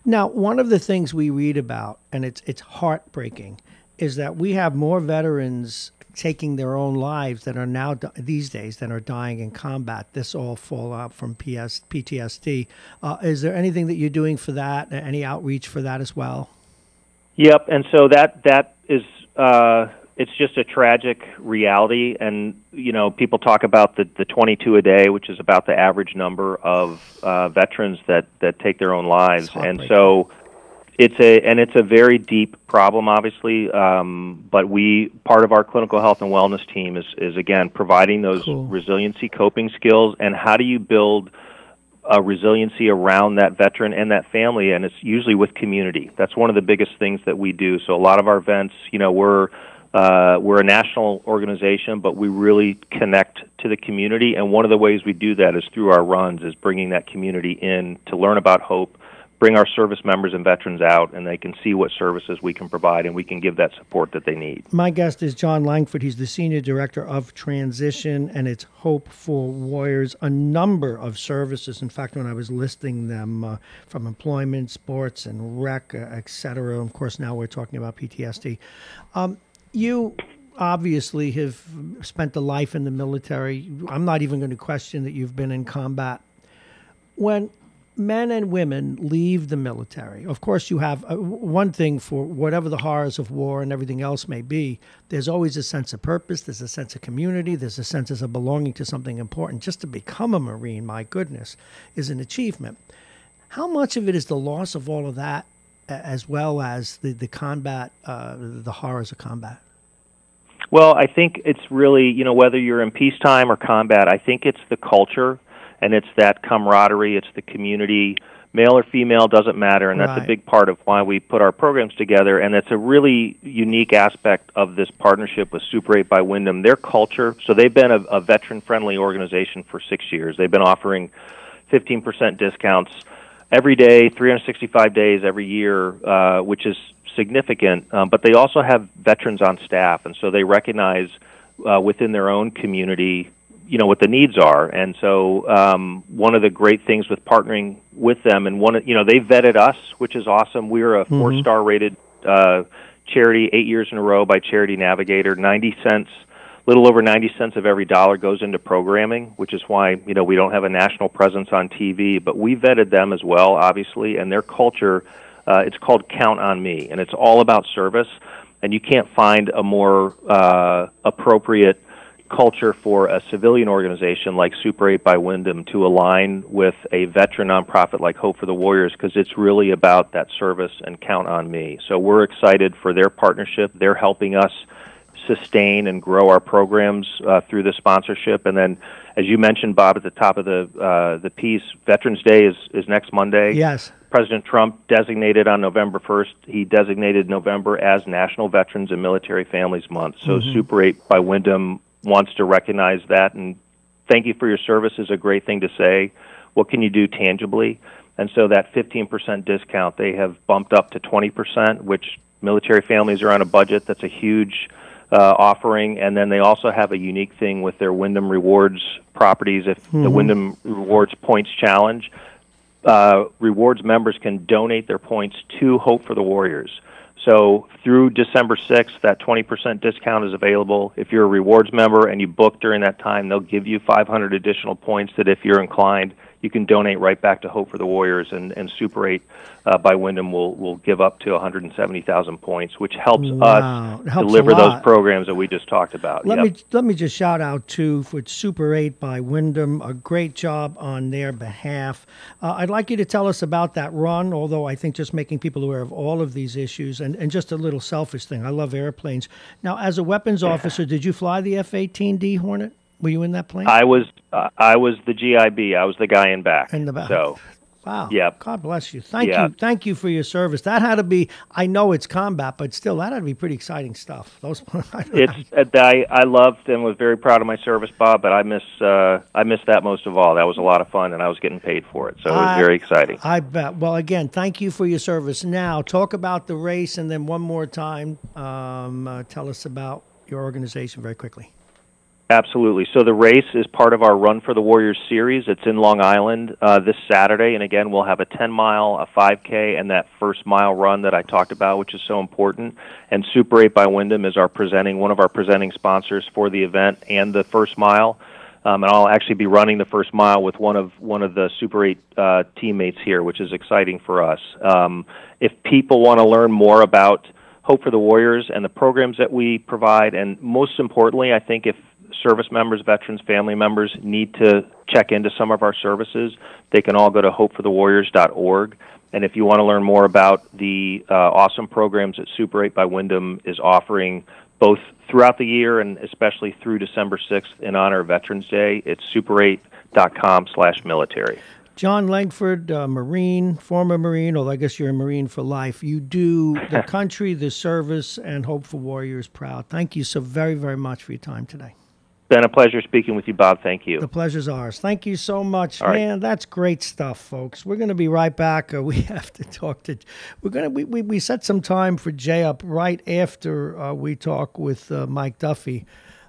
Now, one of the things we read about, and it's heartbreaking, is that we have more veterans taking their own lives that are now these days that are dying in combat. This all fallout from PTSD. Is there anything that you're doing for that? Any outreach for that as well? Yep, and so that is it's just a tragic reality, and people talk about the 22 a day, which is about the average number of veterans that take their own lives, and so it's a very deep problem, obviously. But part of our clinical health and wellness team is again providing those resiliency coping skills, and how do you build a resiliency around that veteran and that family, and it's usually with community. That's one of the biggest things that we do. So a lot of our events, we're a national organization, but we really connect to the community, and one of the ways we do that is through our runs, is bringing that community in to learn about hope, bring our service members and veterans out, and they can see what services we can provide, and we can give that support that they need. My guest is John Langford. He's the Senior Director of Transition, and it's Hope for Warriors, a number of services. In fact, when I was listing them, from employment, sports, and rec, et cetera, of course, now we're talking about PTSD. You obviously have spent a life in the military. I'm not even going to question that you've been in combat. When men and women leave the military, of course you have one thing, for whatever the horrors of war and everything else may be, there's always a sense of purpose, there's a sense of community, there's a sense of belonging to something important. Just to become a Marine, my goodness, is an achievement. How much of it is the loss of all of that, as well as the combat, the horrors of combat? Well, I think it's really, whether you're in peacetime or combat, I think it's the culture, and it's that camaraderie, it's the community, male or female, doesn't matter, and that's a big part of why we put our programs together, and it's a really unique aspect of this partnership with Super 8 by Wyndham. Their culture, so they've been a veteran-friendly organization for 6 years. They've been offering 15% discounts every day, 365 days every year, which is significant, but they also have veterans on staff, and so they recognize within their own community what the needs are. And so one of the great things with partnering with them, and they vetted us, which is awesome. We're a 4-star rated charity 8 years in a row by Charity Navigator. 90 cents, little over 90 cents of every dollar goes into programming, which is why we don't have a national presence on TV, but we vetted them as well, obviously, and their culture, it's called Count on Me, and it's all about service, and you can't find a more appropriate culture for a civilian organization like Super 8 by Wyndham to align with a veteran nonprofit like Hope for the Warriors, because it's really about that service and count on me. So we're excited for their partnership. They're helping us sustain and grow our programs through the sponsorship. And then, as you mentioned, Bob, at the top of the piece, Veterans Day is next Monday. Yes. President Trump designated on November 1st, he designated November as National Veterans and Military Families Month. So Super 8 by Wyndham wants to recognize that, and thank you for your service is a great thing to say. What can you do tangibly? And so that 15% discount, they have bumped up to 20%, which military families are on a budget. That's a huge offering. And then they also have a unique thing with their Wyndham Rewards properties. If the Wyndham Rewards Points Challenge, rewards members can donate their points to Hope for the Warriors. So through December 6th, that 20% discount is available. If you're a rewards member and you book during that time, they'll give you 500 additional points that, if you're inclined, you can donate right back to Hope for the Warriors, and Super 8 by Wyndham will give up to 170,000 points, which helps us deliver those programs that we just talked about. Let me just shout out to for Super 8 by Wyndham, a great job on their behalf. I'd like you to tell us about that run, although I think just making people aware of all of these issues, and just a little selfish thing. I love airplanes. Now, as a weapons officer, did you fly the F-18D Hornet? Were you in that plane? I was the GIB. I was the guy in back. In the back. So. Wow. Yep. God bless you. Thank you for your service. That had to be, I know it's combat, but still, that had to be pretty exciting stuff. I loved and was very proud of my service, Bob, but I miss that most of all. That was a lot of fun, and I was getting paid for it, so it was very exciting. I bet. Well, again, thank you for your service. Now, talk about the race, and then one more time, tell us about your organization very quickly. Absolutely. So the race is part of our Run for the Warriors series. It's in Long Island this Saturday, and again, we'll have a 10-mile, a 5K, and that first-mile run that I talked about, which is so important. And Super 8 by Wyndham is one of our presenting sponsors for the event and the first mile. And I'll actually be running the first mile with one of the Super 8 teammates here, which is exciting for us. If people want to learn more about Hope for the Warriors and the programs that we provide, and most importantly, I think if service members, veterans, family members need to check into some of our services, they can all go to hopeforthewarriors.org. And if you want to learn more about the awesome programs that Super 8 by Wyndham is offering both throughout the year and especially through December 6th in honor of Veterans Day, it's super8.com/military. John Langford, Marine, former Marine, although I guess you're a Marine for life. You do the country, the service, and Hope for Warriors proud. Thank you so very, very much for your time today. Been a pleasure speaking with you, Bob. Thank you. The pleasure's ours. Thank you so much, All man. right. That's great stuff, folks. We're going to be right back. We have to talk to. We set some time for Jay up right after we talk with Mike Duffy,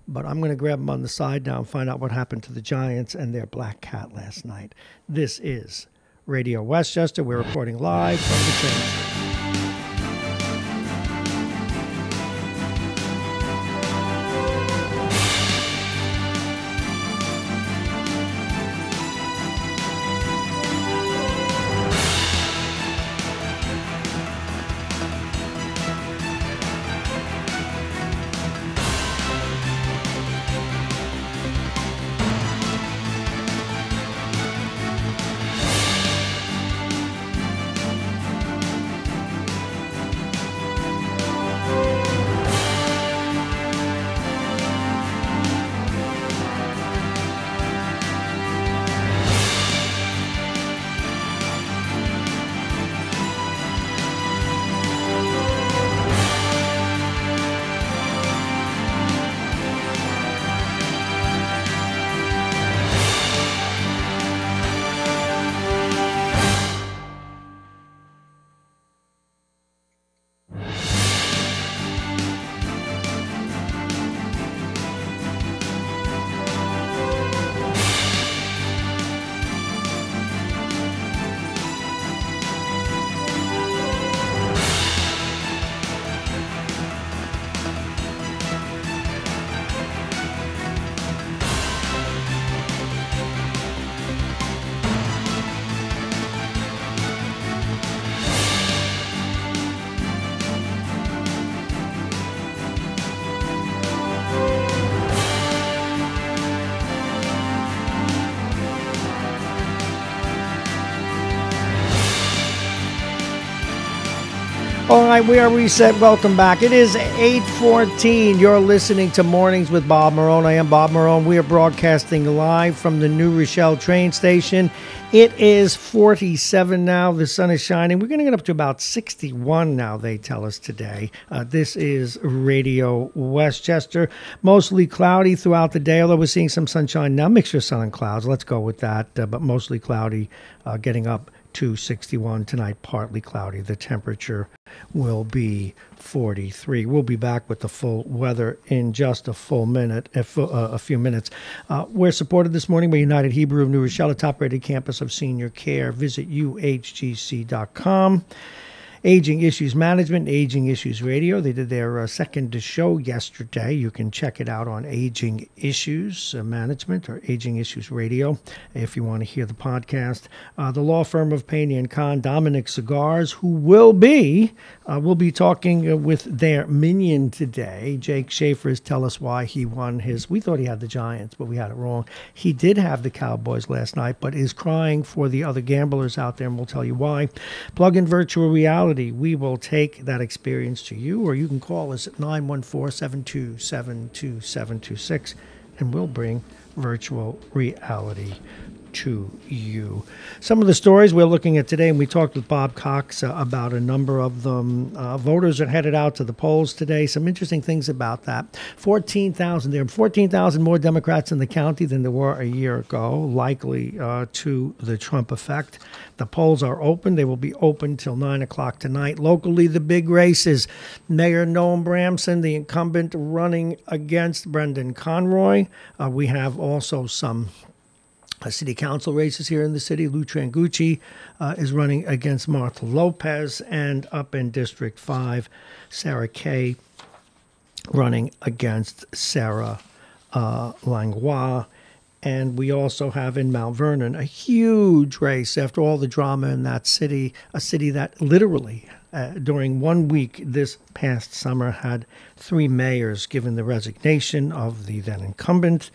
but I'm going to grab him on the side now and find out what happened to the Giants and their black cat last night. This is Radio Westchester. We're reporting live from the train. All right, we are reset. Welcome back. It is 8:14. You're listening to Mornings with Bob Marrone. I am Bob Marrone. We are broadcasting live from the New Rochelle train station. It is 47 now. The sun is shining. We're going to get up to about 61 now, they tell us today. This is Radio Westchester. Mostly cloudy throughout the day, although we're seeing some sunshine now. Mixture of sun and clouds. Let's go with that. But mostly cloudy, getting up to 61 tonight, partly cloudy. The temperature will be 43. We'll be back with the full weather in just a few minutes. We're supported this morning by United Hebrew of New Rochelle, a top-rated campus of senior care. Visit uhgc.com. Aging Issues Management, Aging Issues Radio. They did their second show yesterday. You can check it out on Aging Issues Management or Aging Issues Radio if you want to hear the podcast. The law firm of Payne & Kahn, Dominic Cigars, who will be talking with their minion today. Jake Schaefer tell us why he won his. We thought he had the Giants, but we had it wrong. He did have the Cowboys last night, but is crying for the other gamblers out there, and we'll tell you why. Plug in virtual reality. We will take that experience to you, or you can call us at 914-727-2726, and we'll bring virtual reality to you. Some of the stories we're looking at today, and we talked with Bob Cox about a number of them. Voters are headed out to the polls today. Some interesting things about that. 14,000. There are 14,000 more Democrats in the county than there were a year ago, likely to the Trump effect. The polls are open. They will be open till 9 o'clock tonight. Locally, the big races. Mayor Noam Bramson, the incumbent, running against Brendan Conroy. We have also some city council races here in the city. Lou Trangucci is running against Martha Lopez, and up in District 5, Sarah Kay running against Sarah Langlois. And we also have in Mount Vernon a huge race after all the drama in that city, a city that literally during 1 week this past summer had 3 mayors given the resignation of the then incumbent,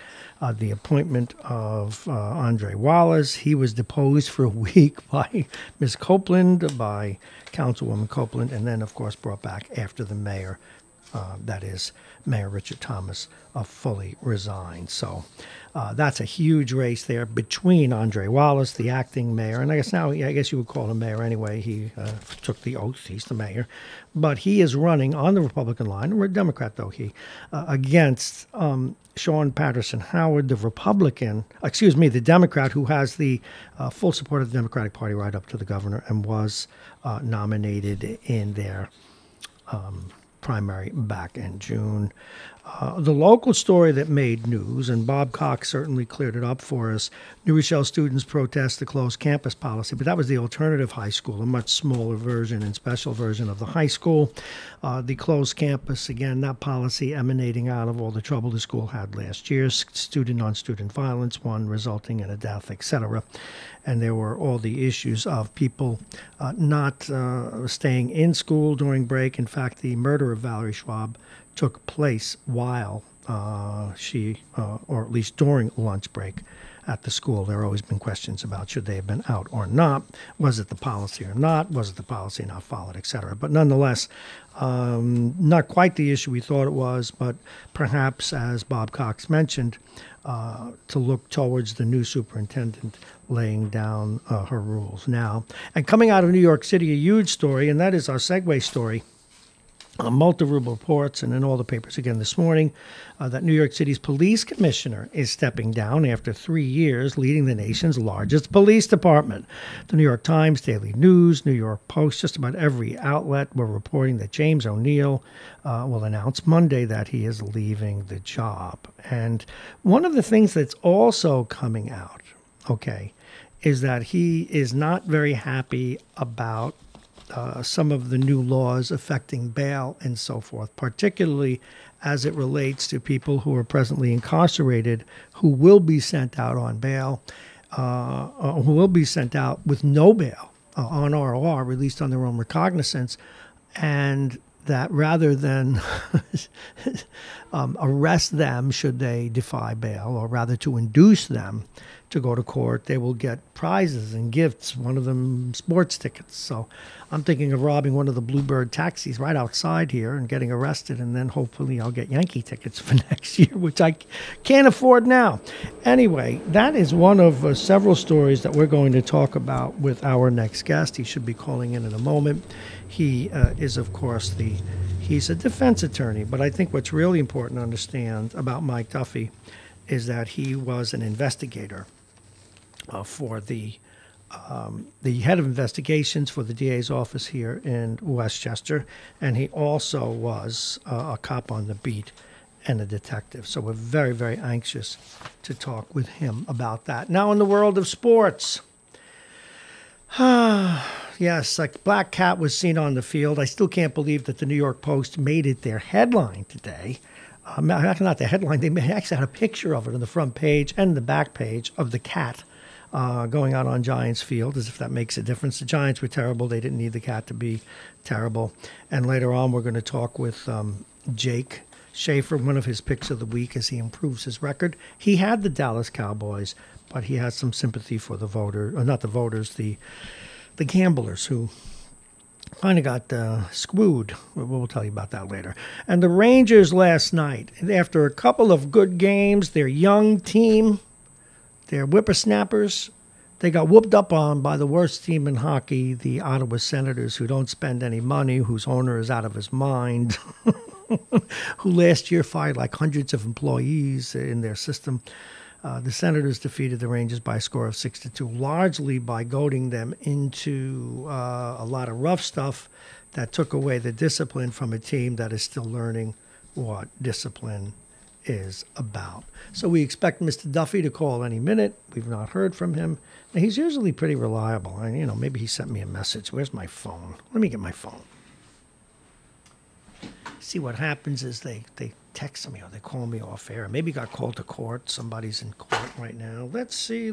the appointment of Andre Wallace. He was deposed for a week by Ms. Copeland, by Councilwoman Copeland, and then, of course, brought back after the mayor, that is Mayor Richard Thomas, fully resigned. So that's a huge race there between Andre Wallace, the acting mayor, and I guess you would call him mayor anyway. He took the oath. He's the mayor. But he is running on the Republican line, or a Democrat though he, against Sean Patterson Howard, the Democrat who has the full support of the Democratic Party right up to the governor and was nominated in their primary back in June. The local story that made news, and Bob Cox certainly cleared it up for us, New Rochelle students protest the closed campus policy, but that was the alternative high school, a much smaller version and special version of the high school. The closed campus, again, that policy emanating out of all the trouble the school had last year, student-on-student violence, one resulting in a death, etc. And there were all the issues of people not staying in school during break. In fact, the murder of Valerie Schwab took place while or at least during lunch break at the school. There have always been questions about should they have been out or not. Was it the policy or not? Was it the policy not followed, etc.? But nonetheless, not quite the issue we thought it was, but perhaps, as Bob Cox mentioned, to look towards the new superintendent laying down her rules now. And coming out of New York City, a huge story, and that is our segue story. Multiple reports and in all the papers again this morning that New York City's police commissioner is stepping down after 3 years leading the nation's largest police department. The New York Times, Daily News, New York Post, just about every outlet were reporting that James O'Neill will announce Monday that he is leaving the job. And one of the things that's also coming out, is that he is not very happy about some of the new laws affecting bail and so forth, particularly as it relates to people who are presently incarcerated who will be sent out on bail, who will be sent out with no bail on ROR, released on their own recognizance, and that rather than arrest them should they defy bail, or rather to induce them to go to court, they will get prizes and gifts, one of them sports tickets. So I'm thinking of robbing one of the Bluebird taxis right outside here and getting arrested, and then hopefully I'll get Yankee tickets for next year, which I can't afford now. Anyway, that is one of several stories that we're going to talk about with our next guest. He should be calling in a moment. He is, of course, he's a defense attorney, but I think what's really important to understand about Mike Duffy is that he was an investigator for the head of investigations for the DA's office here in Westchester, and he also was a cop on the beat and a detective. So we're very, very anxious to talk with him about that. Now, in the world of sports, Yes, a black cat was seen on the field. I still can't believe that the New York Post made it their headline today. Not the headline. They actually had a picture of it on the front page and the back page of the cat going out on Giants Field, as if that makes a difference. The Giants were terrible. They didn't need the cat to be terrible. And later on, we're going to talk with Jake Schaefer, one of his picks of the week, as he improves his record. He had the Dallas Cowboys, but he has some sympathy for the the gamblers who kind of got screwed. We'll tell you about that later. And the Rangers last night, after a couple of good games, their young team, their whippersnappers, they got whooped up on by the worst team in hockey, the Ottawa Senators, who don't spend any money, whose owner is out of his mind, who last year fired like hundreds of employees in their system. The Senators defeated the Rangers by a score of 6-2, largely by goading them into a lot of rough stuff that took away the discipline from a team that is still learning what discipline is about. So we expect Mr. Duffy to call any minute. We've not heard from him. Now, he's usually pretty reliable. And, maybe he sent me a message. Where's my phone? Let me get my phone. See, what happens is they text me or they call me off air. Maybe got called to court. Somebody's in court right now. Let's see.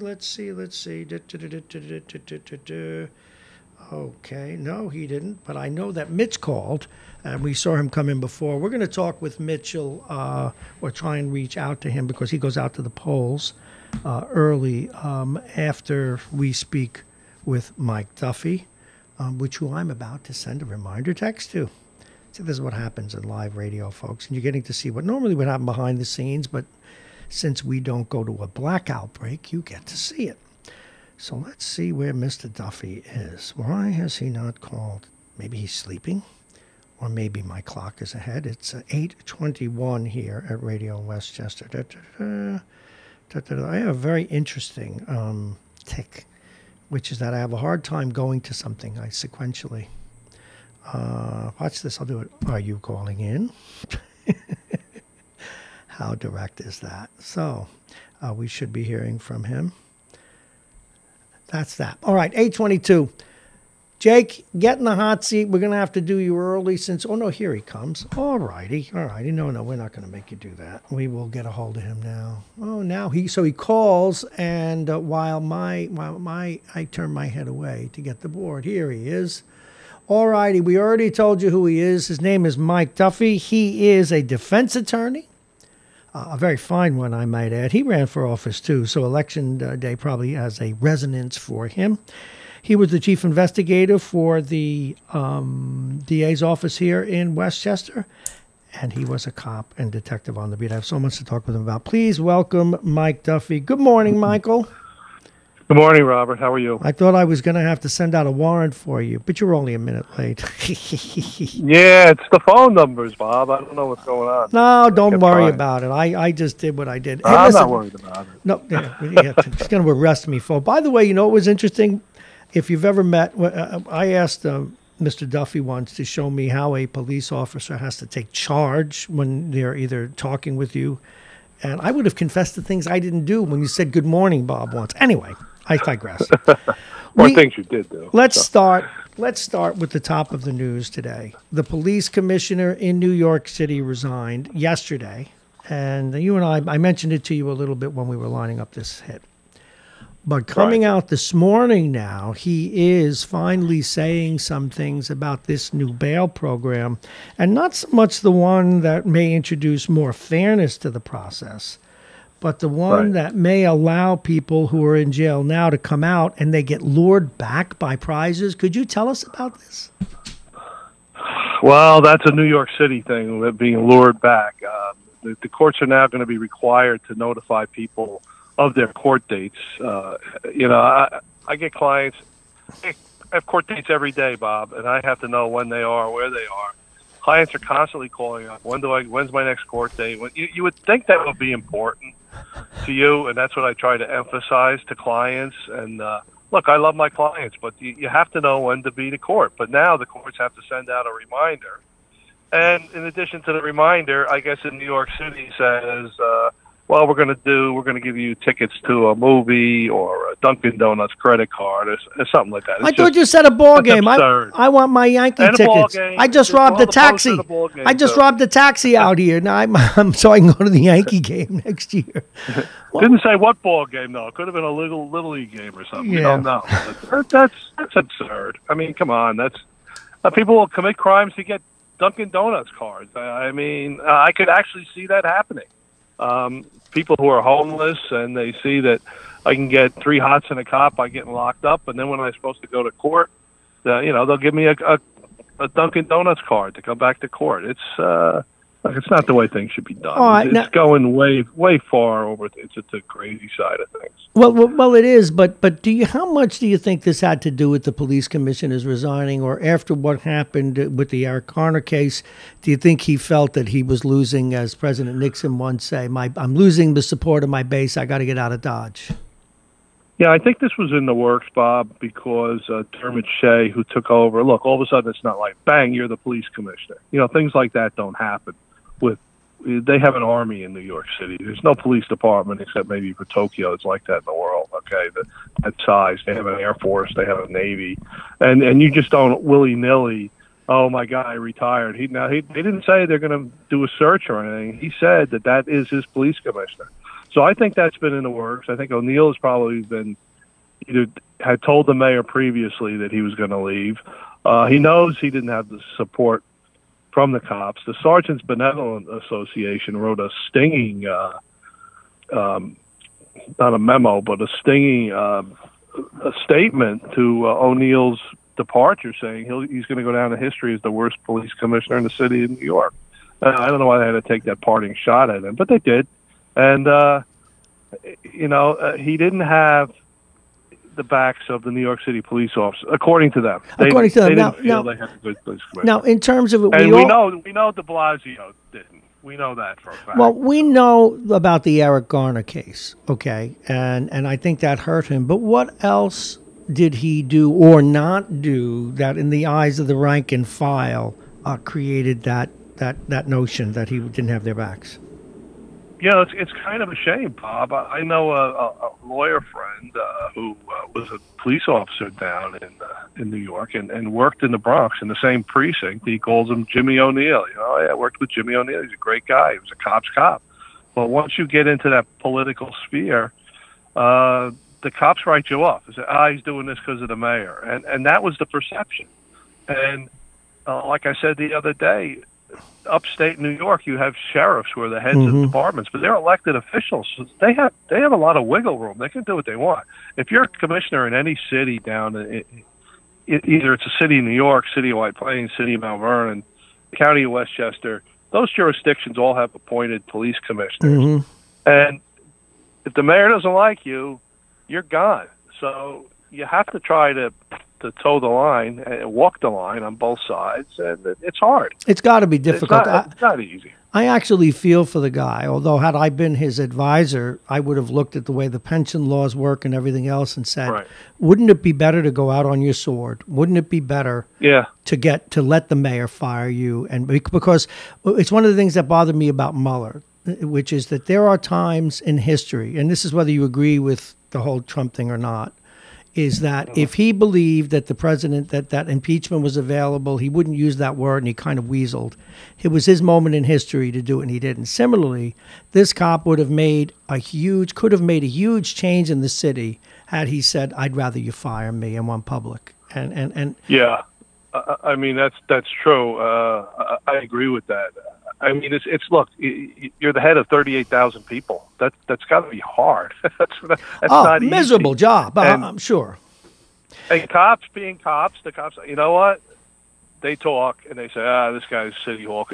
Okay, no, he didn't. But I know that Mitch called, and we saw him come in before. We're going to talk with Mitchell or try and reach out to him because he goes out to the polls early after we speak with Mike Duffy, who I'm about to send a reminder text to. So this is what happens in live radio, folks. And you're getting to see what normally would happen behind the scenes, but since we don't go to a blackout break, you get to see it. So let's see where Mr. Duffy is. Why has he not called? Maybe he's sleeping, or maybe my clock is ahead. It's 8:21 here at Radio Westchester. I have a very interesting tick, which is that I have a hard time going to something sequentially. Watch this. I'll do it. Are you calling in? How direct is that? So we should be hearing from him. That's that. All right, 8:22. Jake, get in the hot seat. We're going to have to do you early since... Oh, no, here he comes. All righty. No, we're not going to make you do that. We will get a hold of him now. Oh, now he calls, and while I turn my head away to get the board, here he is. All righty, we already told you who he is. His name is Mike Duffy. He is a defense attorney, a very fine one, I might add. He ran for office, too, so election day probably has a resonance for him. He was the chief investigator for the DA's office here in Westchester, and he was a cop and detective on the beat. I have so much to talk with him about. Please welcome Mike Duffy. Good morning, Michael. Good morning, Robert. How are you? I thought I was going to have to send out a warrant for you, but you're only a minute late. Yeah, it's the phone numbers, Bob. I don't know what's going on. No, don't worry about it. I just did what I did. Hey, I'm not worried about it. No, he's going to arrest me for. By the way, you know what was interesting? If you've ever met, I asked Mr. Duffy once to show me how a police officer has to take charge when they're either talking with you. And I would have confessed to things I didn't do when you said good morning, Bob, once. Anyway, I digress. Things you did do. Let's start with the top of the news today. The police commissioner in New York City resigned yesterday. And you and I mentioned it to you a little bit when we were lining up this hit. But coming out this morning now, he is finally saying some things about this new bail program, and not so much the one that may introduce more fairness to the process, but the one that may allow people who are in jail now to come out and they get lured back by prizes. Could you tell us about this? Well, that's a New York City thing, being lured back. The courts are now going to be required to notify people of their court dates. I get clients. I have court dates every day, Bob, and I have to know when they are, where they are. Clients are constantly calling up. When's my next court date? You would think that would be important to you, and that's what I try to emphasize to clients. And look, I love my clients, but you have to know when to be to court. But now the courts have to send out a reminder. And in addition to the reminder, I guess in New York City says, well, we're going to give you tickets to a movie or a Dunkin' Donuts credit card or something like that. I thought you said a ball game. I want my Yankee and tickets. I just robbed a taxi. I just robbed a taxi out here. Now I'm so I can go to the Yankee game next year. Well, didn't say what ball game though. It could have been a little league game or something. Yeah. You don't know. That's absurd. I mean, come on. That's people will commit crimes to get Dunkin' Donuts cards. I mean, I could actually see that happening. People who are homeless and they see that I can get 3 hots and a cop by getting locked up, and then when I'm supposed to go to court, they'll give me a Dunkin' Donuts card to come back to court. It's not the way things should be done. It's going way far over. It's the crazy side of things. Well, it is. But how much do you think this had to do with the police commissioners resigning, or after what happened with the Eric Garner case? Do you think he felt that he was losing, as President Nixon once said, "I'm losing the support of my base. I got to get out of Dodge"? Yeah, I think this was in the works, Bob, because Dermot Shea, who took over, look, all of a sudden it's not like, bang, you're the police commissioner. Things like that don't happen. They have an army in New York City. There's no police department except maybe for Tokyo. It's like that in the world. Okay, that size. They have an Air Force. They have a Navy, and you just don't willy nilly. Oh, my guy retired. They didn't say they're going to do a search or anything. He said that is his police commissioner. So I think that's been in the works. I think O'Neill has probably had told the mayor previously that he was going to leave. He knows he didn't have the support from the cops. The Sergeants Benevolent Association wrote a stinging, not a memo, but a stinging a statement to O'Neill's departure, saying he's going to go down in history as the worst police commissioner in the city of New York. I don't know why they had to take that parting shot at him, but they did. And, he didn't have the backs of the New York City police officers, according to them. They didn't feel they had a good police commissioner. Now, in terms of it, we know de Blasio didn't. We know that for a fact. Well, we know about the Eric Garner case, okay, and I think that hurt him. But what else did he do or not do that, in the eyes of the rank and file, created that notion that he didn't have their backs? It's kind of a shame, Bob. I know a lawyer friend who was a police officer down in New York and worked in the Bronx in the same precinct. He calls him Jimmy O'Neill. I worked with Jimmy O'Neill. He's a great guy. He was a cop's cop. But once you get into that political sphere, the cops write you off. They say, he's doing this because of the mayor. And that was the perception. And like I said the other day, upstate New York, you have sheriffs who are the heads of departments, but they're elected officials. So they have a lot of wiggle room. They can do what they want. If you're a commissioner in any city down, either it's a city of New York, city of White Plains, city of Mount Vernon, county of Westchester, those jurisdictions all have appointed police commissioners. And if the mayor doesn't like you, you're gone. So you have to try to toe the line and walk the line on both sides, and it's hard. It's got to be difficult. It's not easy. I actually feel for the guy, although had I been his advisor, I would have looked at the way the pension laws work and everything else and said, wouldn't it be better to go out on your sword? Wouldn't it be better to let the mayor fire you? And because it's one of the things that bothered me about Mueller, which is that there are times in history, and this is whether you agree with the whole Trump thing or not, is that if he believed that the president, that impeachment was available, he wouldn't use that word, and he kind of weaseled. It was his moment in history to do it, and he didn't. Similarly, this cop could have made a huge change in the city had he said, "I'd rather you fire me," and went public. And yeah, I mean that's true. I agree with that. I mean, it's look, you're the head of 38,000 people. That's got to be hard. that's not easy. Miserable job, I'm sure. And cops being cops, the cops, you know what? They talk and they say, this guy's City Hall.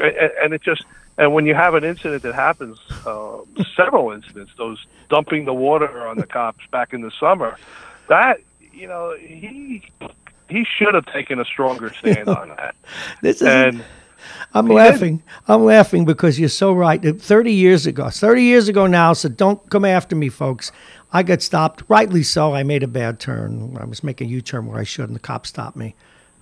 And when you have an incident that happens, several incidents, those dumping the water on the cops back in the summer, that, he should have taken a stronger stand on that. I'm laughing because you're so right. 30 years ago now, so don't come after me, folks. I got stopped, rightly so. I made a bad turn. I was making a U-turn where I shouldn't. The cop stopped me.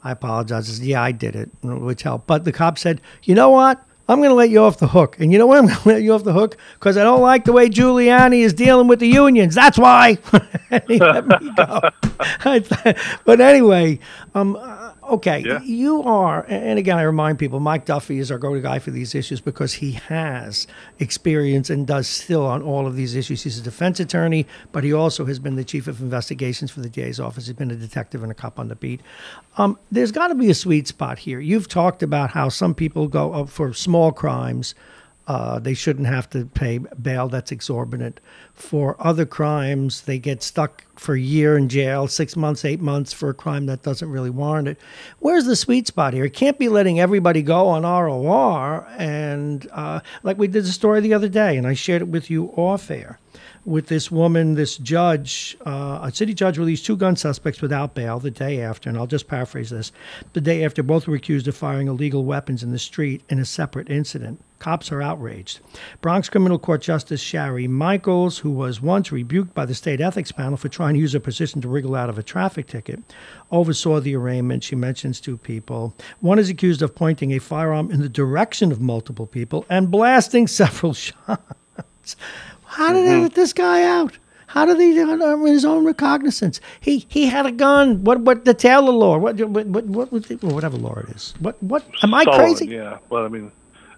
I apologize. I said, yeah, I did it, which helped. But the cop said, you know what? I'm going to let you off the hook. And you know why I'm going to let you off the hook? Because I don't like the way Giuliani is dealing with the unions. That's why. He let me go. But anyway, okay, yeah. You are, and again, I remind people, Mike Duffy is our go-to guy for these issues because he has experience and does still on all of these issues. He's a defense attorney, but he also has been the chief of investigations for the DA's office. He's been a detective and a cop on the beat. There's got to be a sweet spot here. You've talked about how some people go up for small crimes. They shouldn't have to pay bail. That's exorbitant. For other crimes, they get stuck for a year in jail, 6 months, 8 months for a crime that doesn't really warrant it. Where's the sweet spot here? It can't be letting everybody go on ROR. And like we did the story the other day, and I shared it with you off air, with this woman, this judge, a city judge released 2 gun suspects without bail the day after, and I'll just paraphrase this. The day after, both were accused of firing illegal weapons in the street in a separate incident. Cops are outraged. Bronx Criminal Court Justice Shari Michaels, who was once rebuked by the state ethics panel for trying to use her position to wriggle out of a traffic ticket, oversaw the arraignment. She mentions 2 people. One is accused of pointing a firearm in the direction of multiple people and blasting several shots. How did they let this guy out? How did he do his own recognizance? He had a gun. What the Taylor law? Whatever law it is. What am I crazy? Yeah. Well, I mean,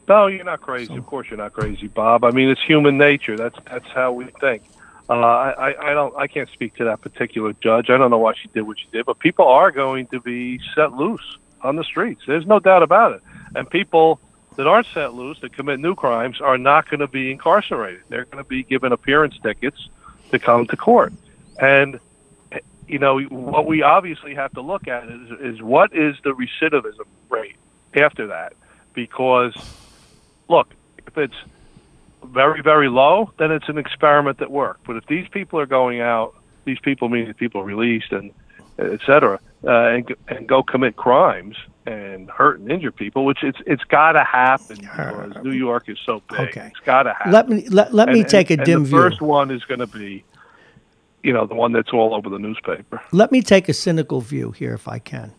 no, you're not crazy. Of course, you're not crazy, Bob. I mean, it's human nature. That's how we think. I can't speak to that particular judge. I don't know why she did what she did, but people are going to be set loose on the streets. There's no doubt about it. And people that aren't set loose, that commit new crimes, are not going to be incarcerated. They're going to be given appearance tickets to come to court. And, you know, what we obviously have to look at is what is the recidivism rate after that? Because, look, if it's very, very low, then it's an experiment that worked. But if these people are going out, these people meaning people released and et cetera, and go commit crimes and hurt and injure people, which it's got to happen because New York is so big. Okay. It's got to happen. Let me take a dim view. The first one is going to be, you know, the one that's all over the newspaper. Let me take a cynical view here, if I can.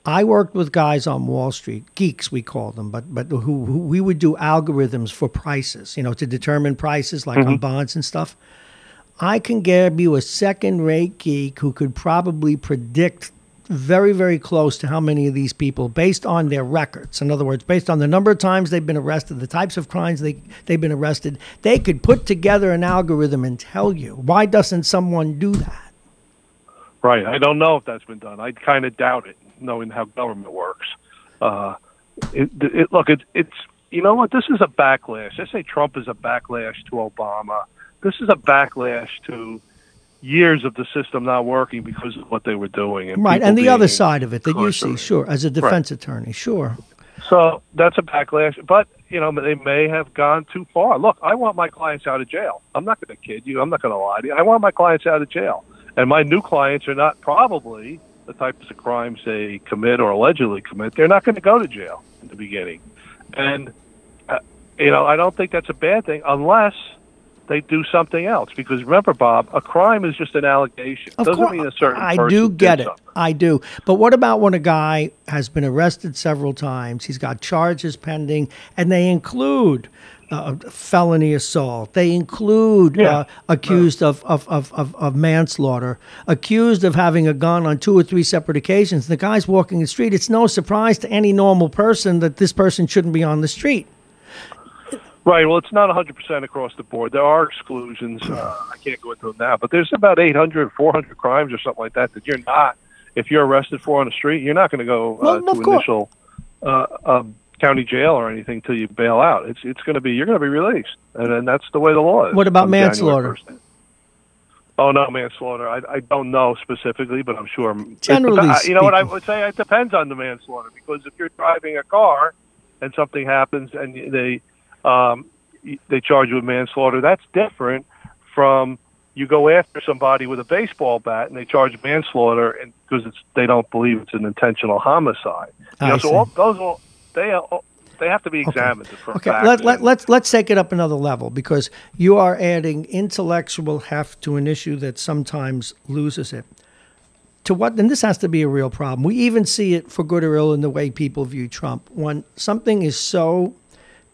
I worked with guys on Wall Street, geeks we call them, but who we would do algorithms for prices, you know, to determine prices like on bonds and stuff. I can give you a second-rate geek who could probably predict very, very close to how many of these people, based on their records, in other words, based on the number of times they've been arrested, the types of crimes they've been arrested, they could put together an algorithm and tell you. Why doesn't someone do that? Right. I don't know if that's been done. I kind of doubt it, knowing how government works. It's you know what? This is a backlash. I say Trump is a backlash to Obama. This is a backlash to years of the system not working because of what they were doing. And right, and the other side of it that you see, sure, as a defense attorney, sure. So that's a backlash, but, you know, they may have gone too far. Look, I want my clients out of jail. I'm not going to kid you. I'm not going to lie to you. I want my clients out of jail. And my new clients are not probably the types of crimes they commit or allegedly commit. They're not going to go to jail in the beginning. And, you know, I don't think that's a bad thing unless they do something else. Because remember, Bob, a crime is just an allegation. It doesn't mean a certain person I do get it. Something. I do. But what about when a guy has been arrested several times, he's got charges pending, and they include felony assault. They include accused of manslaughter, accused of having a gun on 2 or 3 separate occasions. The guy's walking the street. It's no surprise to any normal person that this person shouldn't be on the street. Right. Well, it's not 100% across the board. There are exclusions. I can't go into them now, but there's about 800, 400 crimes or something like that you're not, if you're arrested for on the street, you're not going to go to initial county jail or anything until you bail out. It's going to be, you're going to be released, and that's the way the law is. What about manslaughter? Oh, no, manslaughter. I don't know specifically, but I'm sure. Generally speaking. You know what I would say? It depends on the manslaughter, because if you're driving a car and something happens and they charge you with manslaughter, that's different from you go after somebody with a baseball bat and they charge manslaughter and because they don't believe it's an intentional homicide. You know, so all those they have to be examined. Okay, let's take it up another level, because you are adding intellectual heft to an issue that sometimes loses it. To what? And this has to be a real problem. We even see it, for good or ill, in the way people view Trump. When something is so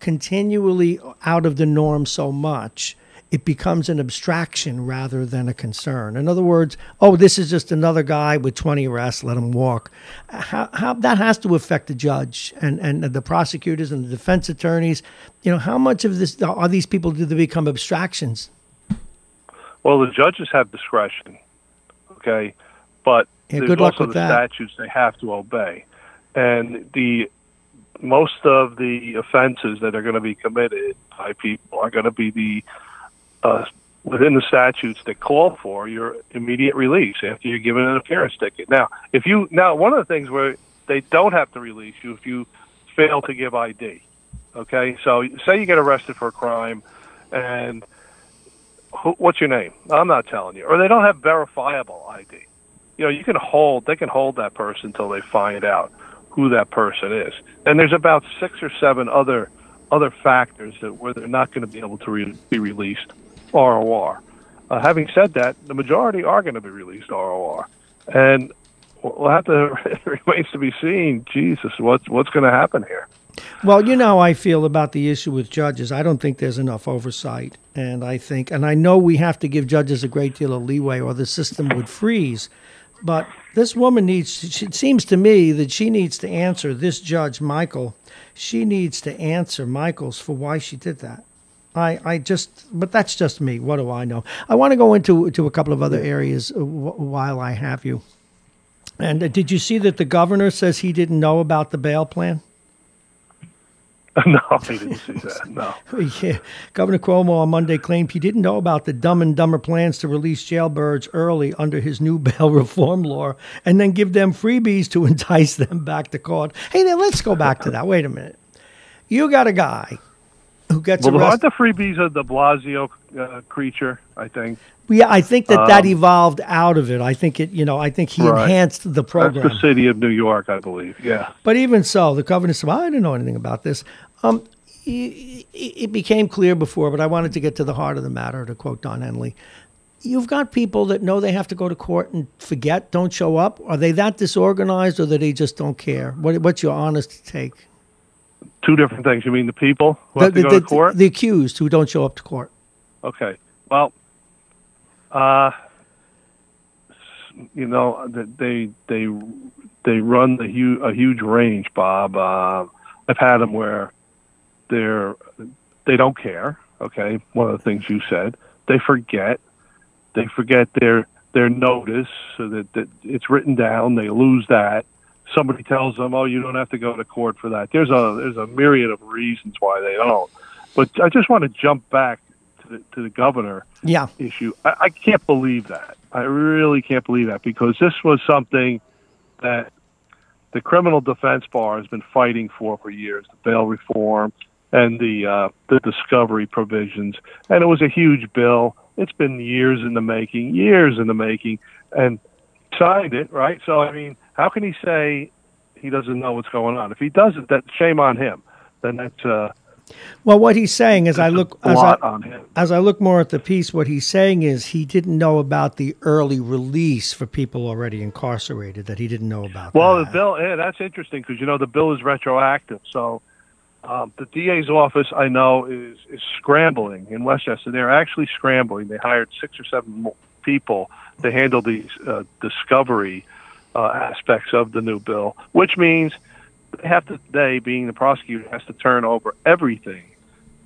continually out of the norm so much, it becomes an abstraction rather than a concern. In other words, oh, this is just another guy with 20 arrests, let him walk. How that has to affect the judge and the prosecutors and the defense attorneys. You know, how much of this are these people, do they become abstractions? Well, the judges have discretion, okay? But there's also the statutes they have to obey. And most of the offenses that are going to be committed by people are going to be within the statutes that call for your immediate release after you're given an appearance ticket. Now, one of the things where they don't have to release you if you fail to give ID. Okay, so say you get arrested for a crime, and what's your name? I'm not telling you. Or they don't have verifiable ID. You know, they can hold that person until they find out who that person is. And there's about 6 or 7 other factors where they're not going to be able to be released ROR. Having said that, the majority are going to be released ROR, and we'll have to. It remains to be seen. Jesus, what's going to happen here? Well, you know how I feel about the issue with judges. I don't think there's enough oversight, and I know we have to give judges a great deal of leeway, or the system would freeze. But this woman it seems to me that she needs to answer, this judge, Michael, she needs to answer Michaels for why she did that. But that's just me. What do I know? I want to go into a couple of other areas while I have you. And did you see that the governor says he didn't know about the bail plan? No, he didn't see that, no. Yeah. Governor Cuomo on Monday claimed he didn't know about the Dumb and Dumber plans to release jailbirds early under his new bail reform law and then give them freebies to entice them back to court. Hey, now let's go back to that. Wait a minute. You got a guy who gets arrested. Aren't the freebies of de Blasio creature, I think? Yeah, I think that evolved out of it. I think he enhanced the program. That's the city of New York, I believe, yeah. But even so, the governor said, well, I didn't know anything about this. It became clear before, but I wanted to get to the heart of the matter, to quote Don Henley. You've got people that know they have to go to court and forget, don't show up. Are they that disorganized, or that they just don't care? What's your honest take? 2 different things. You mean the people who have to go to court? The accused who don't show up to court. Okay. Well, you know, they run a huge range, Bob. I've had them where they don't care. Okay, one of the things you said. They forget their notice, so that it's written down. They lose that. Somebody tells them, "Oh, you don't have to go to court for that." There's a myriad of reasons why they don't. But I just want to jump back to the governor issue. I can't believe that. I really can't believe that, because this was something that the criminal defense bar has been fighting for years, the bail reform and the discovery provisions. And it was a huge bill. It's been years in the making, and signed it, right? So, I mean, how can he say he doesn't know what's going on? If he doesn't, that's shame on him. Then that's well, what he's saying, as I look more at the piece, what he's saying is he didn't know about the early release for people already incarcerated, that he didn't know about. Well, the bill, that's interesting, because, you know, the bill is retroactive. So the DA's office, I know, is scrambling in Westchester. They're actually scrambling. They hired 6 or 7 more people to handle these discovery aspects of the new bill, which means they, being the prosecutor, has to turn over everything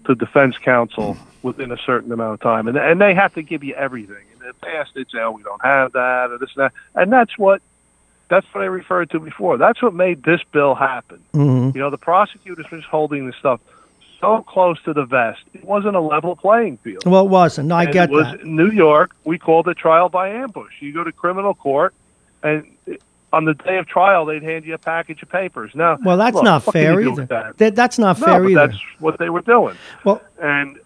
to defense counsel within a certain amount of time. And they have to give you everything. In the past, they'd say, "Oh, we don't have that," or this and that. And that's what I referred to before. That's what made this bill happen. Mm-hmm. You know, the prosecutors were just holding this stuff so close to the vest. It wasn't a level playing field. Well, it wasn't. No, I get that. It was in New York. We called it trial by ambush. You go to criminal court, and on the day of trial, they'd hand you a package of papers. Now, well, that's not fair either. That's not fair either. That's what they were doing. Well, and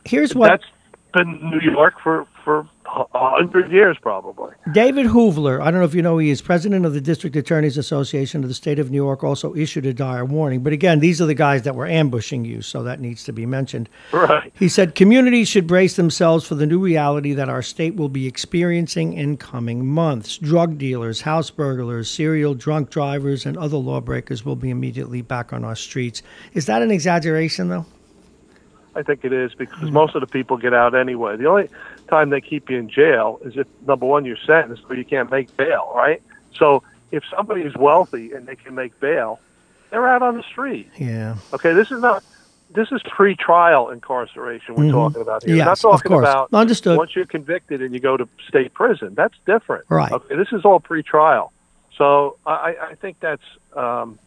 here's what that's been New York for 100 years, probably. David Hoovler, I don't know if you know, he is president of the District Attorneys Association of the state of New York, also issued a dire warning. But again, these are the guys that were ambushing you, so that needs to be mentioned. Right. He said, communities should brace themselves for the new reality that our state will be experiencing in coming months. Drug dealers, house burglars, serial drunk drivers, and other lawbreakers will be immediately back on our streets. Is that an exaggeration, though? I think it is, because most of the people get out anyway. The only time they keep you in jail is if, number one, you're sentenced or you can't make bail, right? So if somebody is wealthy and they can make bail, they're out on the street. Yeah. Okay, this is pre-trial incarceration we're talking about here. Yes, we're not talking about Understood. once you're convicted and you go to state prison. That's different. Right. Okay, this is all pre-trial. So I think that's an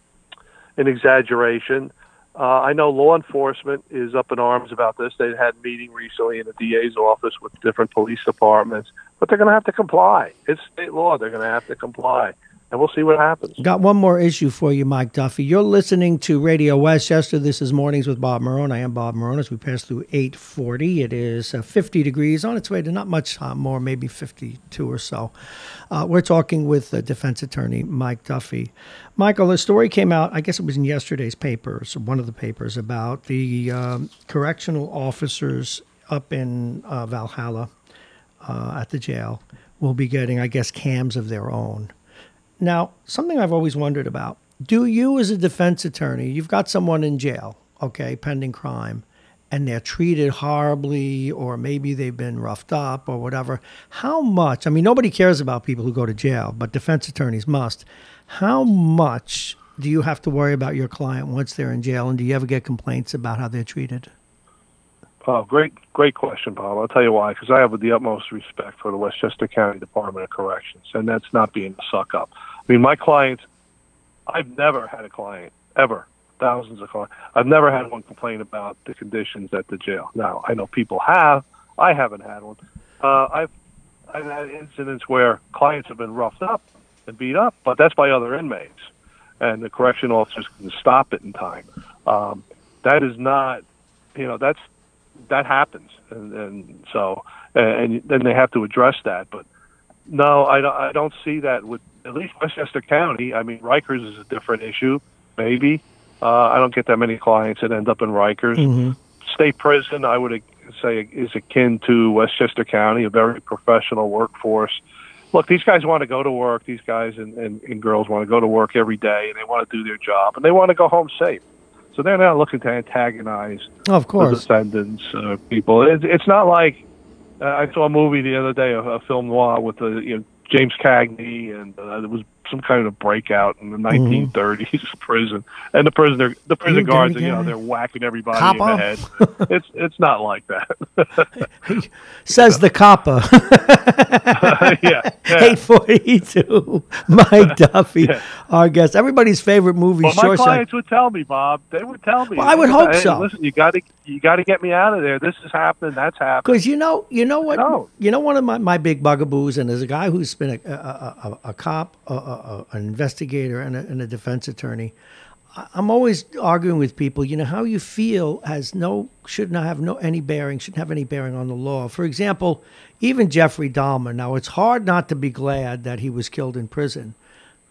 exaggeration. I know law enforcement is up in arms about this. They had a meeting recently in the DA's office with different police departments, but they're going to have to comply. It's state law. They're going to have to comply, and we'll see what happens. Got one more issue for you, Mike Duffy. You're listening to Radio Westchester. This is Mornings with Bob Marrone. I am Bob Marrone as we pass through 840. It is 50 degrees on its way to not much more, maybe 52 or so. We're talking with defense attorney Mike Duffy. Michael, a story came out, I guess it was in yesterday's papers, one of the papers, about the correctional officers up in Valhalla at the jail will be getting, I guess, cams of their own. Now, something I've always wondered about, do you as a defense attorney, you've got someone in jail, okay, pending crime, and they're treated horribly, or maybe they've been roughed up or whatever, how much, I mean, nobody cares about people who go to jail, but defense attorneys must. How much do you have to worry about your client once they're in jail, and do you ever get complaints about how they're treated? Oh, great question, Bob. I'll tell you why, because I have the utmost respect for the Westchester County Department of Corrections, and that's not being a suck-up. I mean, my clients, I've never had a client, ever, thousands of clients, I've never had one complain about the conditions at the jail. Now, I know people have. I haven't had one. I've had incidents where clients have been roughed up and beat up, but that's by other inmates, and the correction officers can stop it in time. That is not, that happens, and so then they have to address that. But no, I don't see that with at least Westchester County. I mean, Rikers is a different issue, maybe. I don't get that many clients that end up in Rikers. Mm-hmm. State prison, I would say, is akin to Westchester County, a very professional workforce. Look, these guys want to go to work. These guys and girls want to go to work every day, and they want to do their job, and they want to go home safe. So they're not looking to antagonize of course. the defendants, people. It's not like I saw a movie the other day, a film noir with James Cagney, and there was some kind of breakout in the 1930s prison, and the prison guards, they're whacking everybody in the head. It's not like that. Says the copper. Yeah. 842. Mike Duffy, our guest. Everybody's favorite movie. Well, my clients would tell me, Bob. They would tell me. Well, I would hope so. Listen, you got to get me out of there. This is happening. That's happening. Because you know what? No. You know, one of my big bugaboos, and there's a guy who's been a cop, an investigator, and a defense attorney. I'm always arguing with people. You know, how you feel shouldn't have any bearing on the law. For example, even Jeffrey Dahmer. Now, it's hard not to be glad that he was killed in prison,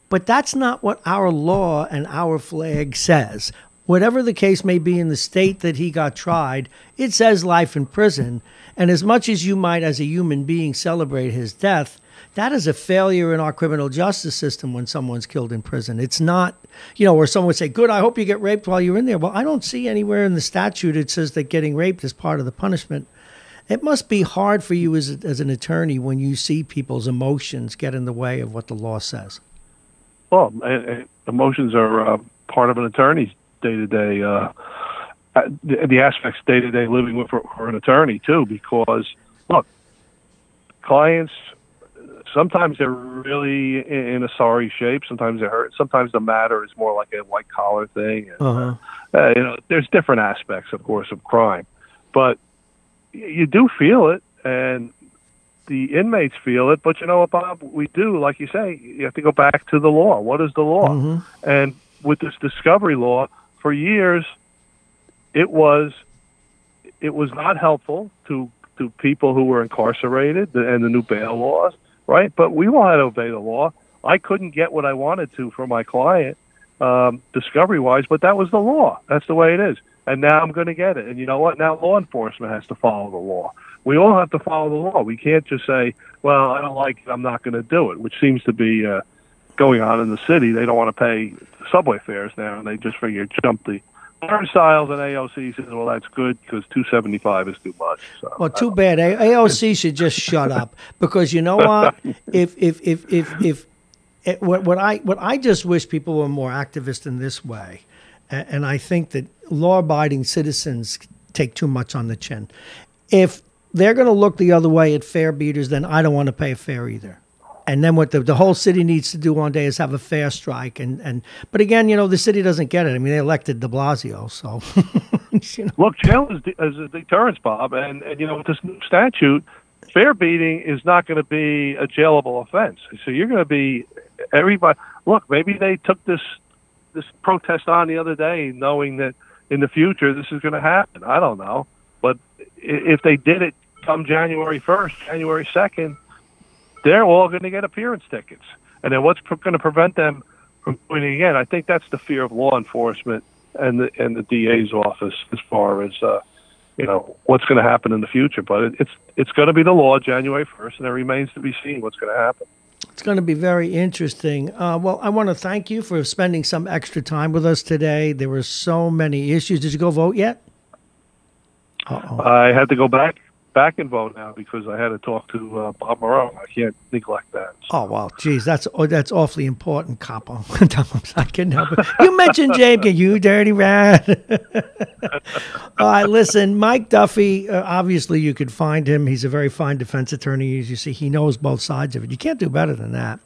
but that's not what our law and our flag says. Whatever the case may be in the state that he got tried, it says life in prison. And as much as you might, as a human being, celebrate his death, that is a failure in our criminal justice system when someone's killed in prison. It's not, where someone would say, good, I hope you get raped while you're in there. Well, I don't see anywhere in the statute it says that getting raped is part of the punishment. It must be hard for you as an attorney when you see people's emotions get in the way of what the law says. Well, emotions are part of an attorney's day-to-day, the aspects day-to-day living for an attorney, too, because, look, clients, sometimes they're really in a sorry shape. Sometimes they're hurt. Sometimes the matter is more like a white-collar thing. And, there's different aspects, of course, of crime. But you do feel it, and the inmates feel it. But you know what, Bob? We do, like you say, you have to go back to the law. What is the law? Mm-hmm. And with this discovery law, for years, it was not helpful to people who were incarcerated and the new bail laws, right? But we all had to obey the law. I couldn't get what I wanted to from my client, discovery-wise, but that was the law. That's the way it is. And now I'm going to get it. And you know what? Now law enforcement has to follow the law. We all have to follow the law. We can't just say, well, I don't like it, I'm not going to do it, which seems to be going on in the city. They don't want to pay subway fares now, and they just figure jump the Turnstiles and AOC says, well, that's good because 275 is too much. So, well, too bad. AOC should just shut up, because you know what? What I just wish people were more activist in this way, and I think that law-abiding citizens take too much on the chin. If they're going to look the other way at fare beaters, then I don't want to pay a fare either. And then what the whole city needs to do one day is have a fare strike. But again, the city doesn't get it. I mean, they elected de Blasio, so. Look, jail is a deterrence, Bob. And with this new statute, fare beating is not going to be a jailable offense. So you're going to be everybody. Look, maybe they took this protest on the other day knowing that in the future this is going to happen. I don't know. But if they did it come January 1st, January 2nd, they're all going to get appearance tickets. And then what's going to prevent them from doing it again? I think that's the fear of law enforcement and the DA's office as far as what's going to happen in the future. But it's going to be the law January 1st, and it remains to be seen what's going to happen. It's going to be very interesting. Well, I want to thank you for spending some extra time with us today. There were so many issues. Did you go vote yet? I had to go back and vote now because I had to talk to Bob Marrone. I can't neglect that. So. Oh, well, geez, that's awfully important, Capo. I couldn't help it. You mentioned James, you dirty rat. All right, listen, Mike Duffy, obviously you could find him. He's a very fine defense attorney. As you see, he knows both sides of it. You can't do better than that.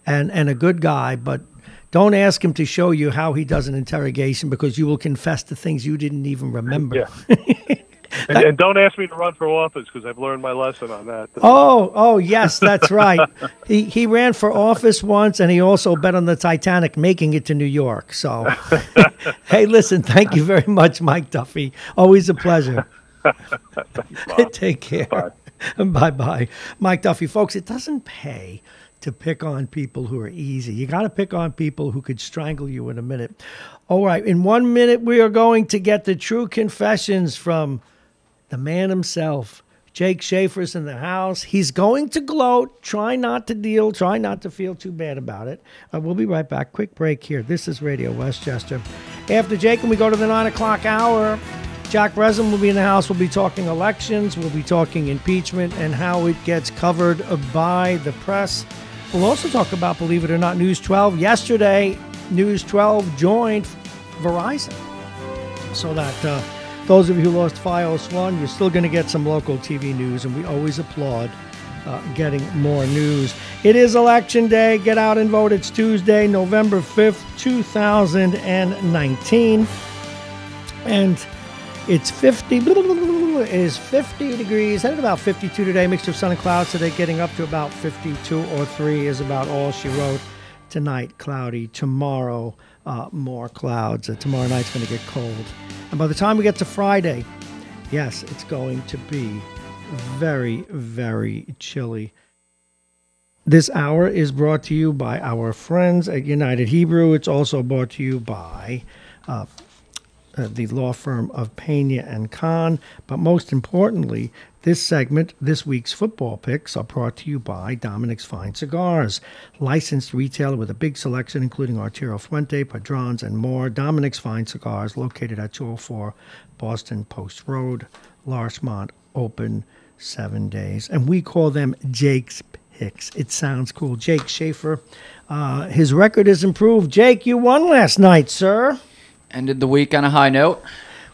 And a good guy, but don't ask him to show you how he does an interrogation, because you will confess to things you didn't even remember. Yeah. And don't ask me to run for office, because I've learned my lesson on that. Oh, yes, that's right. He ran for office once, and he also bet on the Titanic making it to New York. So, hey, listen, thank you very much, Mike Duffy. Always a pleasure. Thanks, Take care. Bye-bye. Mike Duffy. Folks, it doesn't pay to pick on people who are easy. You got to pick on people who could strangle you in a minute. All right, in 1 minute, we are going to get the true confessions from the man himself. Jake Schaefer's in the house. He's going to gloat. Try not to feel too bad about it. We'll be right back. Quick break here. This is Radio Westchester. After Jake, when we go to the 9 o'clock hour, Jack Breslin will be in the house. We'll be talking elections. We'll be talking impeachment and how it gets covered by the press. We'll also talk about, believe it or not, News 12. Yesterday, News 12 joined Verizon. So that those of you who lost Fios One, you're still going to get some local TV news, and we always applaud getting more news. It is Election Day. Get out and vote. It's Tuesday, November 5th, 2019. And it's 50 degrees, headed about 52 today, mixture of sun and clouds today, getting up to about 52 or 3 is about all she wrote. Tonight, cloudy. Tomorrow, more clouds. Tomorrow night's going to get cold. And by the time we get to Friday, yes, it's going to be very, very chilly. This hour is brought to you by our friends at United Hebrew. It's also brought to you by the law firm of Pena and Kahn. But most importantly, this segment, this week's football picks, are brought to you by Dominic's Fine Cigars, licensed retailer with a big selection, including Arturo Fuente, Padrons, and more. Dominic's Fine Cigars, located at 204 Boston Post Road, Larchmont, open 7 days. And we call them Jake's Picks. It sounds cool. Jake Schaefer, his record is improved. Jake, you won last night, sir. Ended the week on a high note.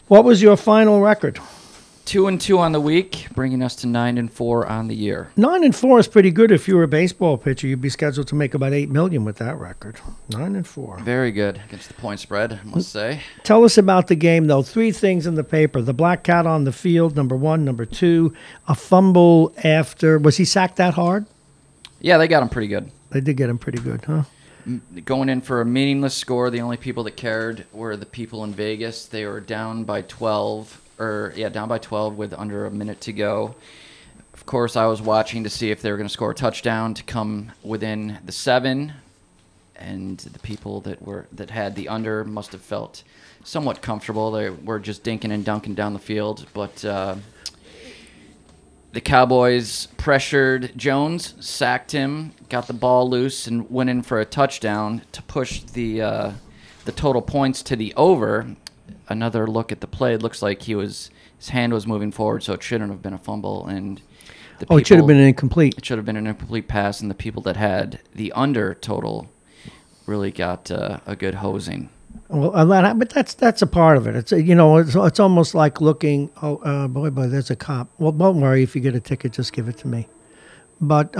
What was your final record? 2-2 on the week, bringing us to 9-4 on the year. 9-4 is pretty good. If you were a baseball pitcher, you'd be scheduled to make about $8 million with that record. 9-4. Very good against the point spread, I must say. Tell us about the game, though. 3 things in the paper: the black cat on the field, number 1. Number 2, a fumble after. Was he sacked that hard? Yeah, they got him pretty good. They did get him pretty good, huh? Going in for a meaningless score. The only people that cared were the people in Vegas. They were down by 12. Down by 12 with under a minute to go. Of course, I was watching to see if they were going to score a touchdown to come within the 7, and the people that had the under must have felt somewhat comfortable. They were just dinking and dunking down the field, but the Cowboys pressured Jones, sacked him, got the ball loose, and went in for a touchdown to push the total points to the over. another look at the play, it looks like his hand was moving forward, so it shouldn't have been a fumble. And it should have been an incomplete. It should have been an incomplete pass, and the people that had the under total really got a good hosing. Well, but that's a part of it. It's it's almost like looking. Oh, boy, there's a cop. Well, don't worry. If you get a ticket, just give it to me. But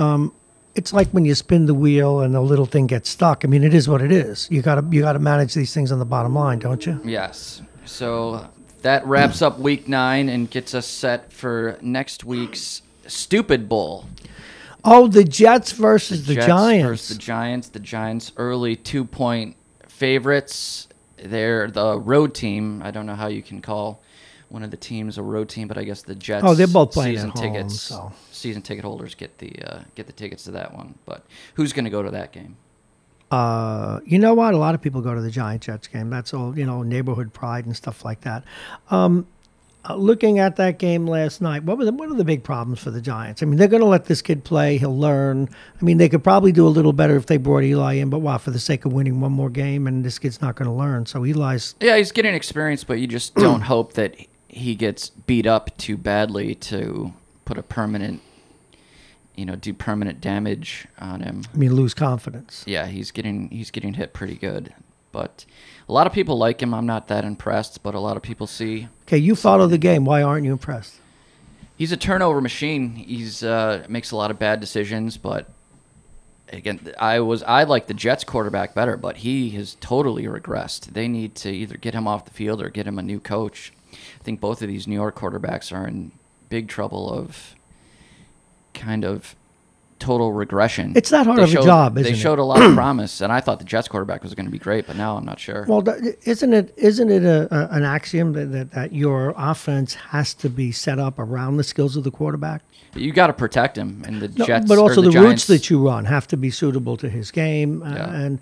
it's like when you spin the wheel and the little thing gets stuck. I mean, it is what it is. You gotta manage these things on the bottom line, don't you? Yes. So that wraps up Week 9 and gets us set for next week's Stupid Bowl. Oh, the Jets versus the Giants. Versus the Giants. The Giants early 2-point favorites. They're the road team. I don't know how you can call one of the teams a road team, but I guess the Jets. Oh, they're both playing season at home, tickets. so. Season ticket holders get the tickets to that one. But who's going to go to that game? You know what? A lot of people go to the Giants-Jets game. That's all, neighborhood pride and stuff like that. Looking at that game last night, what are the big problems for the Giants? I mean, they're going to let this kid play. He'll learn. I mean, they could probably do a little better if they brought Eli in, but for the sake of winning one more game, and this kid's not going to learn. So Eli's... Yeah, he's getting experience, but you just don't hope that he gets beat up too badly to put a permanent, do permanent damage on him. I mean, lose confidence. Yeah, he's getting hit pretty good. But a lot of people like him. I'm not that impressed, but a lot of people see. Okay, you follow the game. Why aren't you impressed? He's a turnover machine. He's makes a lot of bad decisions, but again, I like the Jets quarterback better, but he has totally regressed. They need to either get him off the field or get him a new coach. I think both of these New York quarterbacks are in big trouble of kind of total regression. It's that hard of a job, isn't it? They showed a lot of promise, and I thought the Jets quarterback was going to be great, but now I'm not sure. Well, isn't it an axiom that your offense has to be set up around the skills of the quarterback? You got to protect him, and the Jets, but also the Giants, routes that you run have to be suitable to his game. And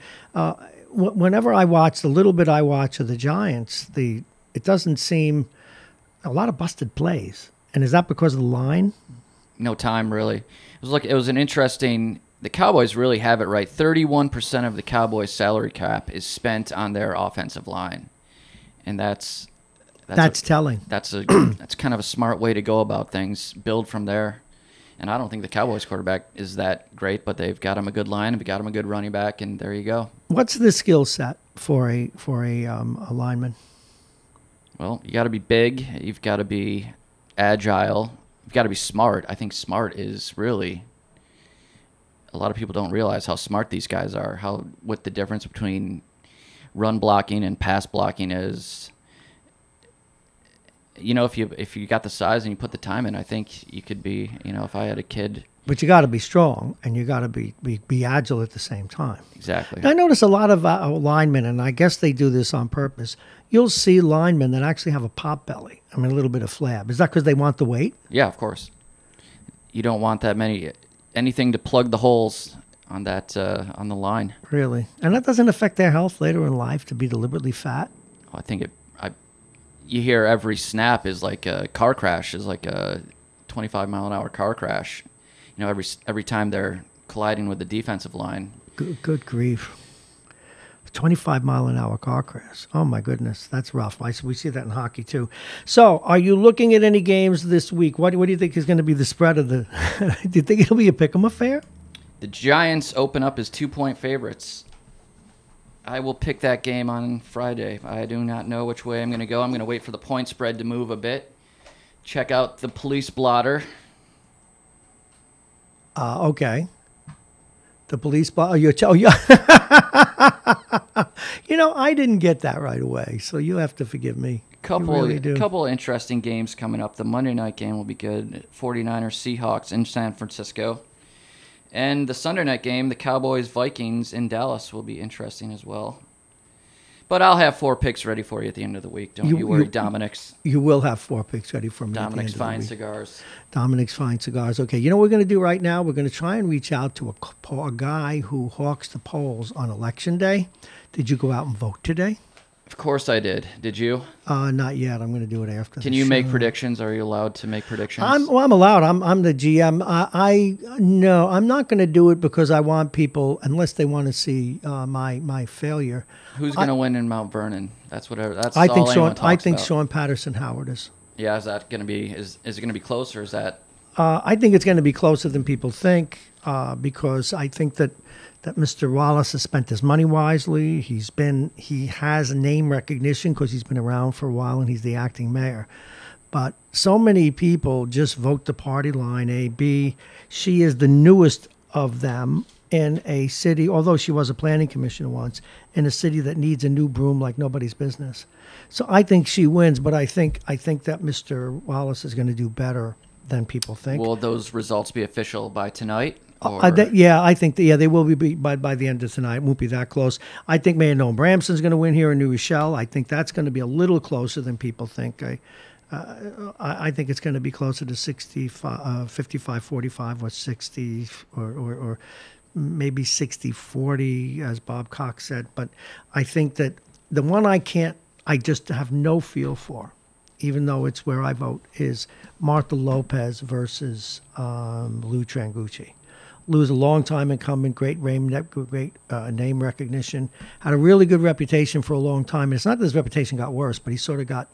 whenever I watch the little bit I watch of the Giants, it doesn't seem a lot of busted plays. And is that because of the line? No time, really. It was an interesting. The Cowboys really have it right. 31% of the Cowboys' salary cap is spent on their offensive line, and that's telling. That's kind of a smart way to go about things. Build from there, and I don't think the Cowboys quarterback is that great, but they've got him a good line, and they've got him a good running back, and there you go. What's the skill set for a lineman? Well, you got to be big. You've got to be agile. You've got to be smart. I think smart is really, a lot of people don't realize how smart these guys are, what the difference between run blocking and pass blocking is. If you got the size and you put the time in, I think you could be, if I had a kid. But you got to be strong, and you got to be agile at the same time. Exactly. I notice a lot of linemen, and I guess they do this on purpose. You'll see linemen that actually have a pop belly. I mean, a little bit of flab. Is that because they want the weight? Yeah, of course. You don't want anything to plug the holes on that on the line. Really, and that doesn't affect their health later in life to be deliberately fat. I think you hear every snap is like a car crash, is like a 25-mile-an-hour car crash. Every time they're colliding with the defensive line. Good grief. 25-mile-an-hour car crash. Oh, my goodness. That's rough. We see that in hockey, too. So, are you looking at any games this week? What do you think is going to be the spread of the... Do you think it'll be a pick'em affair? The Giants open up as 2-point favorites. I will pick that game on Friday. I do not know which way I'm going to go. I'm going to wait for the point spread to move a bit. Check out the police blotter. Okay. The police blotter. I didn't get that right away, so you have to forgive me. Couple interesting games coming up. The Monday night game will be good. 49ers Seahawks in San Francisco. And the Sunday night game, the Cowboys-Vikings in Dallas, will be interesting as well. But I'll have 4 picks ready for you at the end of the week. Don't you worry, Dominic's. You will have 4 picks ready for me. Dominic's Fine Cigars. Dominic's Fine Cigars. Okay, you know what we're going to do right now? We're going to try and reach out to a guy who hawks the polls on Election Day. Did you go out and vote today? Of course I did. Did you? Not yet. I'm going to do it after. Can you make predictions? Are you allowed to make predictions? I'm allowed. I'm the GM. No, I'm not going to do it because I want people, unless they want to see my failure. Who's going to win in Mount Vernon? That's whatever. That's I all think anyone talks I think about. Sean Patterson Howard is. Yeah, is that going to be? Is it going to be close, or is that? I think it's going to be closer than people think because I think that Mr. Wallace has spent his money wisely. He has name recognition because he's been around for a while and he's the acting mayor. But so many people just vote the party line A, B. She is the newest of them in a city, although she was a planning commissioner once, in a city that needs a new broom like nobody's business. So I think she wins, but I think that Mr. Wallace is going to do better than people think. Will those results be official by tonight? I think they will be by the end of tonight. It won't be that close. I think Mayor Noam Bramson's going to win here in New Rochelle. I think that's going to be a little closer than people think. I think it's going to be closer to 65, 55-45 or 60 or maybe 60-40, as Bob Cox said. But I think that the one I just have no feel for, even though it's where I vote, is Martha Lopez versus Lou Trangucci. Lou's a long-time incumbent, great name recognition, had a really good reputation for a long time. And it's not that his reputation got worse, but he sort of got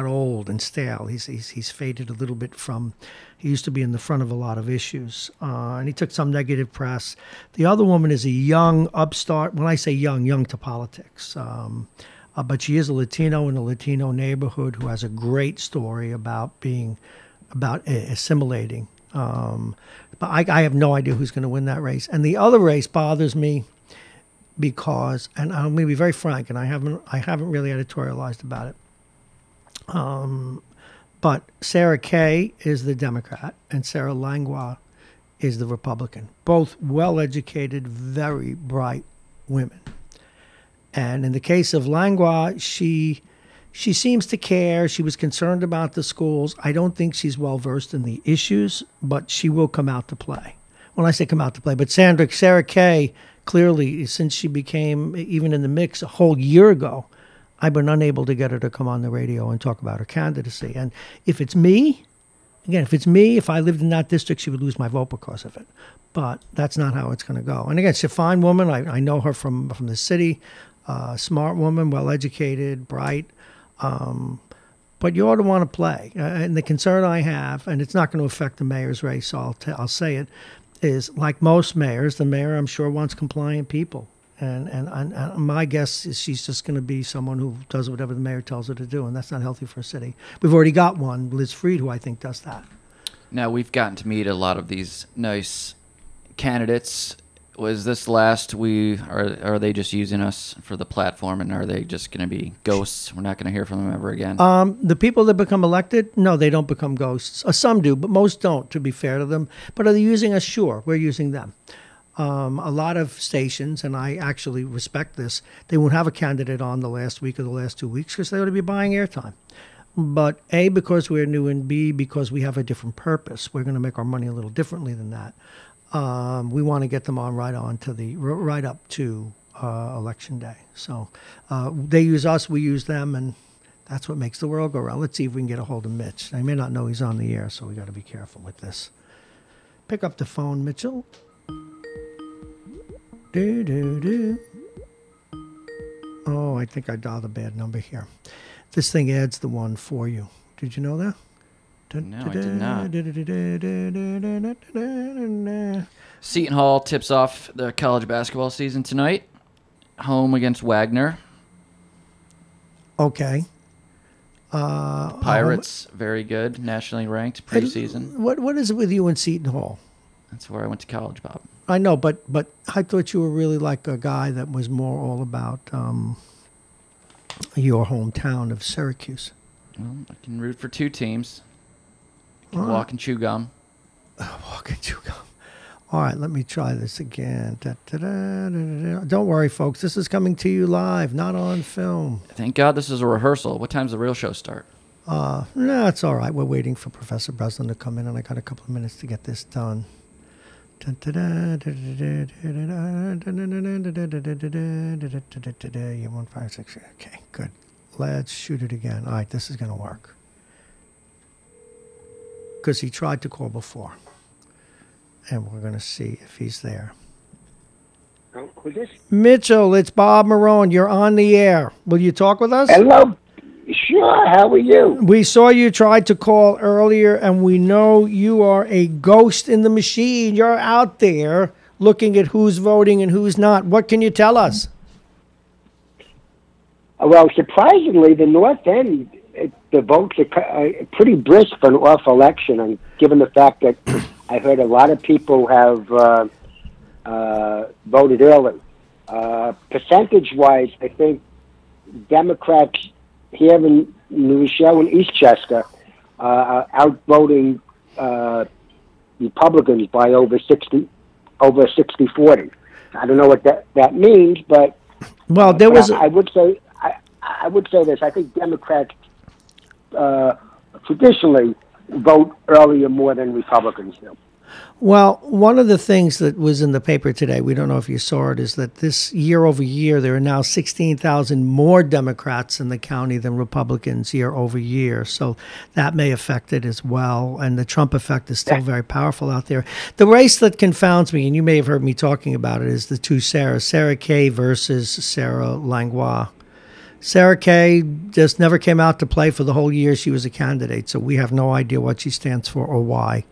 old and stale. He's faded a little bit from. He used to be in the front of a lot of issues, and he took some negative press. The other woman is a young upstart. When I say young to politics. But she is a Latino in a Latino neighborhood who has a great story about assimilating. But I have no idea who's going to win that race. And the other race bothers me because, and I'm going to be very frank, and I haven't really editorialized about it. But Sarah Kay is the Democrat, and Sarah Langlois is the Republican. Both well-educated, very bright women. And in the case of Langlois, she seems to care. She was concerned about the schools. I don't think she's well-versed in the issues, but she will come out to play. When I say come out to play, but Sarah Kay, clearly, since she became even in the mix a whole year ago, I've been unable to get her to come on the radio and talk about her candidacy. And if it's me, if I lived in that district, she would lose my vote because of it. But that's not how it's going to go. And again, she's a fine woman. I know her from the city. Smart woman, well-educated, bright. But you ought to want to play. And the concern I have, and it's not going to affect the mayor's race, so I'll say it, is like most mayors, the mayor, I'm sure, wants compliant people. And my guess is she's just going to be someone who does whatever the mayor tells her to do, and that's not healthy for a city. We've already got one, Liz Freed, who I think does that. Now, we've gotten to meet a lot of these nice candidates. Was this last are they just using us for the platform, and are they just going to be ghosts? We're not going to hear from them ever again. The people that become elected, no, they don't become ghosts. Some do, but most don't, to be fair to them. But are they using us? Sure, we're using them. A lot of stations, and I actually respect this, they won't have a candidate on the last week or the last 2 weeks because they ought to be buying airtime. But A, because we're new, and B, because we have a different purpose. We're going to make our money a little differently than that. We want to get them on right up to Election Day. So they use us, we use them, and that's what makes the world go round. Let's see if we can get a hold of Mitch. I may not know he's on the air, so we got to be careful with this. Pick up the phone, Mitchell. Oh, I think I dialed a bad number here. This thing adds the one for you. Did you know that? No, I did not. Seton Hall tips off the college basketball season tonight. Home against Wagner. Okay. Pirates, very good, nationally ranked preseason. What is it with you in Seton Hall? That's where I went to college, Bob. I know, but I thought you were really like a guy that was more all about your hometown of Syracuse. Well, I can root for two teams. I can walk and chew gum. Walk and chew gum. All right, let me try this again. Don't worry, folks. This is coming to you live, not on film. Thank God this is a rehearsal. What time's the real show start? No, it's all right. We're waiting for Professor Breslin to come in, and I got a couple of minutes to get this done. 156. Okay, good. Let's shoot it again. All right, this is going to work. Because he tried to call before. And we're going to see if he's there. Oh, who's this? Mitchell, it's Bob Marrone. You're on the air. Will you talk with us? Hello. Sure. How are you? We saw you tried to call earlier, and we know you are a ghost in the machine. You're out there looking at who's voting and who's not. What can you tell us? Well, surprisingly, the North End, the votes are pretty brisk for an off election, and given the fact that I heard a lot of people have voted early. Percentage-wise, I think Democrats here in Rochelle and Eastchester are outvoting Republicans by over 60-40. I don't know what that means, but well, there was. I would say this. I think Democrats traditionally vote earlier more than Republicans do. Well, one of the things that was in the paper today, we don't know if you saw it, is that this year over year, there are now 16,000 more Democrats in the county than Republicans year over year. So that may affect it as well. And the Trump effect is still very powerful out there. The race that confounds me, and you may have heard me talking about it, is the two Sarahs, Sarah Kay versus Sarah Langlois. Sarah Kay just never came out to play for the whole year she was a candidate, so we have no idea what she stands for or why.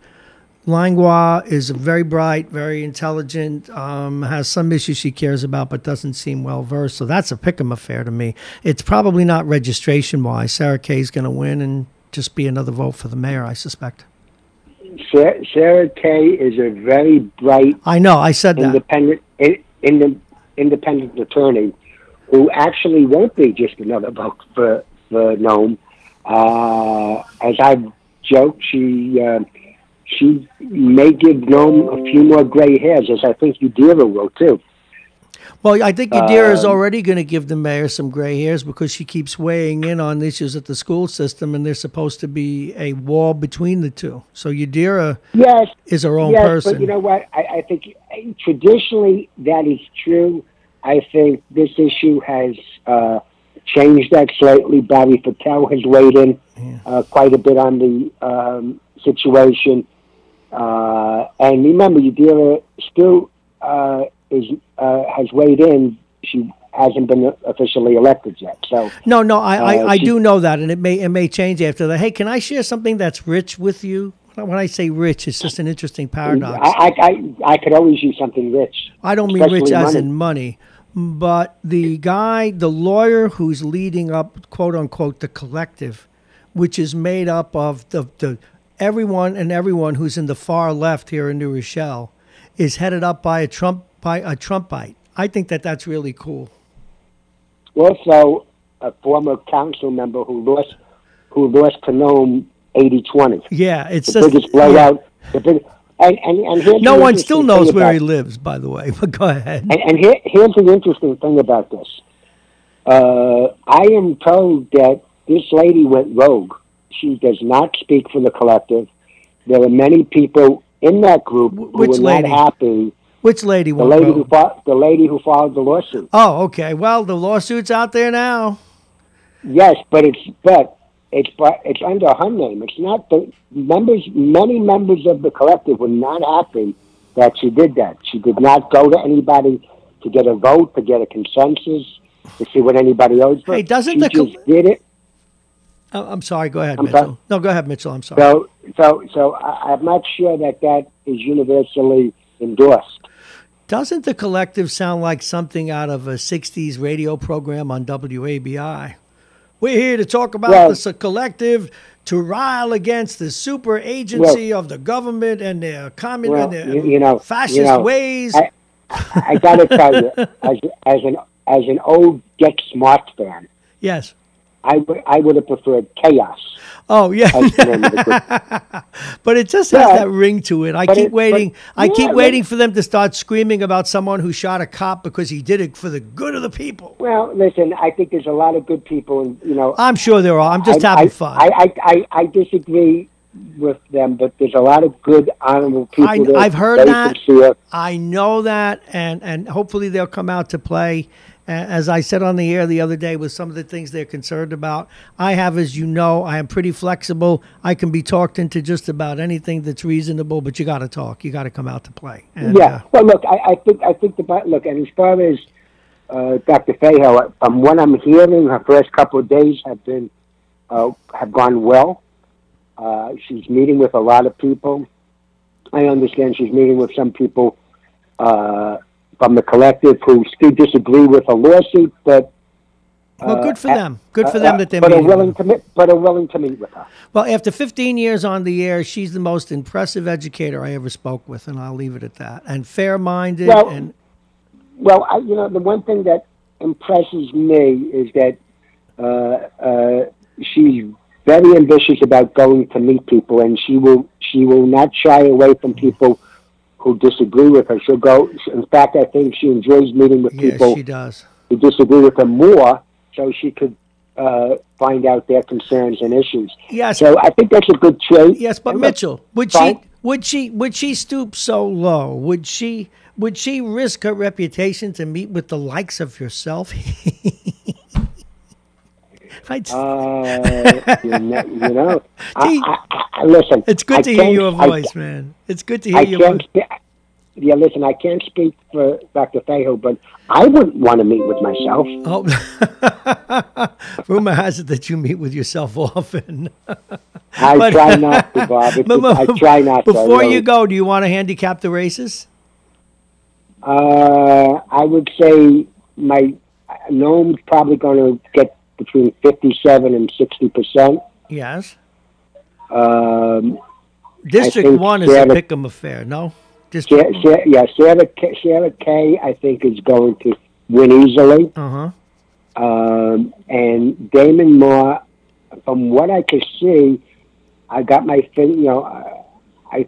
Langlois is very bright, very intelligent, has some issues she cares about, but doesn't seem well-versed. So that's a pick-em affair to me. It's probably not registration-wise. Sarah Kay is going to win and just be another vote for the mayor, I suspect. Sarah Kay is a very bright... I know, I said that. Independent attorney who actually won't be just another vote for Nome. As I've joked, she may give Nome a few more gray hairs, as I think Udira will, too. Well, I think Udira is already going to give the mayor some gray hairs because she keeps weighing in on issues at the school system, and there's supposed to be a wall between the two. So Udira is her own person. But you know what? I think traditionally that is true. I think this issue has changed that slightly. Bobby Patel has weighed in quite a bit on the situation. And remember, Udira still has weighed in. She hasn't been officially elected yet. So I do know that, and it may change after that. Hey, can I share something that's rich with you? When I say rich, it's just an interesting paradox. I could always use something rich. I don't mean rich as in money, but the lawyer who's leading up, quote unquote, the collective, which is made up of the everyone who's in the far left here in New Rochelle, is headed up by a Trumpite. I think that's really cool. Also, a former council member who lost to Nome 80-20. Yeah, it's the just biggest blowout. And no one still knows where he lives, by the way. But go ahead. And here's the interesting thing about this. I am told that this lady went rogue. She does not speak for the collective. There are many people in that group who were not happy. Which lady? The lady who filed the lawsuit. Oh, okay. Well, the lawsuit's out there now. Yes, but it's under her name. It's not the members. Many members of the collective were not happy that she did that. She did not go to anybody to get a vote, to get a consensus, to see what anybody else did. Hey, doesn't she just did it? I'm sorry. Go ahead, Mitchell. No, go ahead, Mitchell. I'm sorry. So I'm not sure that is universally endorsed. Doesn't the collective sound like something out of a 60s radio program on WABI? We're here to talk about the collective to rile against the super agency of the government and their fascist ways. I got to tell you, as an old Get Smart fan, yes, I would have preferred chaos. Oh yeah, but it just has that ring to it. I keep waiting for them to start screaming about someone who shot a cop because he did it for the good of the people. Well, listen, I think there's a lot of good people, and I'm sure there are. I'm just having fun. I disagree with them, but there's a lot of good, honorable people there. I've heard that. I know that, and hopefully they'll come out to play. As I said on the air the other day with some of the things they're concerned about, I have, as you know, I am pretty flexible. I can be talked into just about anything that's reasonable, but you got to talk. You got to come out to play. And, well, look, I think look, and as far as Dr. Fayho, from what I'm hearing, her first couple of days have gone well. She's meeting with a lot of people. I understand she's meeting with some people from the collective who still disagree with a lawsuit, but well, good for them. Good for them that they're meeting. But are willing to meet with her. Well, after 15 years on the air, she's the most impressive educator I ever spoke with, and I'll leave it at that. And fair-minded. The one thing that impresses me is that she's very ambitious about going to meet people, and she will not shy away from people who disagree with her. She'll go. In fact, I think she enjoys meeting with people. Yes, she does. Who disagree with her more, so she could find out their concerns and issues. Yes. So I think that's a good trait. Yes, but Mitchell, would she stoop so low? Would she risk her reputation to meet with the likes of yourself? Listen. It's good to hear your voice, man. It's good to hear your voice. Listen, I can't speak for Dr. Fayho, but I wouldn't want to meet with myself. Oh, rumor has it that you meet with yourself often. I try not to, Bob. I try not to. Before you go, do you want to handicap the races? I would say Noam's probably going to get between 57 and 60%. Yes. District 1 is a pick'em affair, no? Sarah Kay, I think, is going to win easily. Uh-huh. And Damon Moore, from what I could see, I got my thing, I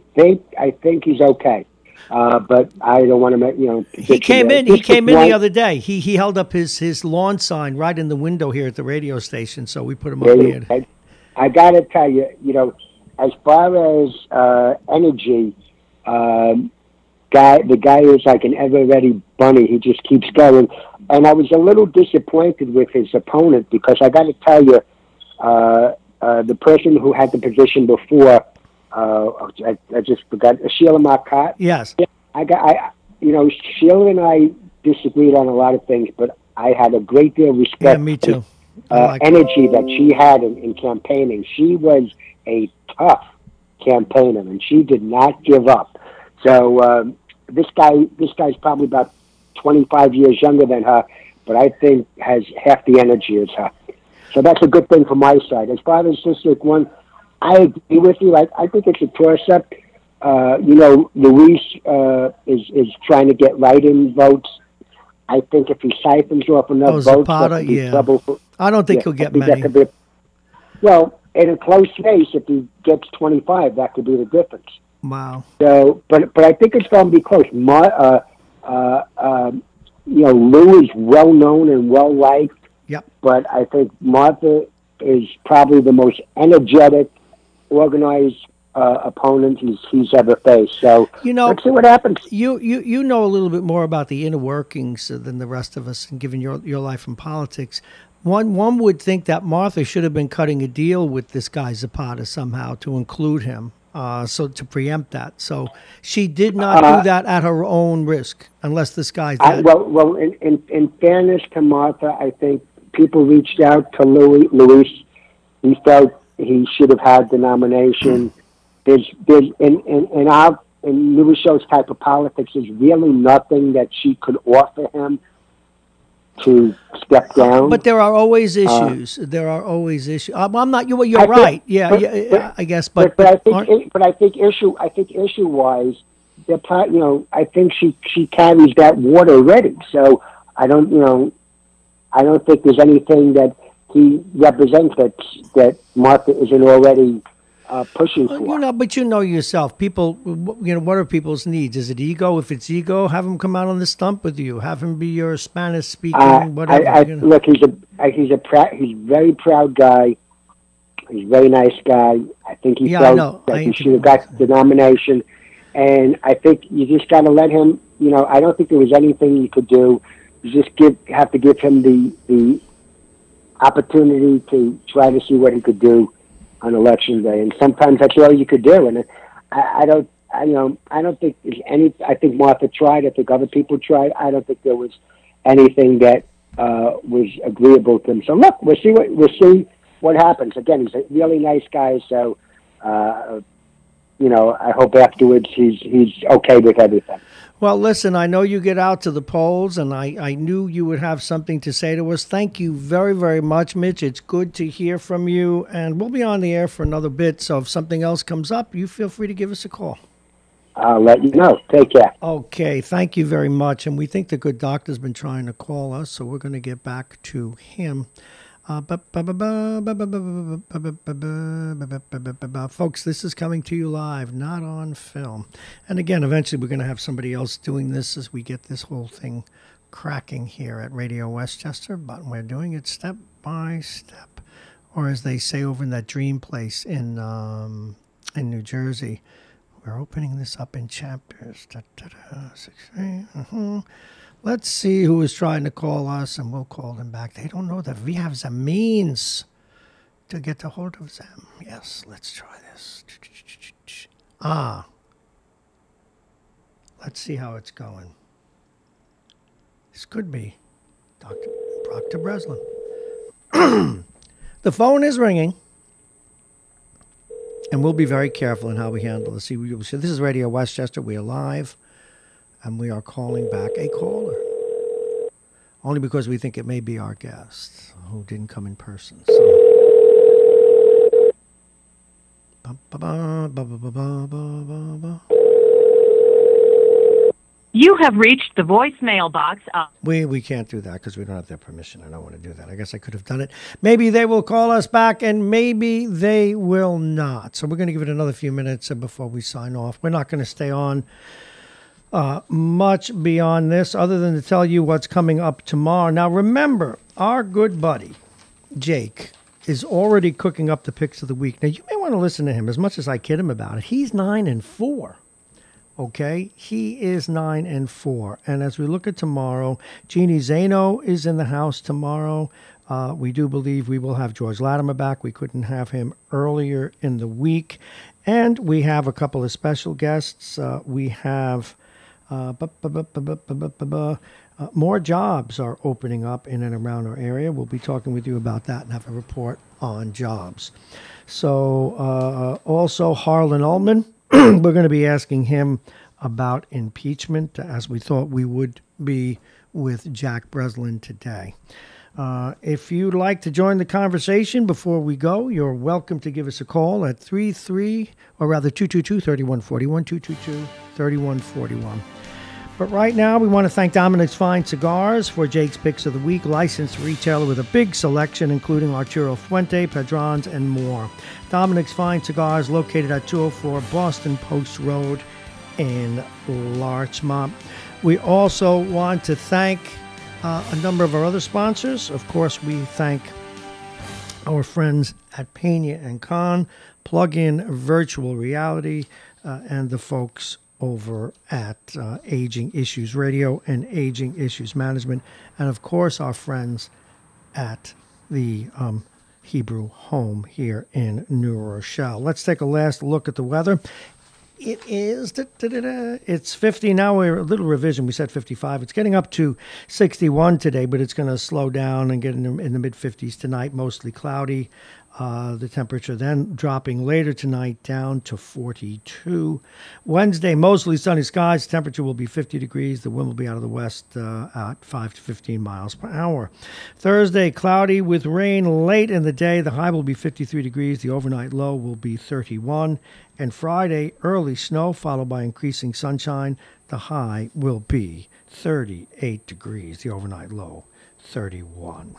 think he's okay. But I don't want to make, He came in the other day. He held up his lawn sign right in the window here at the radio station, so we put him up here. I got to tell you, as far as energy, the guy is like an ever-ready bunny. He just keeps going. And I was a little disappointed with his opponent because I got to tell you, the person who had the position before, I just forgot, Sheila Marcotte. Yes. Sheila and I disagreed on a lot of things, but I had a great deal of respect. Yeah, me too. Energy that she had in campaigning. She was a tough campaigner, and she did not give up. So this guy's probably about 25 years younger than her, but I think has half the energy as her. So that's a good thing from my side. As far as District 1, I agree with you. I think it's a toss-up. Luis is trying to get write-in votes. I think if he siphons off enough votes, that could be trouble. I don't think he'll get many. Well, in a close race, if he gets 25, that could be the difference. Wow. So, but I think it's going to be close. Lou is well known and well liked. Yep. But I think Martha is probably the most energetic, organized opponent he's ever faced. So let's see what happens. You know a little bit more about the inner workings than the rest of us, and given your life in politics. One would think that Martha should have been cutting a deal with this guy Zapata somehow to include him, so to preempt that. So she did not do that at her own risk, unless this guy's dead. Well, in fairness to Martha, I think people reached out to Luis. He felt he should have had the nomination. There's in Louis Show's type of politics, there's really nothing that she could offer him to step down. But there are always issues. There are always issues. I'm not. You're right. I guess. But I think issue wise, I think she carries that water already. So I don't think there's anything that he represents that Martha isn't already pushing for. But yourself. People, what are people's needs? Is it ego? If it's ego, have him come out on the stump with you. Have him be your Spanish speaking, whatever. Look, he's a very proud guy. He's a very nice guy. I think he felt that he should have got the nomination. And I think you just got to let him, I don't think there was anything you could do. You just have to give him the opportunity to try to see what he could do on election day. And sometimes that's all you could do. And I don't think there's any, I think Martha tried. I think other people tried. I don't think there was anything that was agreeable to him. So look, we'll see what happens. Again, he's a really nice guy. So, I hope afterwards he's okay with everything. Well, listen, I know you get out to the polls, and I knew you would have something to say to us. Thank you very, very much, Mitch. It's good to hear from you, and we'll be on the air for another bit. So if something else comes up, you feel free to give us a call. I'll let you know. Take care. Okay, thank you very much. And we think the good doctor's been trying to call us, so we're going to get back to him. Folks, this is coming to you live, not on film. And again, eventually we're going to have somebody else doing this as we get this whole thing cracking here at Radio Westchester, but we're doing it step by step. Or as they say over in that dream place in New Jersey, we're opening this up in chapters. 6, Let's see who is trying to call us, and we'll call them back. They don't know that we have the means to get a hold of them. Yes, let's try this. Let's see how it's going. This could be Dr. Breslin. The phone is ringing, and we'll be very careful in how we handle this. See, this is Radio Westchester. We are live. And we are calling back a caller. Only because we think it may be our guest who didn't come in person. So. You have reached the voicemail box. We can't do that because we don't have their permission. I don't want to do that. I guess I could have done it. Maybe they will call us back, and maybe they will not. So we're going to give it another few minutes before we sign off. We're not going to stay on much beyond this, other than to tell you what's coming up tomorrow. Now, remember, our good buddy, Jake, is already cooking up the picks of the week. Now, you may want to listen to him as much as I kid him about it. He's 9-4. Okay? He is 9-4. And as we look at tomorrow, Jeannie Zaino is in the house tomorrow. We do believe we will have George Latimer back. We couldn't have him earlier in the week. And we have a couple of special guests. We have... more jobs are opening up in and around our area. We'll be talking with you about that and have a report on jobs. So also Harlan Ullman, we're going to be asking him about impeachment, as we thought we would be with Jack Breslin today. If you'd like to join the conversation before we go, you're welcome to give us a call at 222-3141, 222-3141. But right now, we want to thank Dominic's Fine Cigars for Jake's Picks of the Week, licensed retailer with a big selection, including Arturo Fuente, Padrons, and more. Dominic's Fine Cigars, located at 204 Boston Post Road in Larchmont. We also want to thank a number of our other sponsors. Of course, we thank our friends at Pena & Con, Plug-in Virtual Reality, and the folks over at Aging Issues Radio and Aging Issues Management, and of course our friends at the Hebrew Home here in New Rochelle. Let's take a last look at the weather. It is, it's 50 now. We're a little revision. We said 55. It's getting up to 61 today, but it's going to slow down and get in the mid-50s tonight, mostly cloudy. The temperature then dropping later tonight down to 42. Wednesday, mostly sunny skies. Temperature will be 50 degrees. The wind will be out of the west at 5 to 15 miles per hour. Thursday, cloudy with rain late in the day. The high will be 53 degrees. The overnight low will be 31. And Friday, early snow followed by increasing sunshine. The high will be 38 degrees. The overnight low, 31.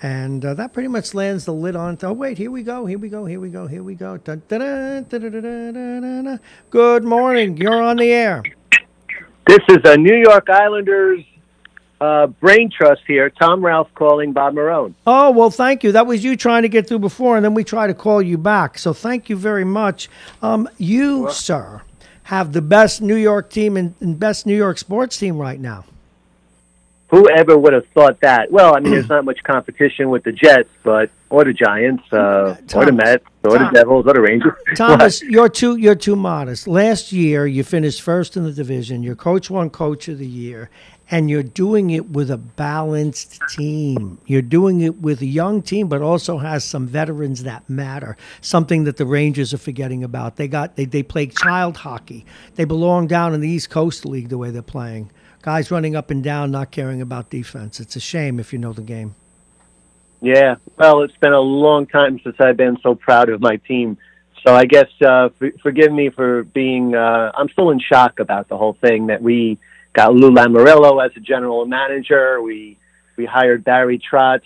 And that pretty much lands the lid on. Oh, wait, here we go. Dun, dun, dun, dun, dun, dun, dun, dun. Good morning. You're on the air. This is a New York Islanders Brain Trust here. Tom Ralph calling Bob Marrone. Oh, well, thank you. That was you trying to get through before, and then we tried to call you back. So thank you very much. You, sir, have the best New York team and best New York sports team right now. Whoever would have thought that? Well, I mean, there's not much competition with the Jets, or the Giants, or the Mets, or the Devils, or the Rangers. Thomas, you're too modest. Last year, you finished first in the division. Your coach won Coach of the Year, and you're doing it with a balanced team. You're doing it with a young team, but also has some veterans that matter. Something that the Rangers are forgetting about. They play child hockey. They belong down in the East Coast League the way they're playing. Guys running up and down, not caring about defense. It's a shame if you know the game. Yeah, well, it's been a long time since I've been so proud of my team. So I guess forgive me for being I'm still in shock about the whole thing, that we got Lou Lamoriello as a general manager. We hired Barry Trotz.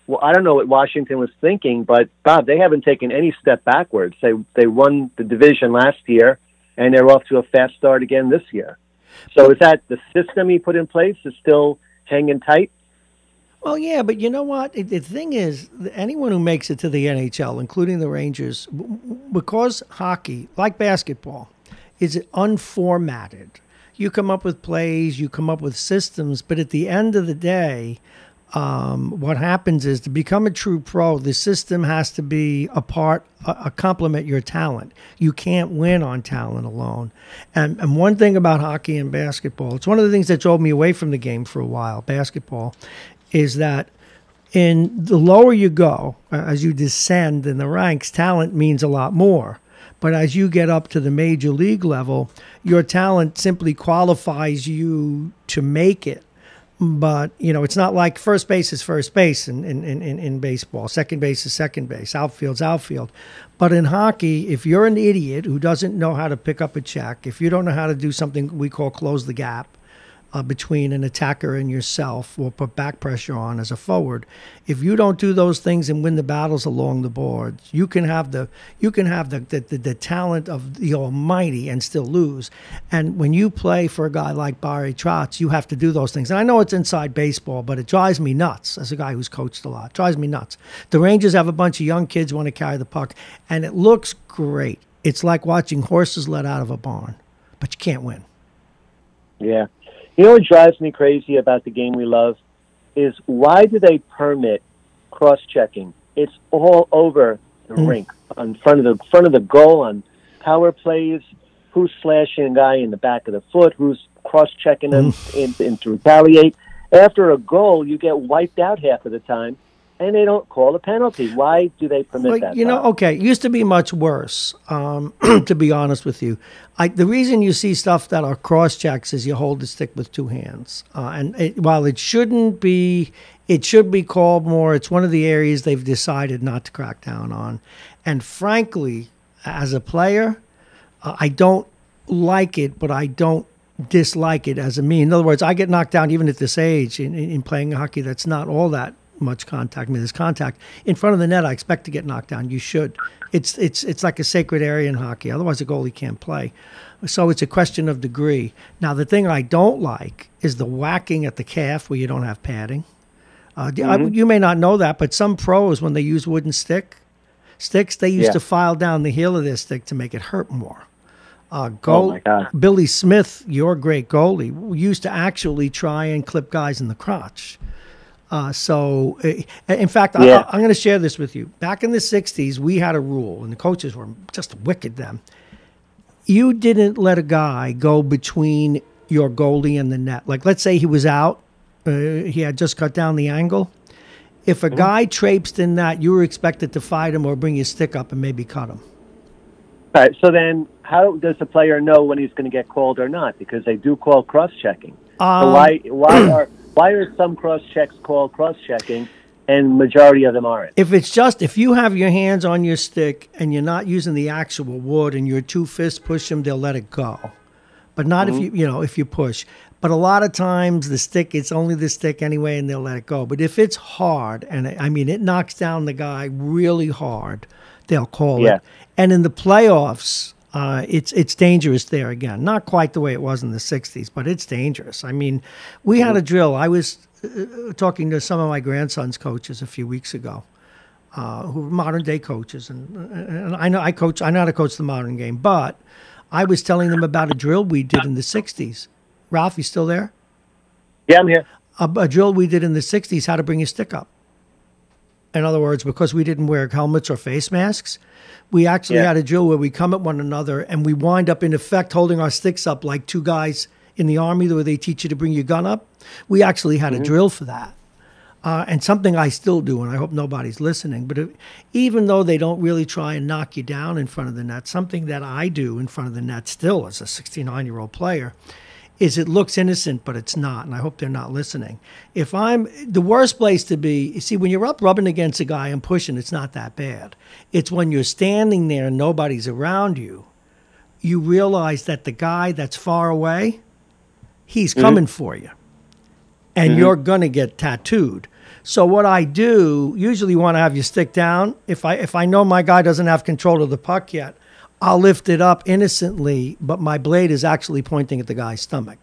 Well, I don't know what Washington was thinking, but, Bob, they haven't taken any step backwards. They won the division last year, and they're off to a fast start again this year. So is that the system he put in place is still hanging tight? Well, yeah, but you know what? The thing is, anyone who makes it to the NHL, including the Rangers, because hockey, like basketball, is unformatted. You come up with plays, you come up with systems, but at the end of the day, what happens is to become a true pro, the system has to be a complement your talent. You can't win on talent alone. And one thing about hockey and basketball, it's one of the things that drove me away from the game for a while, basketball, is that in the lower you go, as you descend in the ranks, talent means a lot more. But as you get up to the major league level, your talent simply qualifies you to make it. But, it's not like first base is first base in baseball. Second base is second base. Outfield's outfield. But in hockey, if you're an idiot who doesn't know how to pick up a check, if you don't know how to do something we call close the gap between an attacker and yourself, or put back pressure on as a forward, if you don't do those things and win the battles along the board, you can have the talent of the almighty and still lose. And when you play for a guy like Barry Trotz, you have to do those things. And I know it's inside baseball, but it drives me nuts as a guy who's coached a lot. It drives me nuts. The Rangers have a bunch of young kids who want to carry the puck, and it looks great. It's like watching horses let out of a barn, but you can't win. Yeah. You know what drives me crazy about the game we love is, why do they permit cross-checking? It's all over the rink, in front of the goal, on power plays, who's slashing a guy in the back of the foot, who's cross-checking him in to retaliate. After a goal, you get wiped out half of the time, and they don't call a penalty. Why do they permit that? Okay, it used to be much worse, to be honest with you. The reason you see stuff that are cross-checks is you hold the stick with two hands. While it shouldn't be, it should be called more. It's one of the areas they've decided not to crack down on. And frankly, as a player, I don't like it, but I don't dislike it as a mean. In other words, I get knocked down even at this age in playing hockey. That's not all that much contact. I mean, there's contact in front of the net. I expect to get knocked down. You should. It's like a sacred area in hockey. Otherwise, a goalie can't play. So it's a question of degree. Now, the thing I don't like is the whacking at the calf where you don't have padding. You may not know that, but some pros, when they use wooden sticks, they used to file down the heel of their stick to make it hurt more. Oh my God. Billy Smith, your great goalie, used to actually try and clip guys in the crotch. In fact, I'm going to share this with you. Back in the 60s, we had a rule, and the coaches were just wicked then. You didn't let a guy go between your goalie and the net. Like, let's say he was out. He had just cut down the angle. If a guy traipsed in that, you were expected to fight him or bring your stick up and maybe cut him. All right, so then how does the player know when he's going to get called or not? Because they do call cross-checking. So why are some cross-checks called cross-checking and majority of them aren't? If you have your hands on your stick and you're not using the actual wood and your two fists push them, they'll let it go. But not if you push. But a lot of times it's only the stick anyway, and they'll let it go. But if it's hard, and it knocks down the guy really hard, they'll call it. And in the playoffs, It's dangerous there again. Not quite the way it was in the 60s, but it's dangerous. I mean, we had a drill. I was talking to some of my grandson's coaches a few weeks ago, who are modern day coaches, and I know how to coach the modern game, but I was telling them about a drill we did in the 60s. Ralph, you still there? Yeah, I'm here. A drill we did in the 60s, how to bring your stick up. In other words, because we didn't wear helmets or face masks, we actually had a drill where we come at one another and we wind up, in effect, holding our sticks up like two guys in the Army where they teach you to bring your gun up. We actually had a drill for that. And something I still do, and I hope nobody's listening, but even though they don't really try and knock you down in front of the net, something that I do in front of the net still as a 69-year-old player is it looks innocent, but it's not, and I hope they're not listening. If I'm the worst place to be, you see, when you're up rubbing against a guy and pushing, it's not that bad. It's when you're standing there and nobody's around you, you realize that the guy that's far away, he's coming for you, and you're going to get tattooed. So what I do, usually you want to have your stick down. If I know my guy doesn't have control of the puck yet, I'll lift it up innocently, but my blade is actually pointing at the guy's stomach.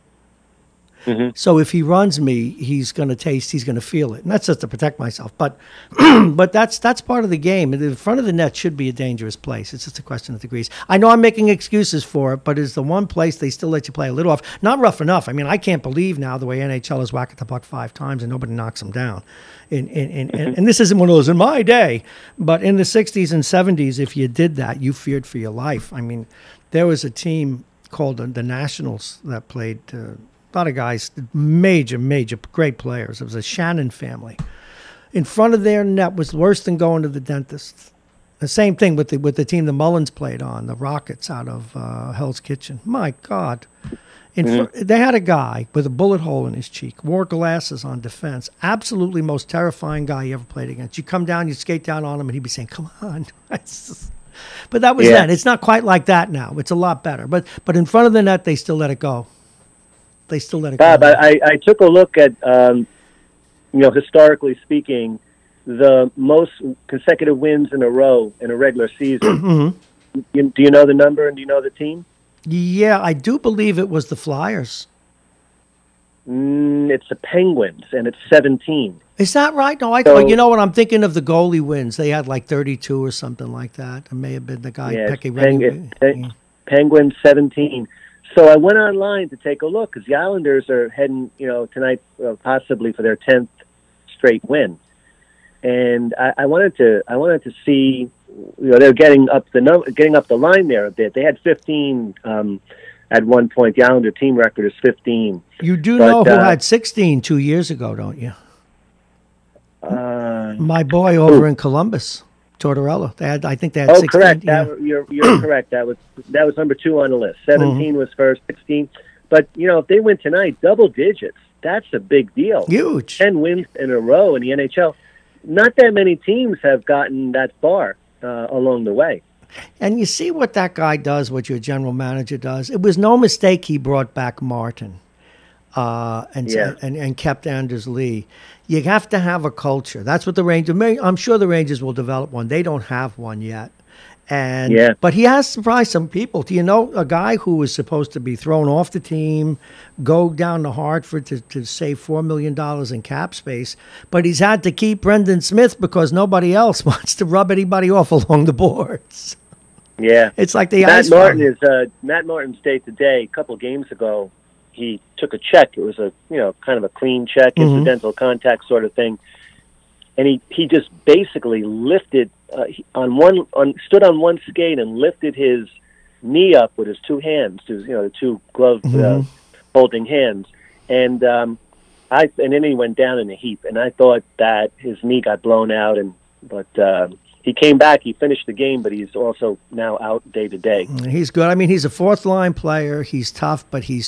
So if he runs me, he's going to feel it. And that's just to protect myself. But but that's part of the game. The front of the net should be a dangerous place. It's just a question of degrees. I know I'm making excuses for it, but it's the one place they still let you play a little off. Not rough enough. I mean, I can't believe now the way NHL is whacking the puck 5 times and nobody knocks them down. And this isn't one of those in my day, but in the 60s and 70s, if you did that, you feared for your life. I mean, there was a team called the Nationals that played a lot of guys, major, great players. It was a Shannon family. In front of their net was worse than going to the dentist. The same thing with the team the Mullins played on, the Rockets out of Hell's Kitchen. My God. They had a guy with a bullet hole in his cheek, wore glasses on defense, absolutely most terrifying guy you ever played against. You come down, you skate down on him, and he'd be saying, come on. But that was then. It's not quite like that now. It's a lot better. But in front of the net, they still let it go. Bob, I took a look at, historically speaking, the most consecutive wins in a row in a regular season. Do you know the number and do you know the team? Yeah, I do believe it was the Flyers. It's the Penguins, and it's 17. Is that right? No, you know what? I'm thinking of the goalie wins. They had like 32 or something like that. It may have been the guy, Penguins 17. So I went online to take a look because the Islanders are heading, tonight possibly for their 10th straight win, and I wanted to see. They're getting up the line there a bit. They had 15 at one point. The Islander team record is 15. You know who had 16 2 years ago, don't you? My boy over in Columbus, Tortorella. I think they had 16. Correct. You're correct. That was number 2 on the list. 17 was first, 16. But if they win tonight, double digits. That's a big deal. Huge. 10 wins in a row in the NHL. Not that many teams have gotten that far along the way. And you see what that guy does, what your general manager does. It was no mistake he brought back Martin and kept Anders Lee. You have to have a culture. That's what the Rangers. I'm sure the Rangers will develop one. They don't have one yet. But he has surprised some people. Do you know a guy who was supposed to be thrown off the team, go down to Hartford to save $4 million in cap space, but he's had to keep Brendan Smith because nobody else wants to rub anybody off along the boards. Yeah, it's like the Matt Martin stayed today. A couple games ago, he took a check. It was a kind of a clean check, incidental contact sort of thing, and he just basically lifted. Stood on one skate and lifted his knee up with his 2 hands, the 2 glove holding hands, and then he went down in a heap. And I thought that his knee got blown out, but he came back. He finished the game, but he's also now out day to day. He's good. I mean, he's a 4th-line player. He's tough, but he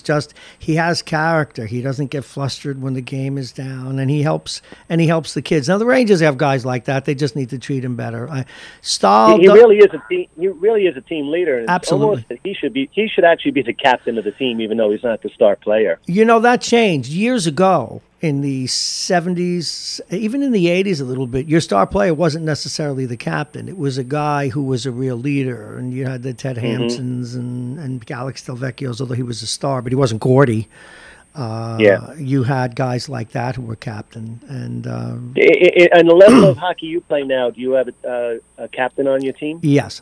has character. He doesn't get flustered when the game is down, and he helps the kids. Now, the Rangers have guys like that. They just need to treat him better. He really is a team. He really is a team leader. And absolutely, he should actually be the captain of the team, even though he's not the star player. That changed years ago. in the 70s, even in the 80s a little bit, your star player wasn't necessarily the captain. It was a guy who was a real leader. And you had the Ted Hampsons and Alex Delvecchios, although he was a star, but he wasn't Gordy. You had guys like that who were captain. And on the level of hockey you play now, do you have a captain on your team? Yes.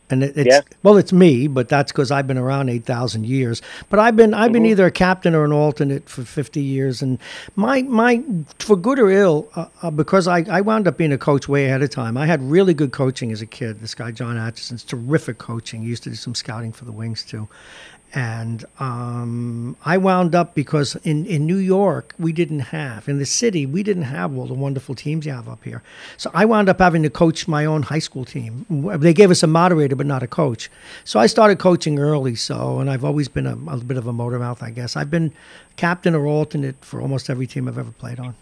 And it's me, but that's because I've been around 8,000 years. But I've been either a captain or an alternate for 50 years. And my for good or ill, because I wound up being a coach way ahead of time. I had really good coaching as a kid. This guy John Atchison's terrific coaching. He used to do some scouting for the Wings too. And I wound up, because in New York, in the city, we didn't have all the wonderful teams you have up here. So I wound up having to coach my own high school team. They gave us a moderator, but not a coach. So I started coaching early, and I've always been a bit of a motor mouth, I guess. I've been captain or alternate for almost every team I've ever played on.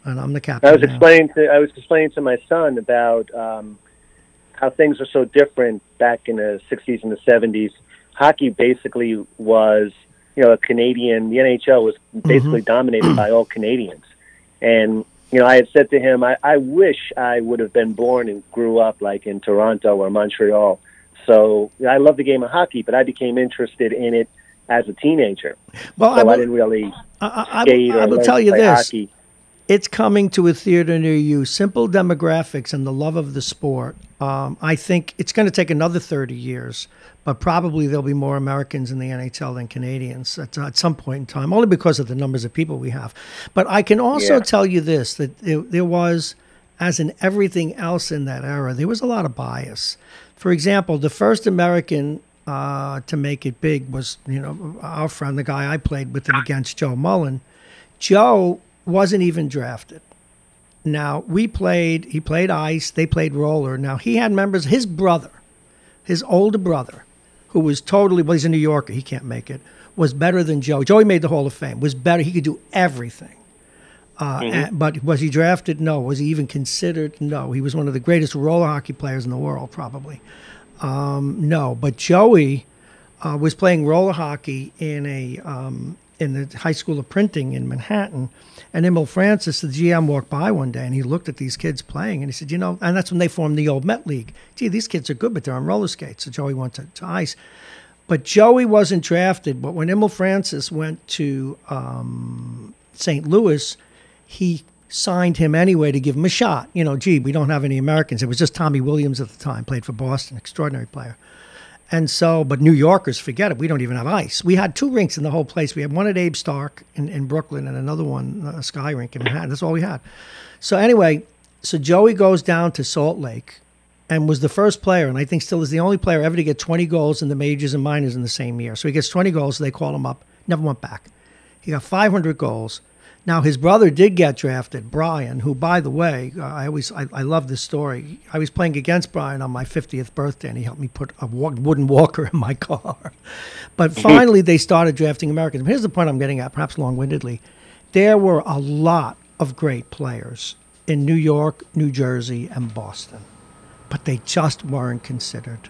And I'm the captain. I was explaining to my son about how things are so different back in the 60s and the 70s. Hockey basically was, a Canadian. The NHL was basically dominated by all Canadians. And, I had said to him, I wish I would have been born and grew up like in Toronto or Montreal. So I love the game of hockey, but I became interested in it as a teenager. Well, I didn't really skate or learn to play hockey. It's coming to a theater near you. Simple demographics and the love of the sport. I think it's going to take another 30 years, but probably there'll be more Americans in the NHL than Canadians at some point in time, only because of the numbers of people we have. But I can also tell you this, that there was, as in everything else in that era, there was a lot of bias. For example, the first American to make it big was, our friend, the guy I played with and against, Joe Mullen. Joe wasn't even drafted. Now, he played ice, they played roller. Now, he had members, his brother, his older brother, who was he's a New Yorker, he can't make it, was better than Joe. Joey made the Hall of Fame, was better, he could do everything. But was he drafted? No. Was he even considered? No. He was one of the greatest roller hockey players in the world, probably. No. But Joey was playing roller hockey in the High School of Printing in Manhattan. And Emil Francis, the GM, walked by one day and he looked at these kids playing and he said, and that's when they formed the old Met League. Gee, these kids are good, but they're on roller skates. So Joey went to ice. But Joey wasn't drafted. But when Emil Francis went to St. Louis, he signed him anyway to give him a shot. We don't have any Americans. It was just Tommy Williams at the time, played for Boston, extraordinary player. And so, but New Yorkers, forget it. We don't even have ice. We had 2 rinks in the whole place. We had one at Abe Stark in Brooklyn and another one, a Sky Rink in Manhattan. That's all we had. So anyway, Joey goes down to Salt Lake and was the first player, and I think still is the only player ever to get 20 goals in the majors and minors in the same year. So he gets 20 goals, so they call him up, never went back. He got 500 goals. Now, his brother did get drafted, Brian, who, by the way, I love this story. I was playing against Brian on my 50th birthday, and he helped me put a wooden walker in my car. But finally, they started drafting Americans. But here's the point I'm getting at, perhaps long-windedly. There were a lot of great players in New York, New Jersey, and Boston, but they just weren't considered.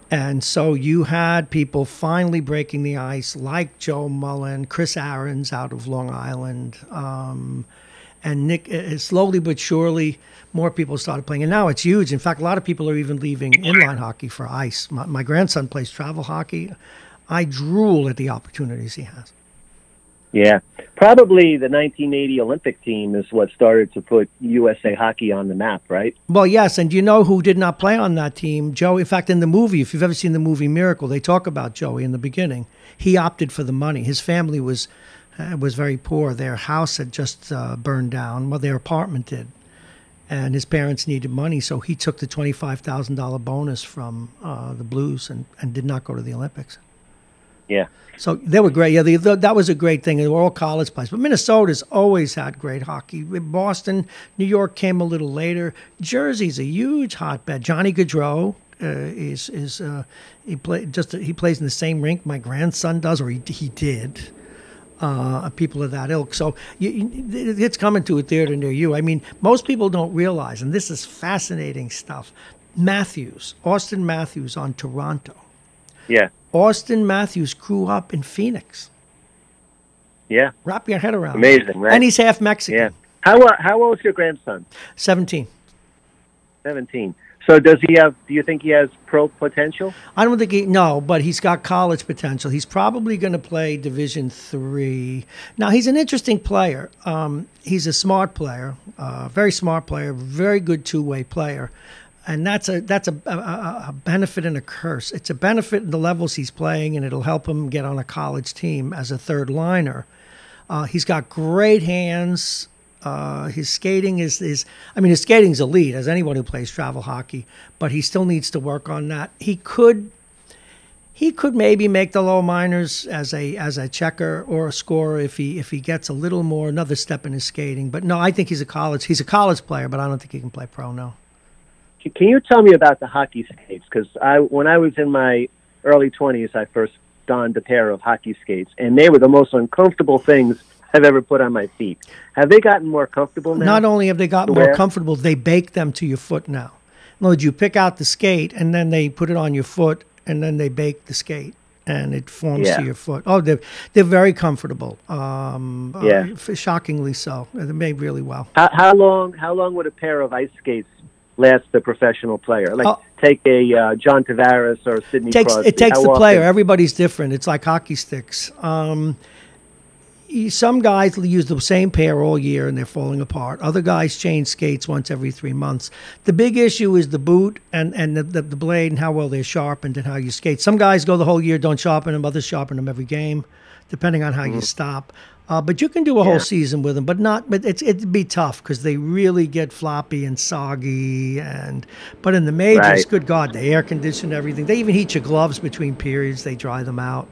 And so you had people finally breaking the ice, like Joe Mullen, Chris Aarons out of Long Island, and Nick. Slowly but surely, more people started playing, and now it's huge. In fact, a lot of people are even leaving inline hockey for ice. My grandson plays travel hockey. I drool at the opportunities he has. Yeah, probably the 1980 Olympic team is what started to put USA hockey on the map, right? Well, yes, and you know who did not play on that team? Joey. In fact, in the movie, if you've ever seen the movie Miracle, they talk about Joey in the beginning. He opted for the money. His family was very poor. Their house had just burned down. Well, their apartment did. And his parents needed money, so he took the $25,000 bonus from the Blues and did not go to the Olympics. Yeah. So they were great. Yeah, that was a great thing. They were all college players. But Minnesota's always had great hockey. Boston, New York came a little later. Jersey's a huge hotbed. Johnny Gaudreau he plays in the same rink my grandson does, or he did. People of that ilk. So it's coming to a theater near you. I mean, most people don't realize, and this is fascinating stuff. Austin Matthews on Toronto. Yeah. Austin Matthews grew up in Phoenix. Yeah. Wrap your head around Amazing, that. right? And he's half Mexican. Yeah. How old is your grandson? 17. 17. So do you think he has pro potential? I don't think no, but he's got college potential. He's probably going to play Division III. Now, he's an interesting player. He's a smart player, very smart player, very good two-way player. And that's a benefit and a curse. It's a benefit in the levels he's playing, and it'll help him get on a college team as a third liner. He's got great hands. His skating his skating's elite, as anyone who plays travel hockey, but he still needs to work on that. He could maybe make the low minors as a checker or a scorer if he gets a little more, another step in his skating. But no, I think he's a college player, but I don't think he can play pro now. Can you tell me about the hockey skates? Because when I was in my early 20s, I first donned a pair of hockey skates, and they were the most uncomfortable things I've ever put on my feet. Have they gotten more comfortable now? Not only have they gotten more comfortable, they bake them to your foot now. In other words, you pick out the skate, and then they put it on your foot, and then they bake the skate, and it forms to your foot. Oh, they're very comfortable. Shockingly so. They're made really well. How long would a pair of ice skates last the professional player? Take a John Tavares or Sidney Crosby. It takes the player. Everybody's different. It's like hockey sticks. Some guys use the same pair all year and they're falling apart. Other guys change skates once every 3 months. The big issue is the boot and the blade and how well they're sharpened and how you skate. Some guys go the whole year, don't sharpen them. Others sharpen them every game, depending on how you stop. But you can do a whole season with them, but it'd be tough because they really get floppy and soggy. But in the majors, good God, they air condition everything. They even heat your gloves between periods. They dry them out.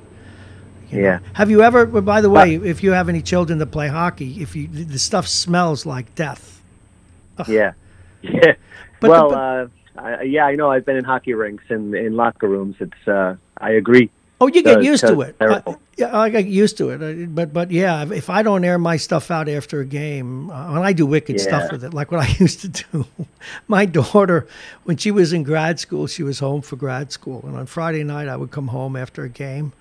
You know. Have you ever? By the way, if you have any children that play hockey, the stuff smells like death. Ugh. Yeah. I know. I've been in hockey rinks and in locker rooms. It's. I agree. Oh, you get used to it. I get used to it. But yeah, if I don't air my stuff out after a game, when I do wicked stuff with it, like what I used to do. My daughter, when she was in grad school, she was home for grad school. And on Friday night, I would come home after a game.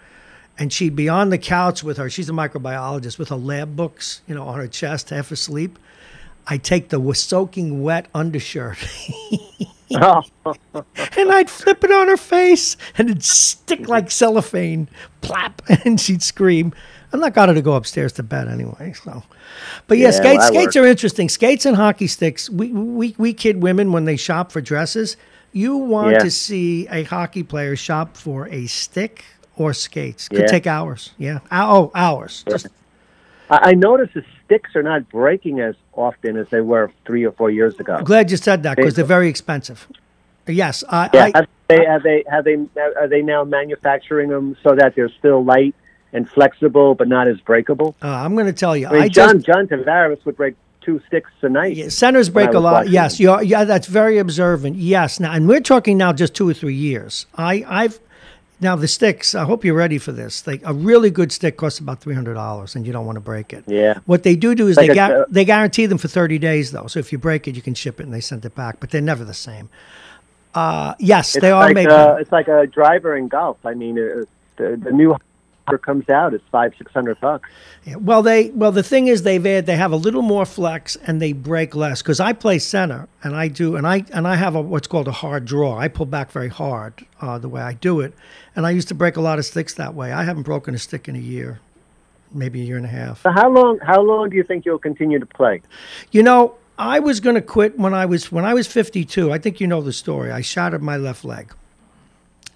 And she'd be on the couch with her. She's a microbiologist with her lab books, on her chest, half asleep. I take the soaking wet undershirt. And I'd flip it on her face, and it'd stick like cellophane, plap, and she'd scream. I'm not got her to go upstairs to bed anyway. So, but skates are interesting. Skates and hockey sticks. We kid women when they shop for dresses. You want to see a hockey player shop for a stick or skates. Could take hours. Yeah. Hours. Just. I notice the sticks are not breaking as often as they were 3 or 4 years ago. I'm glad you said that because they're very expensive. Yes. Are they now manufacturing them so that they're still light and flexible but not as breakable? I'm going to tell you. John Tavares would break 2 sticks a night. Yeah, centers break a lot. Yes. That's very observant. Yes. Now, and we're talking now just 2 or 3 years. Now, the sticks, I hope you're ready for this. A really good stick costs about $300, and you don't want to break it. Yeah. What they do is they guarantee them for 30 days, though. So if you break it, you can ship it, and they send it back. But they're never the same. Yes, they are making. It's like a driver in golf. I mean, the new comes out, it's $500-600. Yeah, well, the thing is they have a little more flex and they break less because I play center and I have what's called a hard draw. I pull back very hard the way I do it, and I used to break a lot of sticks that way. I haven't broken a stick in a year, maybe a year and a half. So how long do you think you'll continue to play? I was going to quit when I was 52. I think you know the story. I shattered my left leg.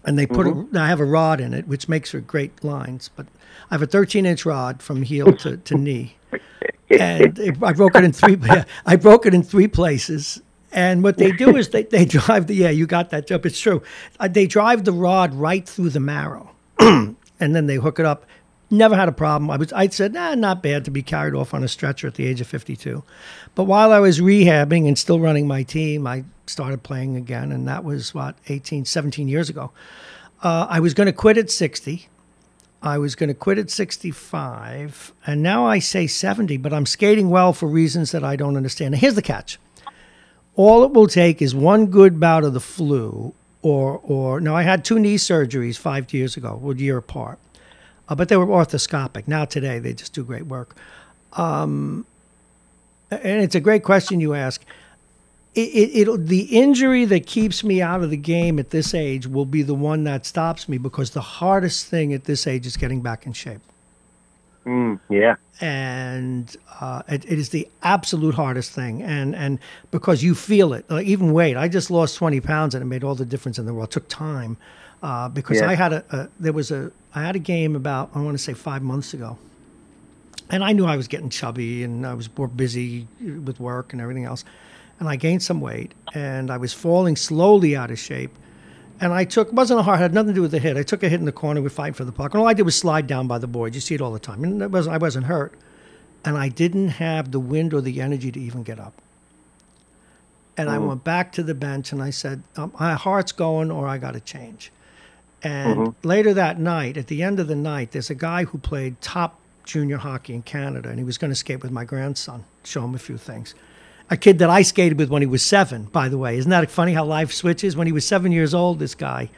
And they put I have a rod in it, which makes for great lines. But I have a 13-inch rod from heel to knee, and I broke it in three. I broke it in 3 places. And what they do is they drive you got that job. It's true. They drive the rod right through the marrow, and then they hook it up. Never had a problem. I said, not bad to be carried off on a stretcher at the age of 52. But while I was rehabbing and still running my team, I started playing again, and that was, 17 years ago. I was going to quit at 60. I was going to quit at 65, and now I say 70, but I'm skating well for reasons that I don't understand. Now, here's the catch. All it will take is one good bout of the flu, or I had 2 knee surgeries 5 years ago, a year apart. but they were orthoscopic. Now today they just do great work. And it's a great question you ask. The injury that keeps me out of the game at this age will be the one that stops me, because the hardest thing at this age is getting back in shape. Yeah. And it is the absolute hardest thing. And because you feel it, even weight. I just lost 20 pounds and it made all the difference in the world. It took time because I had I had a game about, I want to say 5 months ago. And I knew I was getting chubby and I was more busy with work and everything else. And I gained some weight and I was falling slowly out of shape. And it wasn't a hard, had nothing to do with the hit. I took a hit in the corner, we fighting for the puck. And all I did was slide down by the boards. You see it all the time. And I wasn't hurt. And I didn't have the wind or the energy to even get up. And I went back to the bench and I said, my heart's going or I got to change. And later that night, at the end of the night, there's a guy who played top junior hockey in Canada. And he was going to skate with my grandson, show him a few things. A kid that I skated with when he was 7, by the way. Isn't that funny how life switches? When he was 7 years old, this guy,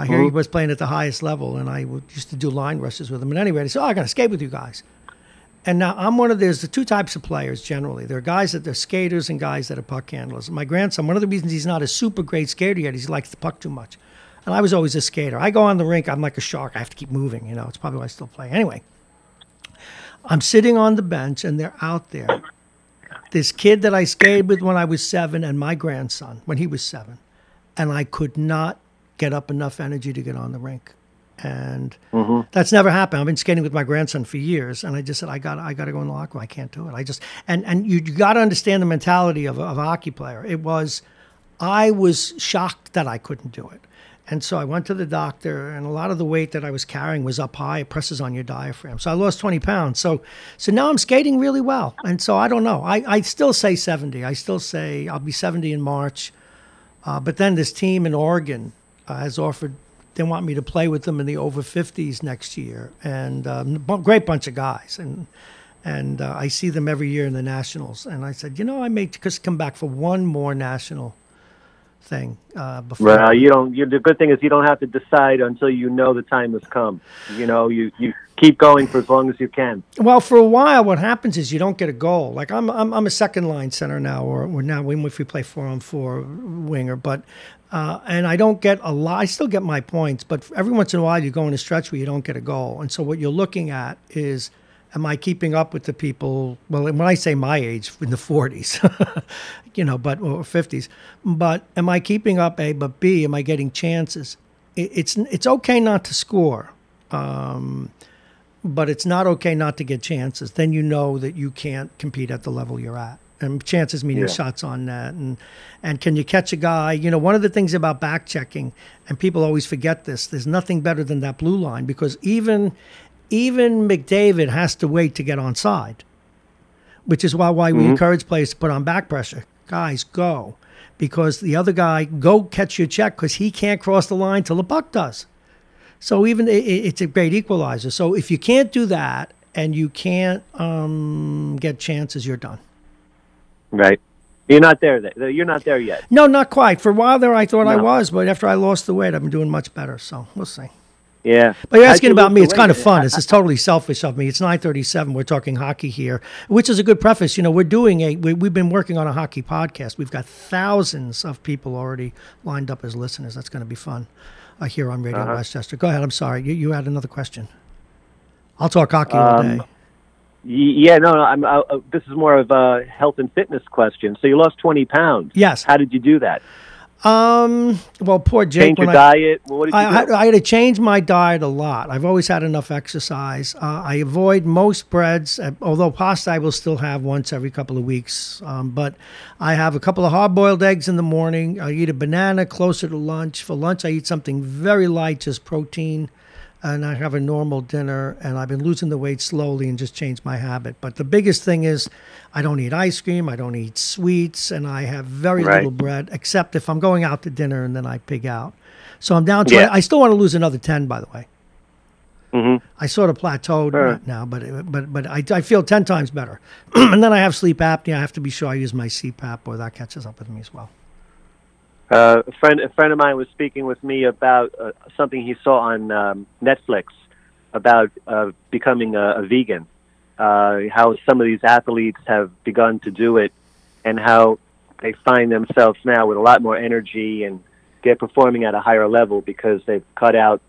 here he was playing at the highest level, and I used to do line rushes with him. And anyway, he said, I'm going to skate with you guys. And now there's the two types of players generally. There are guys that are skaters and guys that are puck handlers. And my grandson, one of the reasons he's not a super great skater yet is he likes the puck too much. And I was always a skater. I go on the rink, I'm like a shark. I have to keep moving, It's probably why I still play. Anyway, I'm sitting on the bench, and they're out there. This kid that I skated with when I was 7 and my grandson when he was 7. And I could not get up enough energy to get on the rink. And that's never happened. I've been skating with my grandson for years. And I just said, I got to go in the locker room. I can't do it. And you got to understand the mentality of a hockey player. I was shocked that I couldn't do it. And so I went to the doctor, and a lot of the weight that I was carrying was up high. It presses on your diaphragm. So I lost 20 pounds. So now I'm skating really well. And so I don't know. I still say 70. I still say I'll be 70 in March. But then this team in Oregon has offered, they want me to play with them in the over 50s next year. And great bunch of guys. And I see them every year in the Nationals. And I said, I may just come back for one more national thing before. Well, the good thing is you don't have to decide until the time has come. You keep going for as long as you can. Well, for a while, what happens is you don't get a goal. Like I'm a second line center now, or now if we play 4-on-4 winger, but and I don't get a lot. I still get my points, but every once in a while you go in a stretch where you don't get a goal, and so what you're looking at is, am I keeping up with the people? Well, when I say my age, in the 40s, or 50s, but am I keeping up? A, but B, am I getting chances? It's okay not to score, but it's not okay not to get chances. Then you know that you can't compete at the level you're at. And chances meaning shots on net, and can you catch a guy? One of the things about back checking, and people always forget this, there's nothing better than that blue line, because even McDavid has to wait to get onside, which is why we encourage players to put on back pressure. Guys, go. Because the other guy, go catch your check, because he can't cross the line till the puck does. So it's a great equalizer. So if you can't do that and you can't get chances, you're done. Right. You're not there. You're not there yet. No, not quite. For a while there, I thought I was, but after I lost the weight, I've been doing much better. So we'll see. Yeah. But you're asking about me. It's kind of fun. This is totally selfish of me. It's 9:37. We're talking hockey here, which is a good preface. We're doing we've been working on a hockey podcast. We've got thousands of people already lined up as listeners. That's going to be fun here on Radio Westchester. Go ahead. I'm sorry. You had another question. I'll talk hockey all day. Yeah, no. This is more of a health and fitness question. So you lost 20 pounds. Yes. How did you do that? Well, poor Jake. Change your diet? What did you do? I had to change my diet a lot. I've always had enough exercise. I avoid most breads, although pasta I will still have once every couple of weeks. But I have a couple of hard-boiled eggs in the morning. I eat a banana closer to lunch. For lunch, I eat something very light, just protein. And I have a normal dinner, and I've been losing the weight slowly and just changed my habit. But the biggest thing is I don't eat ice cream, I don't eat sweets, and I have very little bread, except if I'm going out to dinner and then I pig out. So I'm down to I still want to lose another 10, by the way. I sort of plateaued now, but I feel 10 times better. And then I have sleep apnea. I have to be sure I use my CPAP, or that catches up with me as well. A friend of mine was speaking with me about something he saw on Netflix, about becoming a vegan. How some of these athletes have begun to do it, and how they find themselves now with a lot more energy and they're performing at a higher level because they've cut out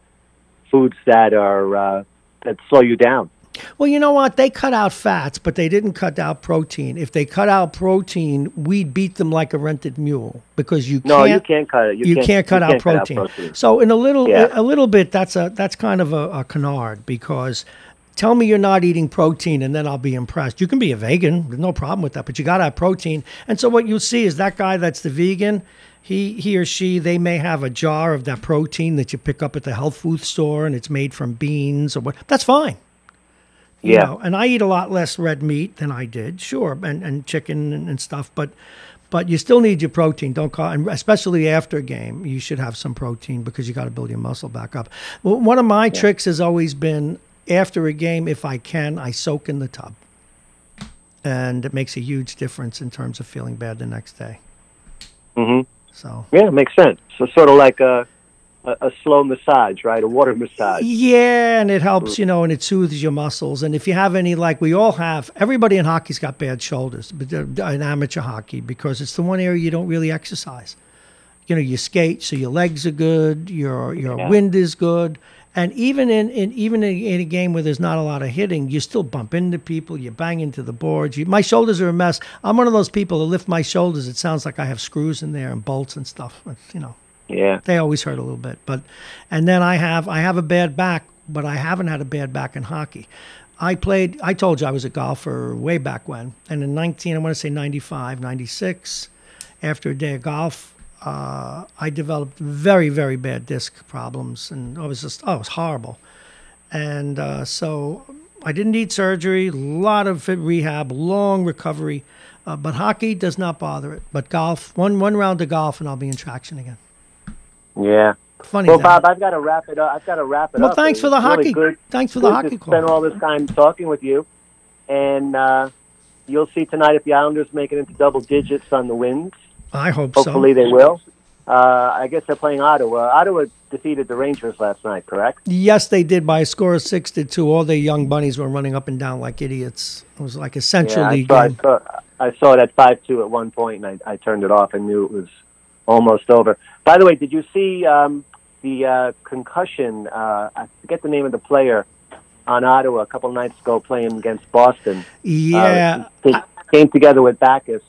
foods that are that slow you down. Well, you know what? They cut out fats, but they didn't cut out protein. If they cut out protein, we'd beat them like a rented mule because you can't cut it. You can't cut out protein. So in a little bit, that's kind of a canard, because tell me you're not eating protein and then I'll be impressed. You can be a vegan, there's no problem with that, but you got to have protein. And so what you'll see is that guy that's the vegan, he or she, they may have a jar of that protein that you pick up at the health food store and it's made from beans or what. That's fine. You know, and I eat a lot less red meat than I did, sure, and chicken and stuff, but you still need your protein. And especially after a game, you should have some protein because you got to build your muscle back up. Well, one of my tricks has always been, after a game, if I can, I soak in the tub. And it makes a huge difference in terms of feeling bad the next day. Mm-hmm. So yeah, it makes sense. So sort of like a slow massage, right? A water massage. Yeah, and it helps, and it soothes your muscles. And if you have any, like we all have, everybody in hockey's got bad shoulders, but in amateur hockey, because it's the one area you don't really exercise. You skate, so your legs are good, your wind is good. And even in a game where there's not a lot of hitting, you still bump into people, you bang into the boards. My shoulders are a mess. I'm one of those people that lift my shoulders. It sounds like I have screws in there and bolts and stuff. Yeah, they always hurt a little bit. And then I have a bad back, but I haven't had a bad back in hockey. I told you I was a golfer way back when. And in 95, 96, after a day of golf, I developed very, very bad disc problems, and it was horrible. And so I didn't need surgery, a lot of rehab, long recovery, but hockey does not bother it. But golf, one round of golf, and I'll be in traction again. Yeah. Funny. Well, Bob, I've got to wrap it up. Well, thanks for the hockey. Thanks for the hockey call. Spend all this time talking with you, and you'll see tonight if the Islanders make it into double digits on the wins. I hope so. Hopefully they will. I guess they're playing Ottawa. Ottawa defeated the Rangers last night, correct? Yes, they did by a score of 6-2. All the young bunnies were running up and down like idiots. It was like a Central League game. I saw it at 5-2 at one point, and I turned it off. I knew it was almost over. By the way, did you see the concussion? I forget the name of the player on Ottawa a couple of nights ago playing against Boston. Yeah. They came together with Bacchus,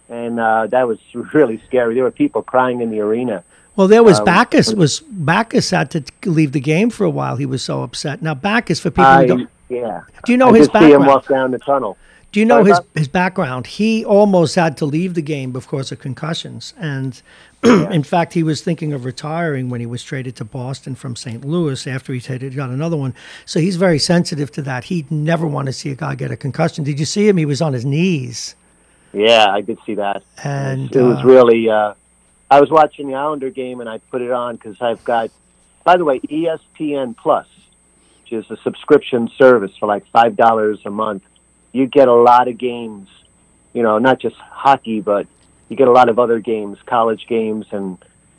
and that was really scary. There were people crying in the arena. Well, there was Bacchus. Bacchus had to leave the game for a while. He was so upset. Now, Bacchus, for people who don't... Yeah. Do you know his background? See him walk down the tunnel. Do you know his background? He almost had to leave the game because of concussions. And in fact, he was thinking of retiring when he was traded to Boston from St. Louis after he got another one. So he's very sensitive to that. He'd never want to see a guy get a concussion. Did you see him? He was on his knees. Yeah, I did see that. And it was really... I was watching the Islander game, and I put it on because I've got... By the way, ESPN Plus, which is a subscription service for like $5 a month. You get a lot of games, not just hockey, but you get a lot of other games, college games, and,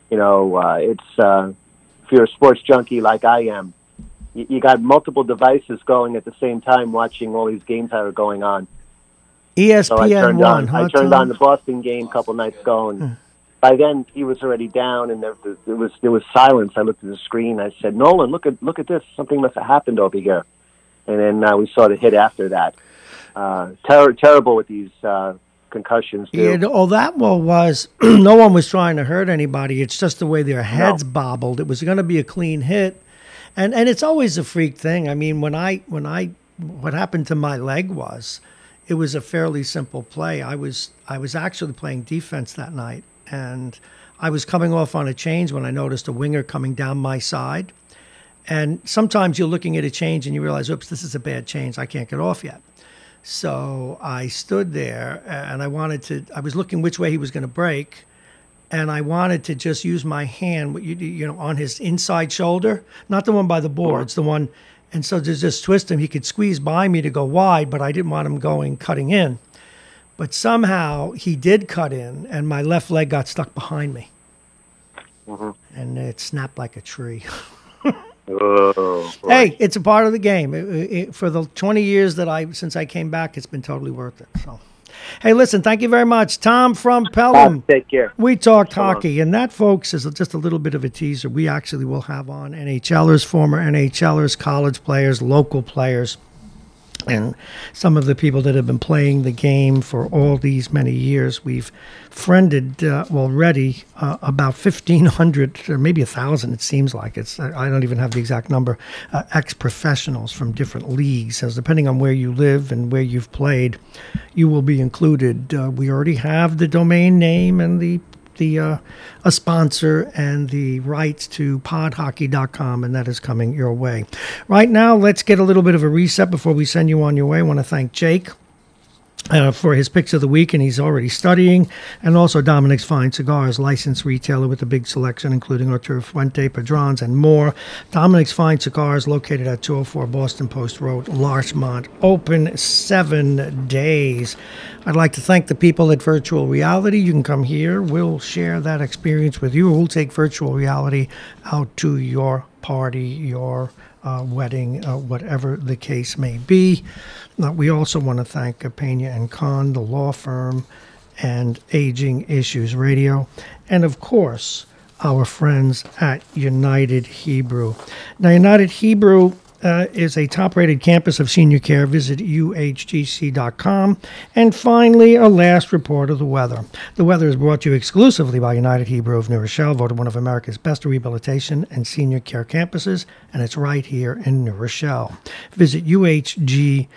it's, if you're a sports junkie like I am, you got multiple devices going at the same time watching all these games that are going on. ESPN so I turned on the Boston game a couple nights ago, and by then he was already down, and there was silence. I looked at the screen. I said, "Nolan, look at this. Something must have happened over here." And then we saw the hit after that. Terrible with these concussions. Yeah, that was no one was trying to hurt anybody. It's just the way their heads bobbled. It was going to be a clean hit, and it's always a freak thing. I mean, what happened to my leg was, it was a fairly simple play. I was actually playing defense that night, and I was coming off on a change when I noticed a winger coming down my side. And sometimes you're looking at a change and you realize, oops, this is a bad change. I can't get off yet. So I stood there and I was looking which way he was going to break. And I wanted to just use my hand, on his inside shoulder, not the one by the boards, the one. And so to just twist him, he could squeeze by me to go wide, but I didn't want him cutting in. But somehow he did cut in and my left leg got stuck behind me. And it snapped like a tree. Oh, boy. Hey, it's a part of the game. For the 20 years since I came back, it's been totally worth it. So, hey, listen, thank you very much. Tom from Pelham. Take care. We talked hockey, and that, folks, is just a little bit of a teaser. We actually will have on NHLers, former NHLers, college players, local players, and some of the people that have been playing the game for all these many years. We've friended already about 1,500 or maybe 1,000, it seems like. I don't even have the exact number, ex-professionals from different leagues. So depending on where you live and where you've played, you will be included. We already have the domain name and a sponsor and the rights to podhockey.com, and that is coming your way. Right now, let's get a little bit of a reset before we send you on your way. I want to thank Jake for his picks of the week, and he's already studying, and also Dominic's Fine Cigars, licensed retailer with a big selection, including Arturo Fuente, Padrons, and more. Dominic's Fine Cigars, located at 204 Boston Post Road, Larchmont, open 7 days. I'd like to thank the people at Virtual Reality. You can come here. We'll share that experience with you. We'll take Virtual Reality out to your party, your wedding, whatever the case may be. We also want to thank Pena and Con, the law firm, and Aging Issues Radio, and of course, our friends at United Hebrew. Now, United Hebrew is a top-rated campus of senior care. Visit uhgc.com. And finally, a last report of the weather. The weather is brought to you exclusively by United Hebrew of New Rochelle, voted one of America's best rehabilitation and senior care campuses, and it's right here in New Rochelle. Visit uhgc.com.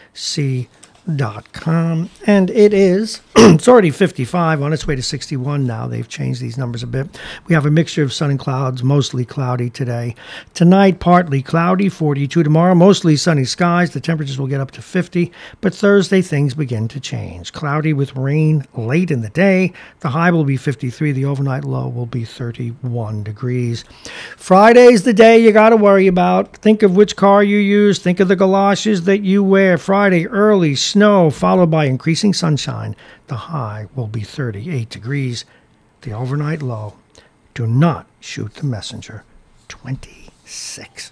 And it is, it's already 55, on its way to 61 now. They've changed these numbers a bit. We have a mixture of sun and clouds, mostly cloudy today. Tonight, partly cloudy, 42. Tomorrow, mostly sunny skies. The temperatures will get up to 50. But Thursday, things begin to change. Cloudy with rain late in the day. The high will be 53. The overnight low will be 31 degrees. Friday's the day you got to worry about. Think of which car you use. Think of the galoshes that you wear. Friday, early snow, followed by increasing sunshine. The high will be 38 degrees. The overnight low, do not shoot the messenger, 26.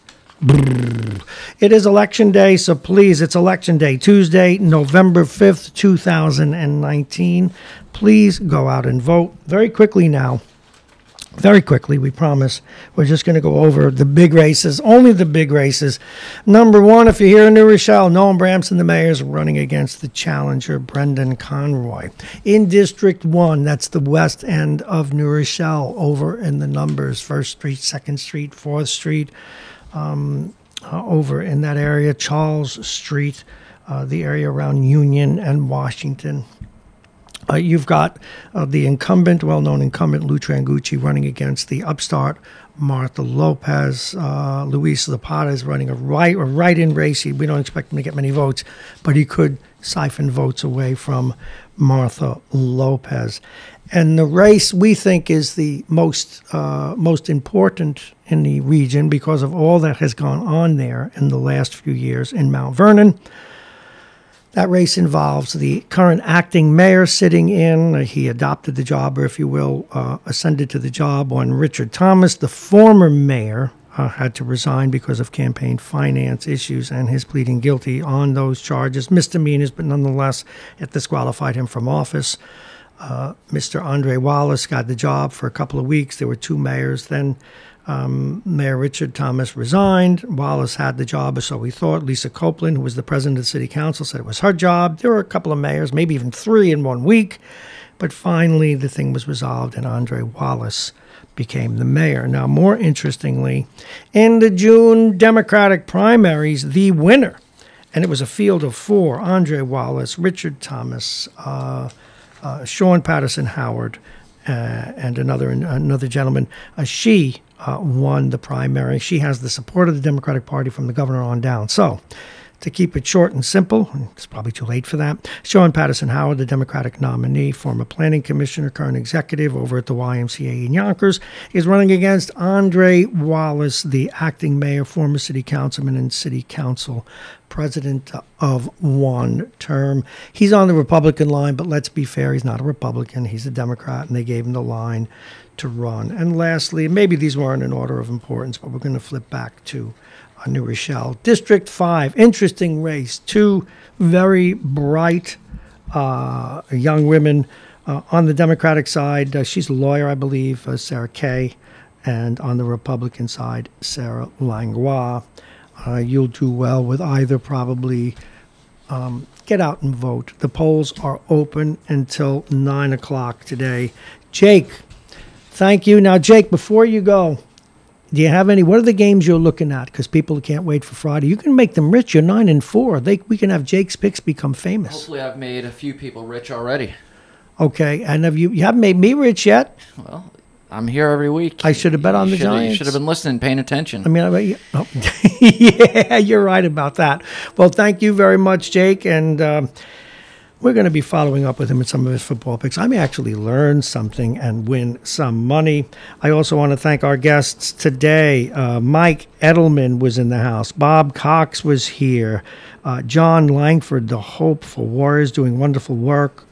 It is election day, so please, it's election day, Tuesday, November 5th, 2019. Please go out and vote. Very quickly now. Very quickly, we promise. We're just going to go over the big races, only the big races. Number one, if you're here in New Rochelle, Noam Bramson, the mayor, is running against the challenger, Brendan Conroy. In District 1, that's the west end of New Rochelle, over in the numbers, 1st Street, 2nd Street, 4th Street, over in that area, Charles Street, the area around Union and Washington. You've got the incumbent, well-known incumbent, Lou Trangucci, running against the upstart, Martha Lopez. Luis Zapata is running a write-in race. We don't expect him to get many votes, but he could siphon votes away from Martha Lopez. And the race, we think, is the most important in the region because of all that has gone on there in the last few years in Mount Vernon. That race involves the current acting mayor sitting in. He adopted the job, or if you will, ascended to the job on Richard Thomas. The former mayor had to resign because of campaign finance issues, and his pleading guilty on those charges, misdemeanors, but nonetheless, it disqualified him from office. Mr. Andre Wallace got the job for a couple of weeks. There were two mayors then. Mayor Richard Thomas resigned. Wallace had the job, or so we thought. Lisa Copeland, who was the president of the city council, said it was her job. There were a couple of mayors, maybe even 3 in 1 week. But finally, the thing was resolved, and Andre Wallace became the mayor. Now, more interestingly, in the June Democratic primaries, the winner, and it was a field of 4, Andre Wallace, Richard Thomas, Sean Patterson Howard, and another gentleman, she won the primary. She has the support of the Democratic Party from the governor on down. So, to keep it short and simple, it's probably too late for that, Sean Patterson Howard, the Democratic nominee, former planning commissioner, current executive over at the YMCA in Yonkers, is running against Andre Wallace, the acting mayor, former city councilman, and city council president of 1 term. He's on the Republican line, but let's be fair, he's not a Republican. He's a Democrat, and they gave him the line to run. And lastly, maybe these weren't in order of importance, but we're going to flip back to New Rochelle. District 5, interesting race. Two very bright young women on the Democratic side. She's a lawyer, I believe, Sarah Kay. And on the Republican side, Sarah Langlois. You'll do well with either, probably. Get out and vote. The polls are open until 9 o'clock today. Jake, thank you. Now, Jake, before you go, do you have any? What are the games you're looking at? Because people can't wait for Friday. You can make them rich. You're 9-4. We can have Jake's picks become famous. Hopefully, I've made a few people rich already. Okay, and you haven't made me rich yet? Well, I'm here every week. I should have bet on the Giants. You should have been listening, paying attention. I mean, yeah, you're right about that. Well, thank you very much, Jake, and we're going to be following up with him in some of his football picks. I may actually learn something and win some money. I also want to thank our guests today. Mike Edelman was in the house. Bob Cox was here. John Langford, the Hope for Warriors, doing wonderful work.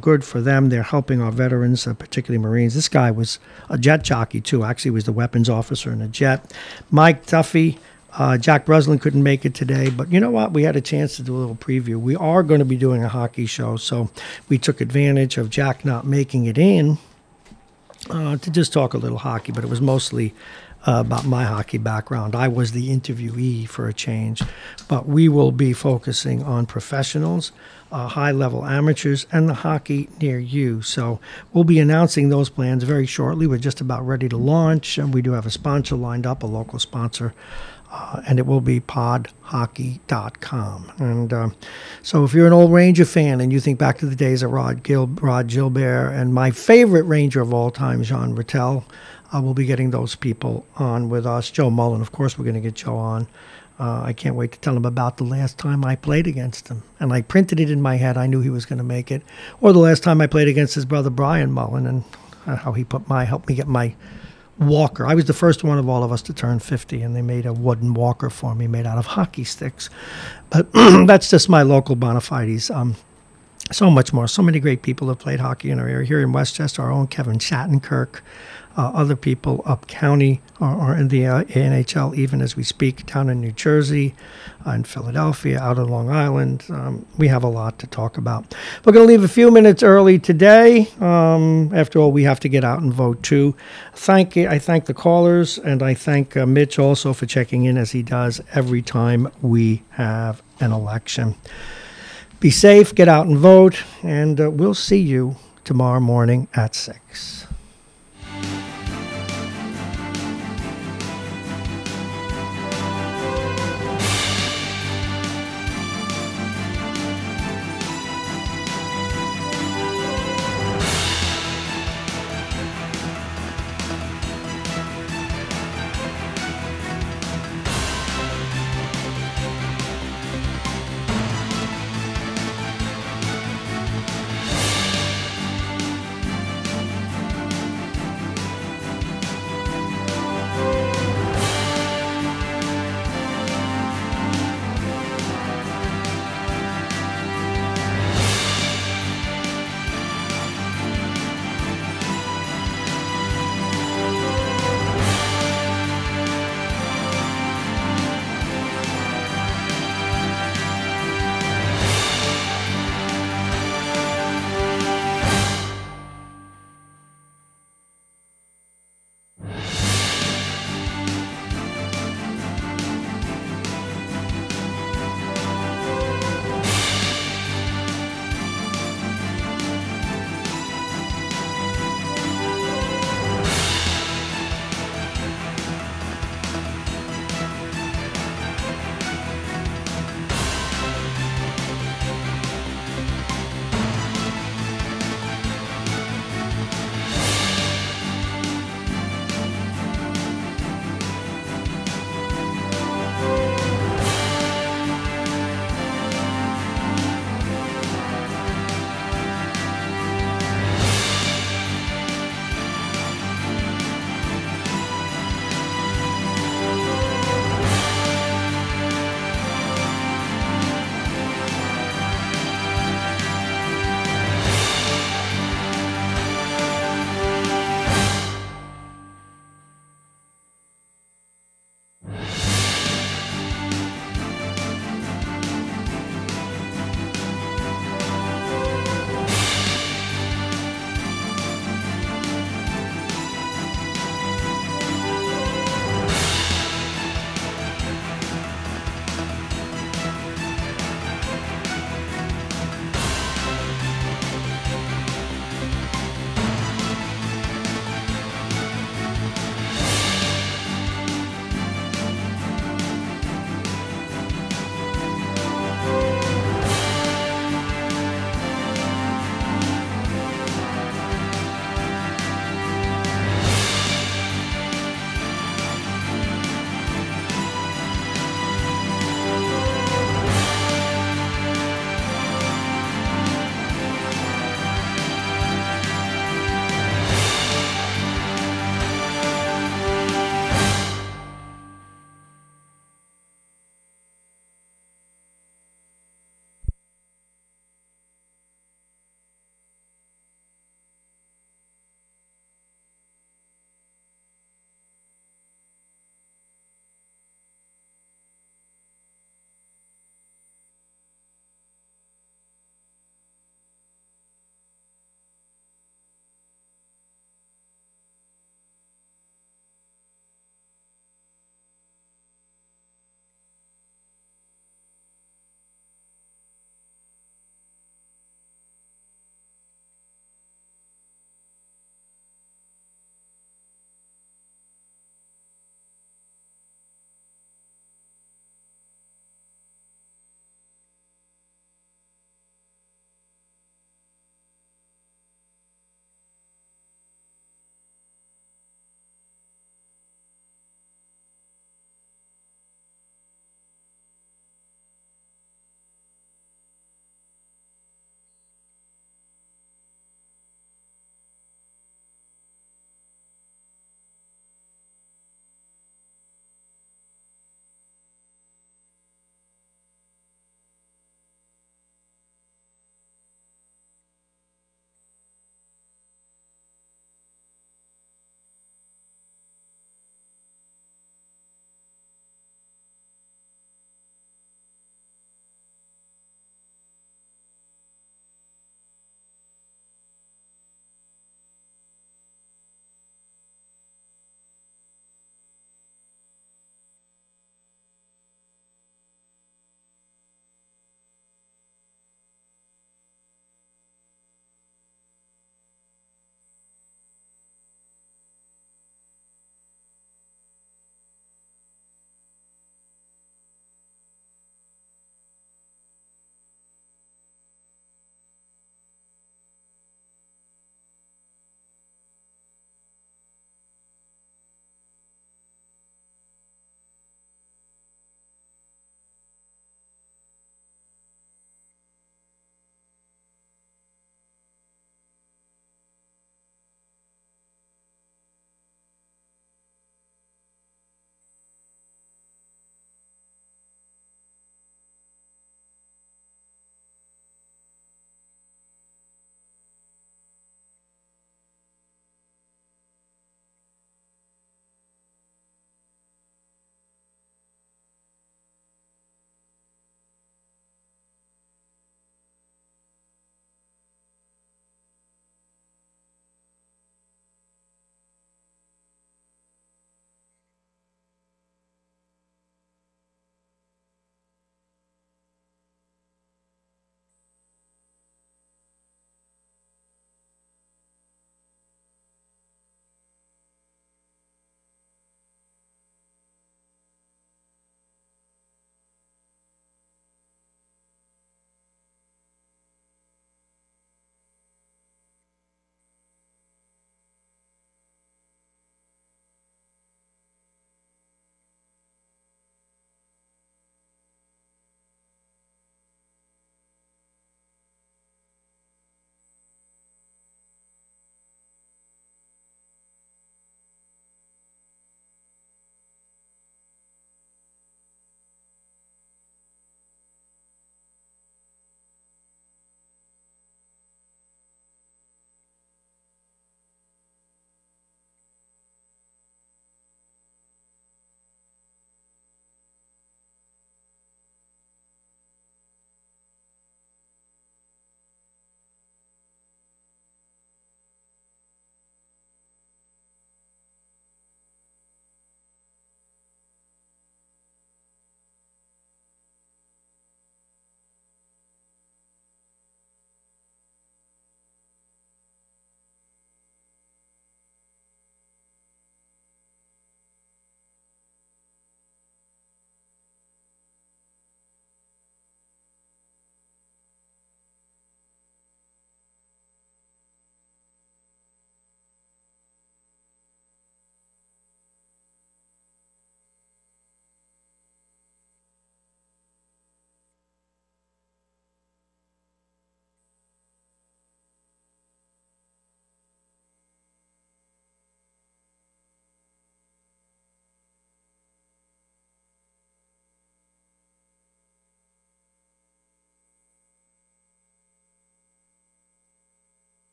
Good for them. They're helping our veterans, particularly Marines. This guy was a jet jockey, too. Actually, he was the weapons officer in a jet. Mike Duffy. Jack Breslin couldn't make it today, but you know what? We had a chance to do a little preview. We are going to be doing a hockey show, so we took advantage of Jack not making it in to just talk a little hockey, but it was mostly about my hockey background. I was the interviewee for a change, but we will be focusing on professionals, high-level amateurs, and the hockey near you. So we'll be announcing those plans very shortly. We're just about ready to launch, and we do have a sponsor lined up, a local sponsor, and it will be podhockey.com. And so if you're an old Ranger fan and you think back to the days of Rod Gilbert and my favorite Ranger of all time, Jean Rattel, we'll be getting those people on with us. Joe Mullen, of course, we're going to get Joe on. I can't wait to tell him about the last time I played against him. And I printed it in my head. I knew he was going to make it. Or the last time I played against his brother, Brian Mullen, and how he helped me get my walker. I was the first one of all of us to turn 50, and they made a wooden walker for me made out of hockey sticks. But that's just my local bona fides. So much more. So many great people have played hockey in our area. Here in Westchester, our own Kevin Shattenkirk, other people up county are in the NHL even as we speak, down in New Jersey, in Philadelphia, out on Long Island. We have a lot to talk about. We're going to leave a few minutes early today. After all, we have to get out and vote too. I thank the callers, and I thank Mitch also for checking in as he does every time we have an election. Be safe, get out and vote, and we'll see you tomorrow morning at 6.